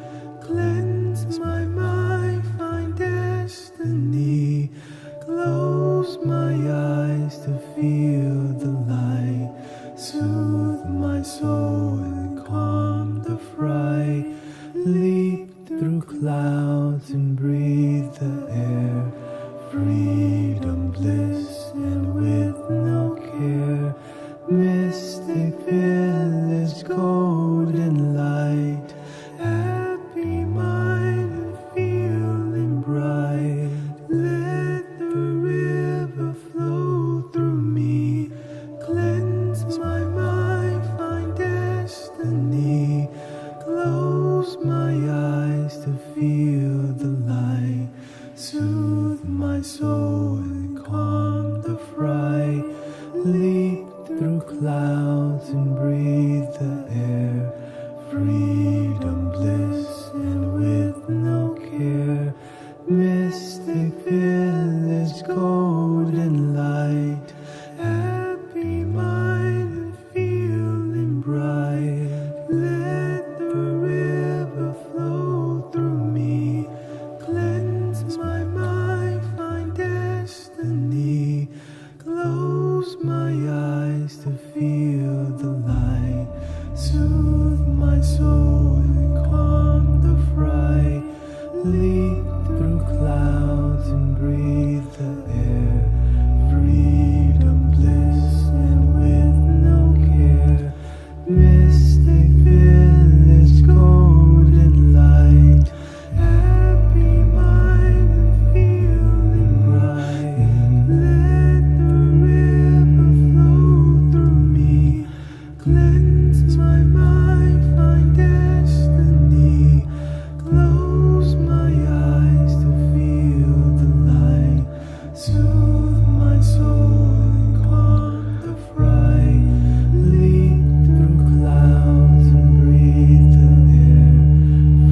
cleanse my mind, find destiny. Close my eyes to feel the light, soothe my soul and calm Soothe my soul and calm the fright. Leap through clouds and breathe the air. Freedom, bliss, and with no care. Mystic village, golden light. Happy mind and feeling bright. Let the river flow through me. Cleanse my mind, find destiny. Close my eyes to feel the light. Soothe my soul and calm the fright. Leap through clouds and breathe the air.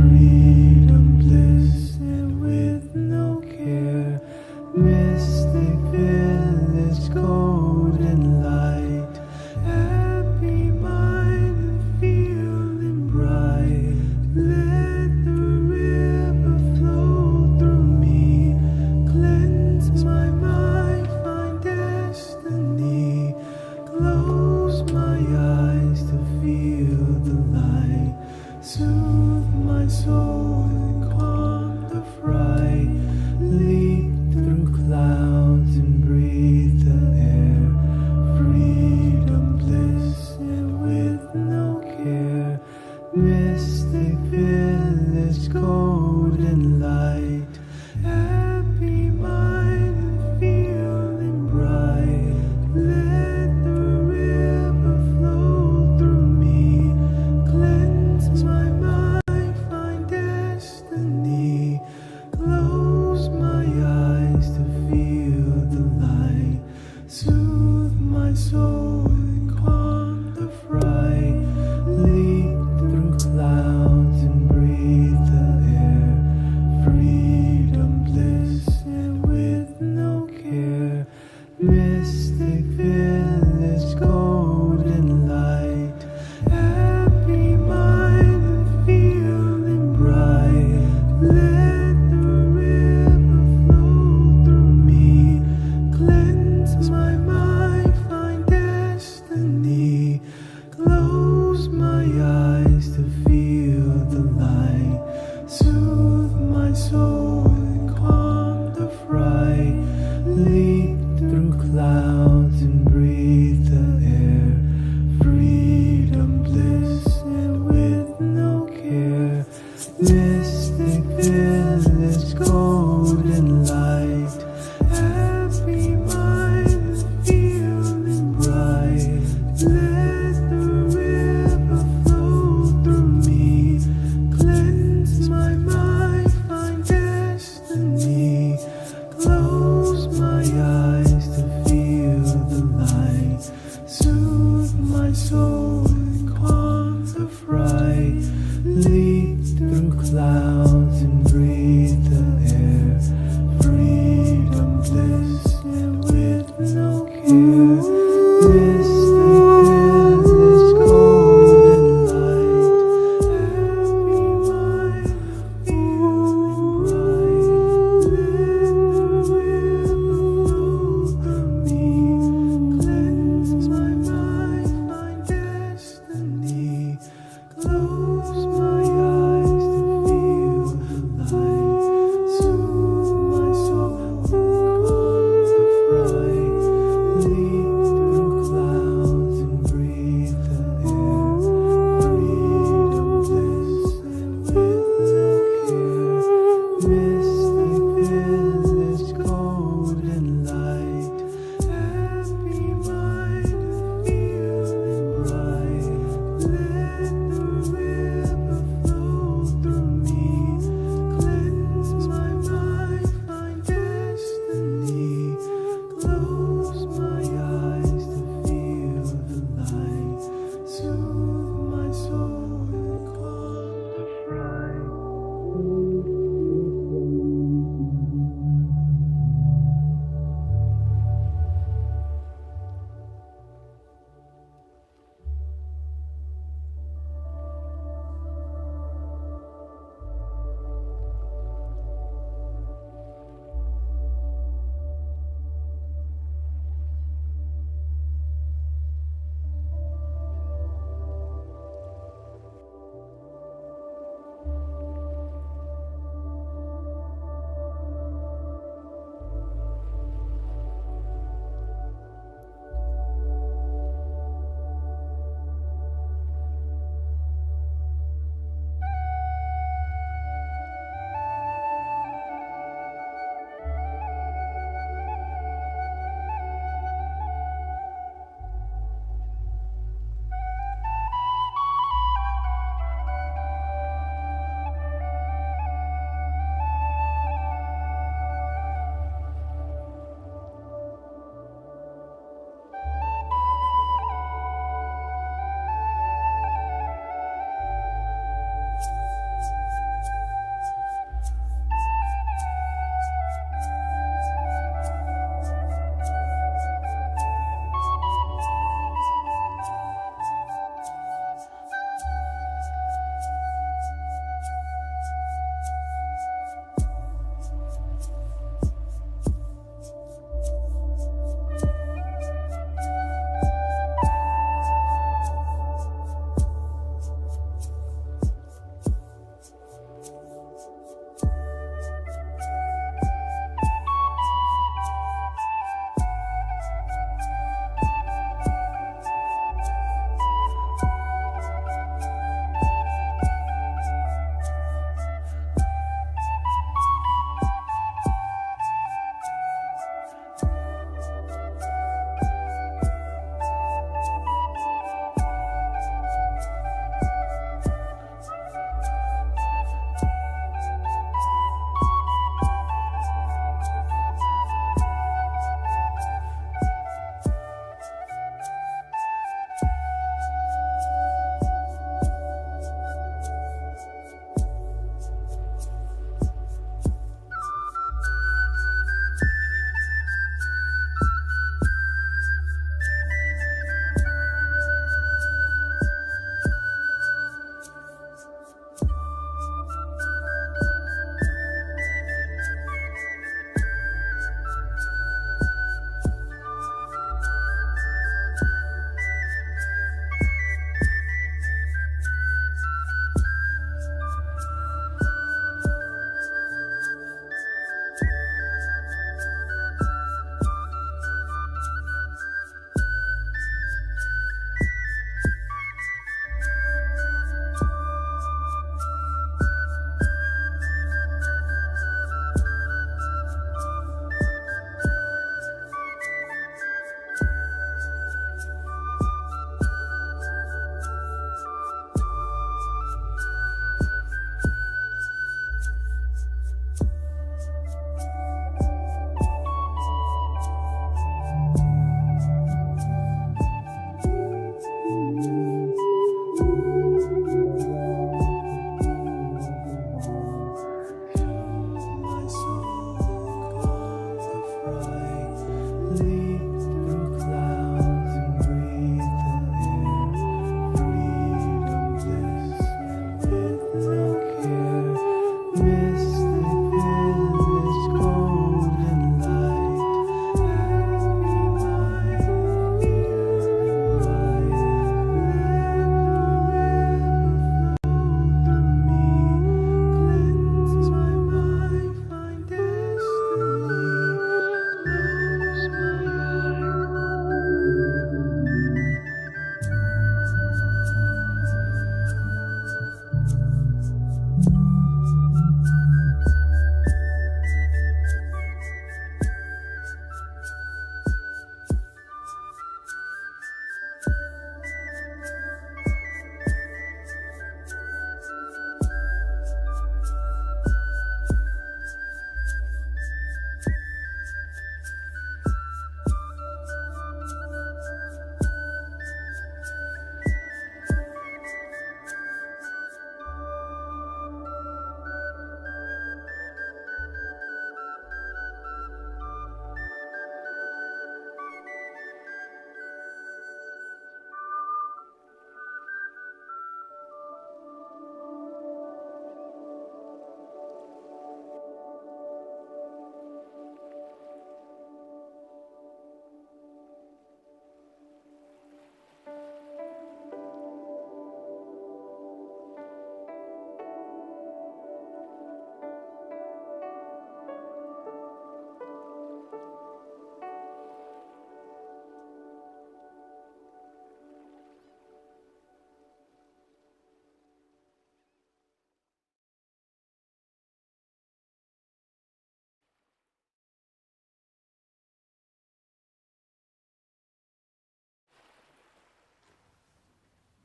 Freedom, bliss, and with no care. Mystic village, golden light. Happy mind and feeling bright. Let the river flow through me. Cleanse my mind, find destiny. Close my eyes to feel the light. Soothe my soul and calm the fright. Leap through clouds and breathe the air. Freedom, bliss, and with no care. Mystic village, golden light. Happy mind and feeling bright. Let the river flow through me. Cleanse my mind, find destiny. Close my eyes to feel the light. Soothe my soul and calm the fright. Leap through clouds and breathe the air. Free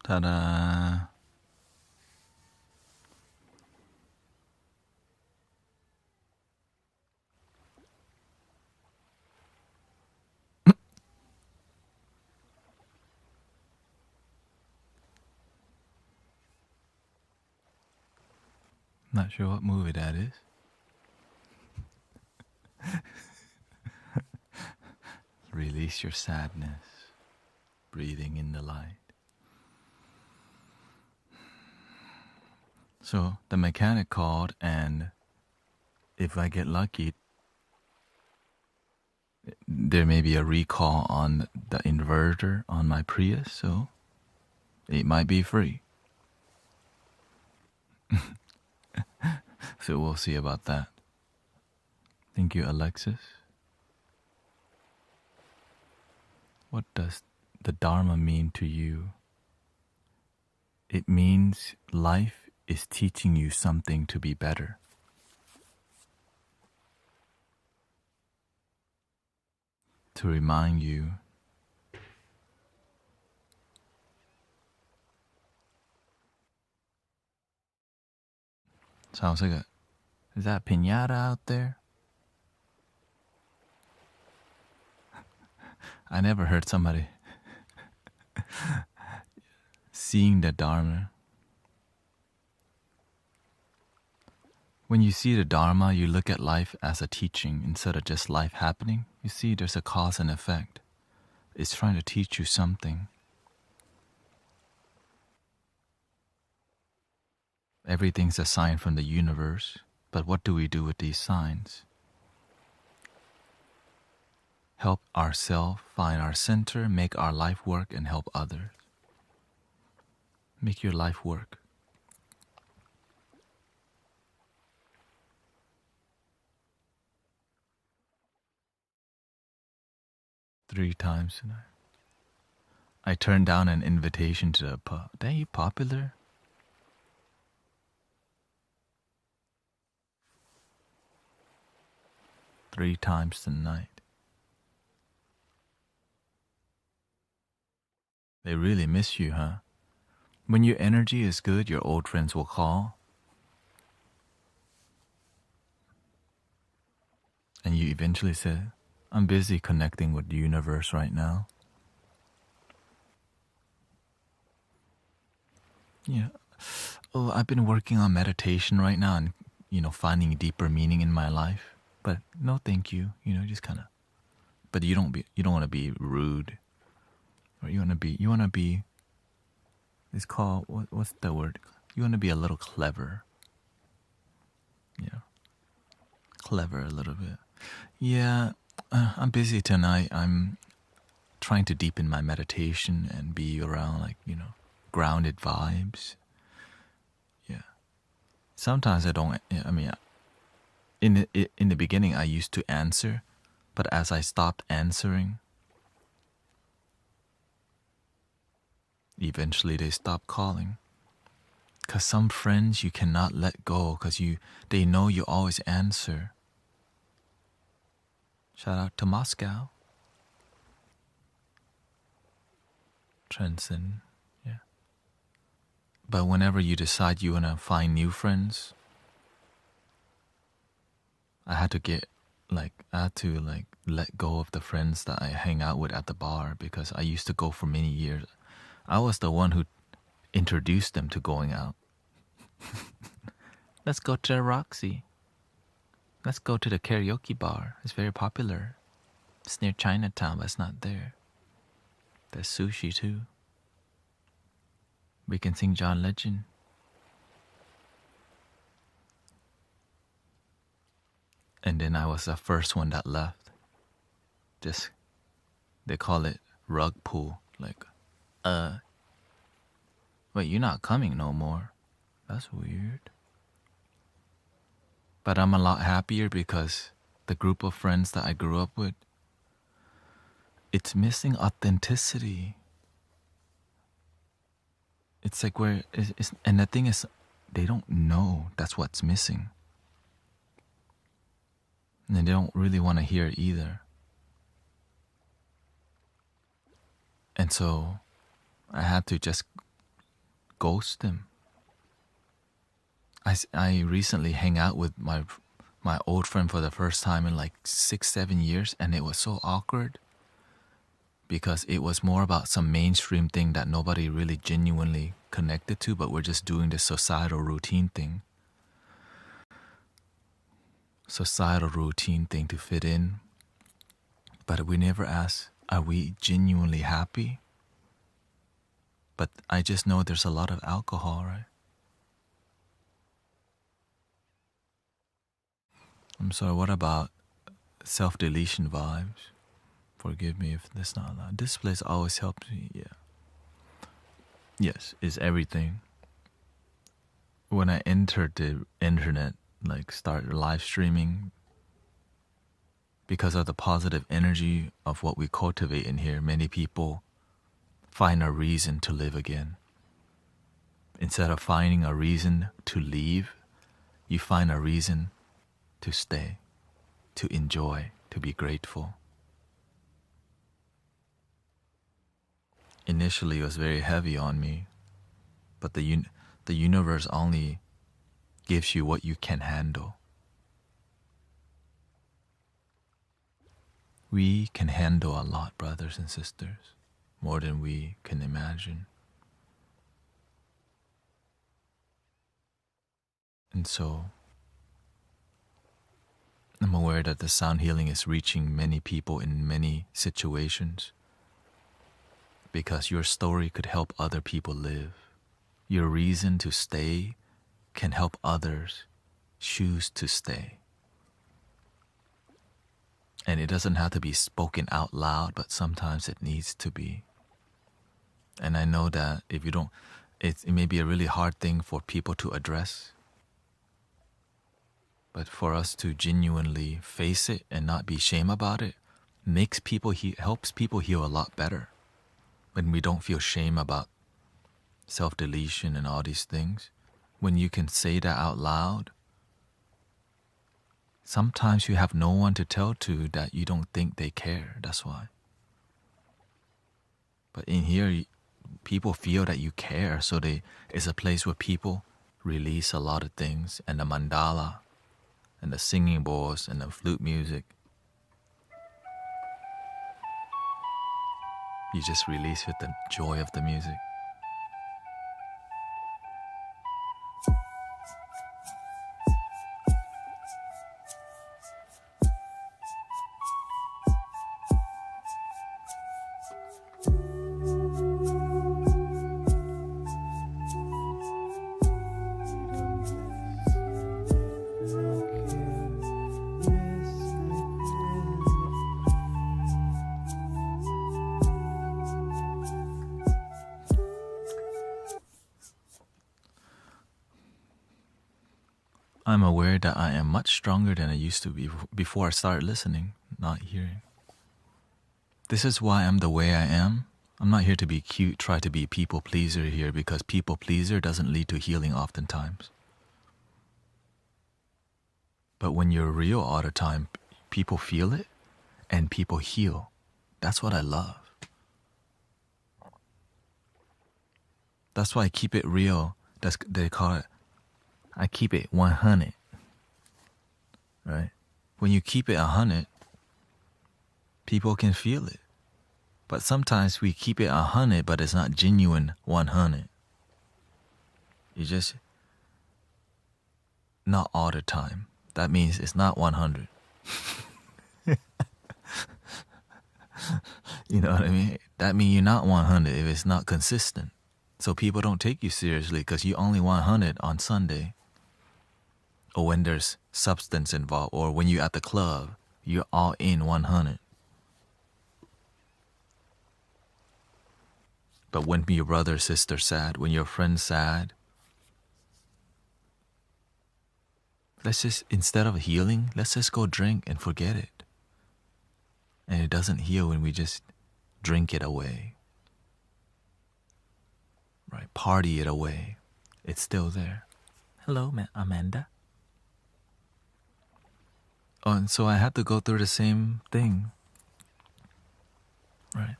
Ta-da! Not sure what movie that is. Release your sadness, breathing in the light. So the mechanic called, and if I get lucky, there may be a recall on the inverter on my Prius, so it might be free. So we'll see about that. Thank you, Alexis. What does the Dharma mean to you? It means life is teaching you something to be better. To remind you sounds like is that a piñata out there? I never heard somebody seeing the Dharma. When you see the Dharma, you look at life as a teaching instead of just life happening. You see there's a cause and effect. It's trying to teach you something. Everything's a sign from the universe, but what do we do with these signs? Help ourselves find our center, make our life work, and help others. Make your life work. Three times tonight. I turned down an invitation to the pub. Dang, you popular? Three times tonight. They really miss you, huh? When your energy is good, your old friends will call. And you eventually say, I'm busy connecting with the universe right now. Yeah. Oh, I've been working on meditation right now and, finding deeper meaning in my life. But no, thank you. Just kind of. But you don't want to be rude, or you want to be. It's called what's the word? You want to be a little clever. Yeah, clever a little bit. Yeah, I'm busy tonight. I'm trying to deepen my meditation and be around grounded vibes. Yeah. Sometimes I don't. I mean. In the beginning, I used to answer, but as I stopped answering, eventually they stopped calling. 'Cause some friends you cannot let go, 'cause they know you always answer. Shout out to Moscow. Transcend, yeah. But whenever you decide you wanna find new friends, I had to let go of the friends that I hang out with at the bar, because I used to go for many years. I was the one who introduced them to going out. Let's go to the Roxy. Let's go to the karaoke bar. It's very popular. It's near Chinatown, but it's not there. There's sushi too. We can sing John Legend. And then I was the first one that left. They call it rug pull. Wait, you're not coming no more. That's weird. But I'm a lot happier because the group of friends that I grew up with, it's missing authenticity. It's like and the thing is, they don't know that's what's missing. And they don't really want to hear it either. And so I had to just ghost them. I recently hang out with my old friend for the first time in like 6-7 years, and it was so awkward because it was more about some mainstream thing that nobody really genuinely connected to, but we're just doing this societal routine thing to fit in. But we never ask, are we genuinely happy? But I just know there's a lot of alcohol, right? I'm sorry, what about self-deletion vibes? Forgive me if that's not allowed. This place always helps me, yeah. Yes, it's everything. When I entered the internet, like start live streaming, because of the positive energy of what we cultivate in here, many people find a reason to live again. Instead of finding a reason to leave, you find a reason to stay, to enjoy, to be grateful. Initially, it was very heavy on me, but the universe only gives you what you can handle. We can handle a lot, brothers and sisters, more than we can imagine. And so, I'm aware that the sound healing is reaching many people in many situations, because your story could help other people live. Your reason to stay can help others choose to stay. And it doesn't have to be spoken out loud, but sometimes it needs to be. And I know that if you don't, it may be a really hard thing for people to address. But for us to genuinely face it and not be shame about it, helps people heal a lot better. When we don't feel shame about self-deletion and all these things, when you can say that out loud, sometimes you have no one to tell to that you don't think they care, that's why. But in here, people feel that you care, so it's a place where people release a lot of things, and the mandala, and the singing bowls, and the flute music. You just release with the joy of the music. I'm aware that I am much stronger than I used to be before I started listening, not hearing. This is why I'm the way I am. I'm not here to be cute, try to be people pleaser here, because people pleaser doesn't lead to healing oftentimes. But when you're real all the time, people feel it and people heal. That's what I love. That's why I keep it real. They call it, I keep it 100, right? When you keep it 100, people can feel it. But sometimes we keep it 100, but it's not genuine 100. You just, not all the time. That means it's not 100. You know what I mean? That means you're not 100 if it's not consistent. So people don't take you seriously because you only 100 on Sunday. Or when there's substance involved, or when you're at the club, you're all in 100. But when your brother or sister sad, when your friend's sad, let's just, instead of healing, let's just go drink and forget it. And it doesn't heal when we just drink it away. Right? Party it away. It's still there. Hello, Amanda. Oh, and so I had to go through the same thing. Right?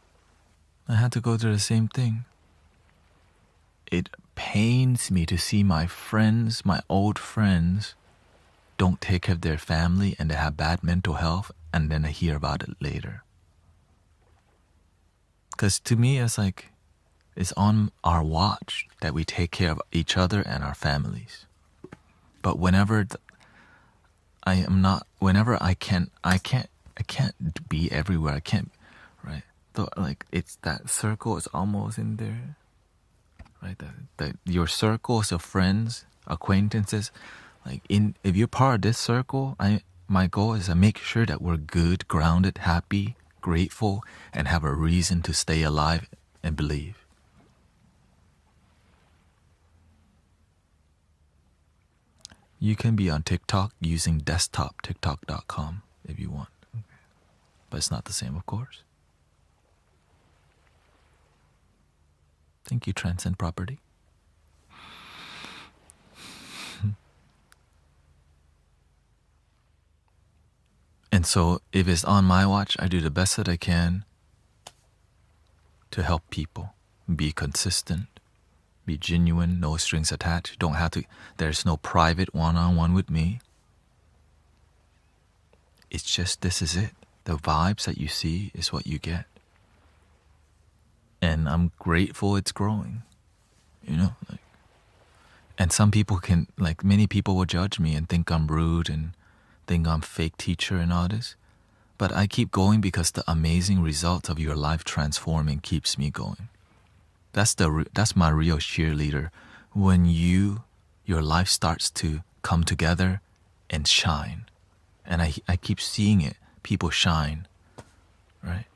I had to go through the same thing. It pains me to see my friends, my old friends, don't take care of their family and they have bad mental health, and then I hear about it later. Because to me, it's like, it's on our watch that we take care of each other and our families. But whenever I can't be everywhere. I can't, right? Like, it's that circle is almost in there, right? Your circles of friends, acquaintances, like if you're part of this circle, my goal is to make sure that we're good, grounded, happy, grateful, and have a reason to stay alive and believe. You can be on TikTok using desktop, tiktok.com, if you want. But it's not the same, of course. Thank you, Transcend Property. And so if it's on my watch, I do the best that I can to help people. Be consistent. Be genuine. No strings attached. Don't have to. There's no private one-on-one with me. It's just, this is it. The vibes that you see is what you get. And I'm grateful it's growing. You know? And some people can, like, many people will judge me and think I'm rude and think I'm fake teacher and all this. But I keep going because the amazing result of your life transforming keeps me going. That's my real cheerleader. When your life starts to come together and shine. And I keep seeing it. People shine. Right?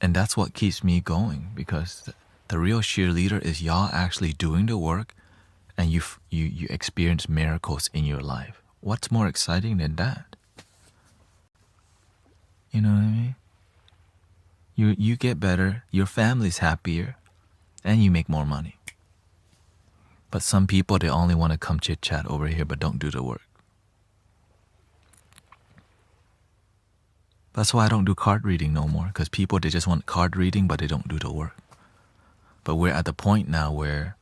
And that's what keeps me going, because the real cheerleader is y'all actually doing the work, and you experience miracles in your life. What's more exciting than that? You know what I mean? You get better, your family's happier, and you make more money. But some people, they only want to come chit-chat over here but don't do the work. That's why I don't do card reading no more, because people, they just want card reading but they don't do the work. But we're at the point now where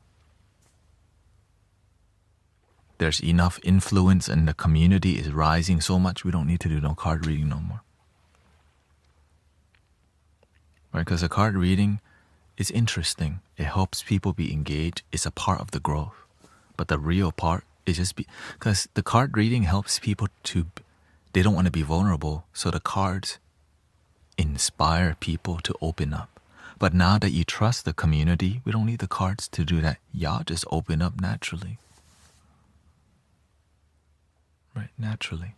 there's enough influence and the community is rising so much, we don't need to do no card reading no more. Right? Because the card reading is interesting. It helps people be engaged. It's a part of the growth. But the real part is just because the card reading helps people they don't want to be vulnerable. So the cards inspire people to open up. But now that you trust the community, we don't need the cards to do that. Y'all just open up naturally. Right, naturally.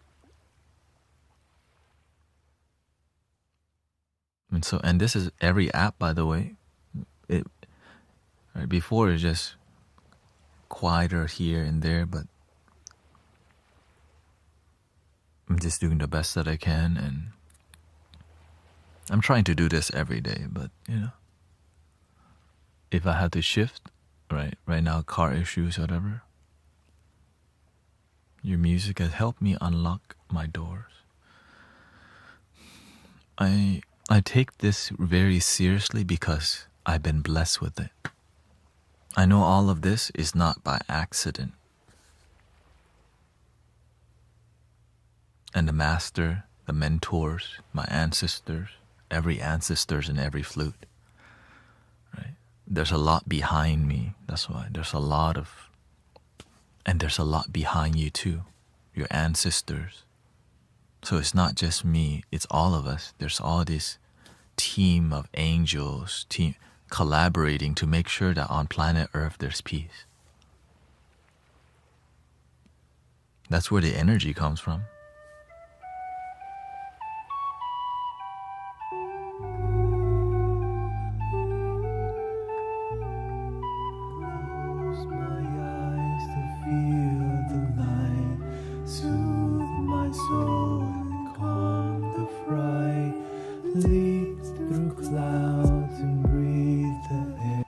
And this is every app, by the way. Right, before it's just quieter here and there, but I'm just doing the best that I can, and I'm trying to do this every day. But if I had to shift, right now, car issues, whatever, your music has helped me unlock my doors. I take this very seriously because I've been blessed with it. I know all of this is not by accident. And the master, the mentors, my ancestors, every ancestors in every flute, right? There's a lot behind me. That's why there's a lot behind you too, your ancestors. So it's not just me, it's all of us. There's all this team of angels, collaborating to make sure that on planet Earth there's peace. That's where the energy comes from. Close my eyes to feel the light, soothe my soul and calm the fright, lead through clouds and breathe the air.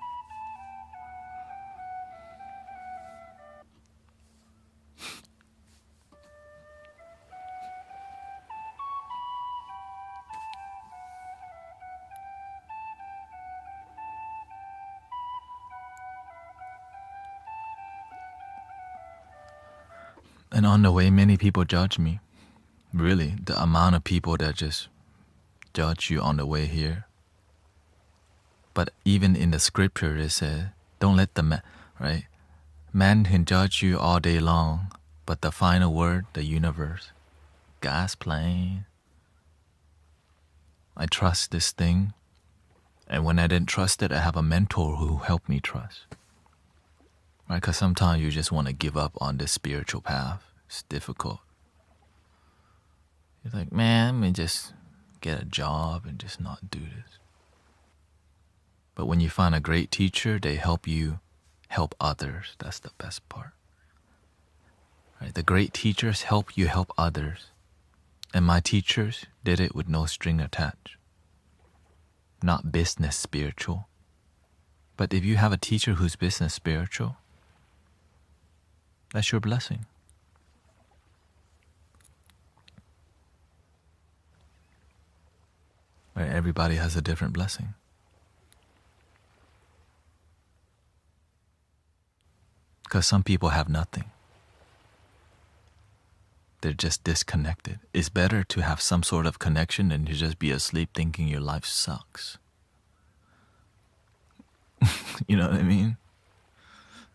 And on the way, many people judge me. Really, the amount of people that just judge you on the way here. But even in the scripture, it says, don't let the man, right? Man can judge you all day long, but the final word, the universe, God's plan. I trust this thing. And when I didn't trust it, I have a mentor who helped me trust. Right? Because sometimes you just want to give up on this spiritual path. It's difficult. You're like, man, let me just get a job and just not do this. But when you find a great teacher, they help you help others. That's the best part. Right? The great teachers help you help others. And my teachers did it with no string attached. Not business spiritual. But if you have a teacher who's business spiritual, that's your blessing. Right? Everybody has a different blessing. Because some people have nothing. They're just disconnected. It's better to have some sort of connection than to just be asleep thinking your life sucks. You know what I mean?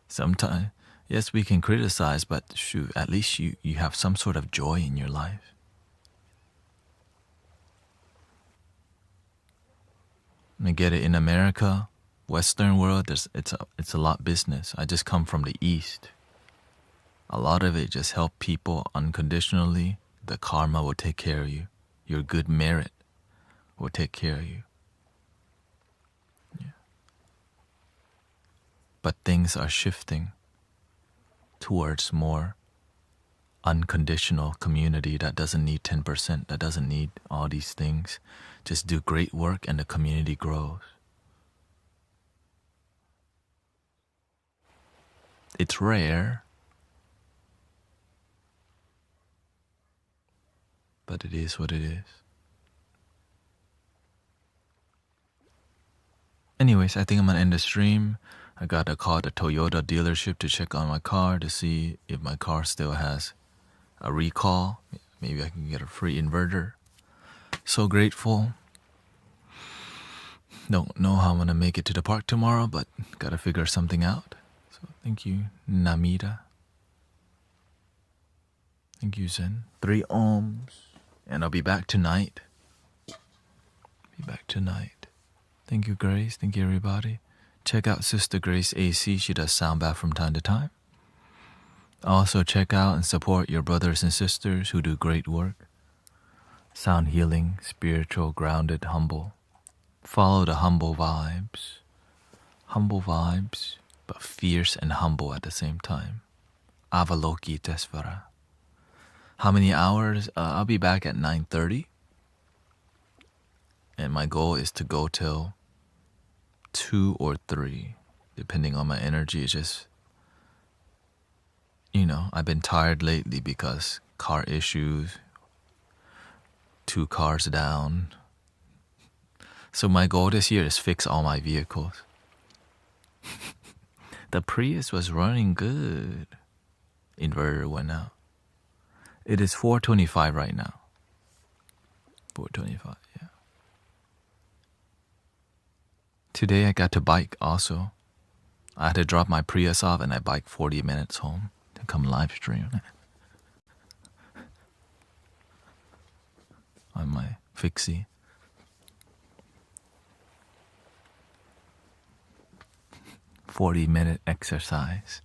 Sometimes, yes, we can criticize, but shoot, at least you have some sort of joy in your life. I get it. In America, Western world, it's a lot business. I just come from the East. A lot of it just help people unconditionally. The karma will take care of you. Your good merit will take care of you. Yeah. But things are shifting towards more unconditional community that doesn't need 10%, that doesn't need all these things. Just do great work and the community grows. It's rare, but it is what it is. Anyways, I think I'm gonna end the stream. I gotta call the Toyota dealership to check on my car to see if my car still has a recall. Maybe I can get a free inverter. So grateful. Don't know how I'm gonna make it to the park tomorrow, but gotta figure something out. So thank you, Namita. Thank you, Zen. 3 ohms. And I'll be back tonight. Thank you, Grace. Thank you, everybody. Check out Sister Grace AC. She does sound bath from time to time. Also, check out and support your brothers and sisters who do great work. Sound healing, spiritual, grounded, humble. Follow the humble vibes. Humble vibes, but fierce and humble at the same time. Avaloki Tesvara. How many hours? I'll be back at 9:30. And my goal is to go till 2 or 3, depending on my energy. It's just, I've been tired lately because car issues, 2 cars down. So my goal this year is fix all my vehicles. The Prius was running good. Inverter went out. It is 4:25 right now. 4:25, yeah. Today I got to bike also. I had to drop my Prius off and I biked 40 minutes home to come live stream on my fixie. "40-minute exercise."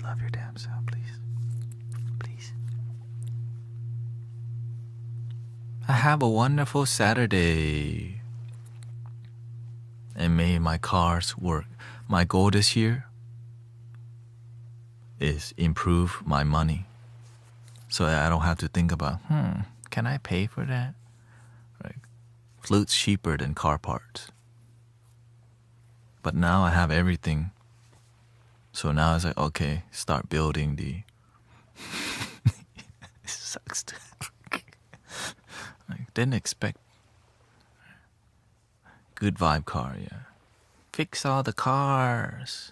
Love your damn self, please. Please. Have a wonderful Saturday. and made my cars work. My goal this year is improve my money so that I don't have to think about, can I pay for that? Right? Flute's cheaper than car parts. But now I have everything. So now it's like, okay, start building the... It sucks to like, didn't expect... Good vibe car, yeah. Fix all the cars.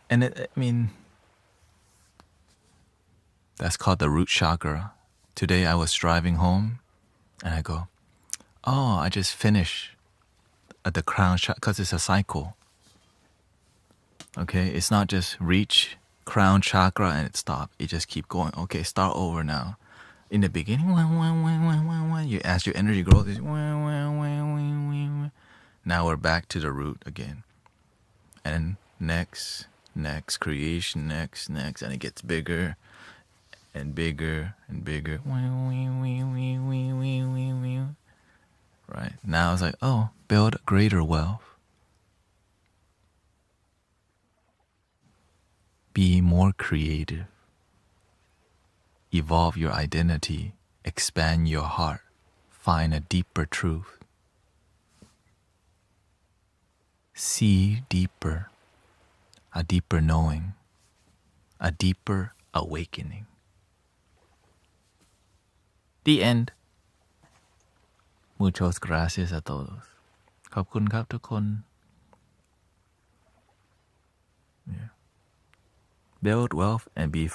And that's called the root chakra. Today I was driving home and I go, oh, I just finished at the crown chakra, because it's a cycle. Okay, it's not just reach crown chakra and it stop. It just keep going. Okay, start over now. In the beginning, you as your energy grows, now we're back to the root again. And next creation, next, and it gets bigger and bigger and bigger. Right, now it's like, oh, build greater wealth. Be more creative. Evolve your identity. Expand your heart. Find a deeper truth. See deeper. A deeper knowing. A deeper awakening. The end. Muchas gracias a todos. ขอบคุณครับทุกคน Yeah. Build wealth and be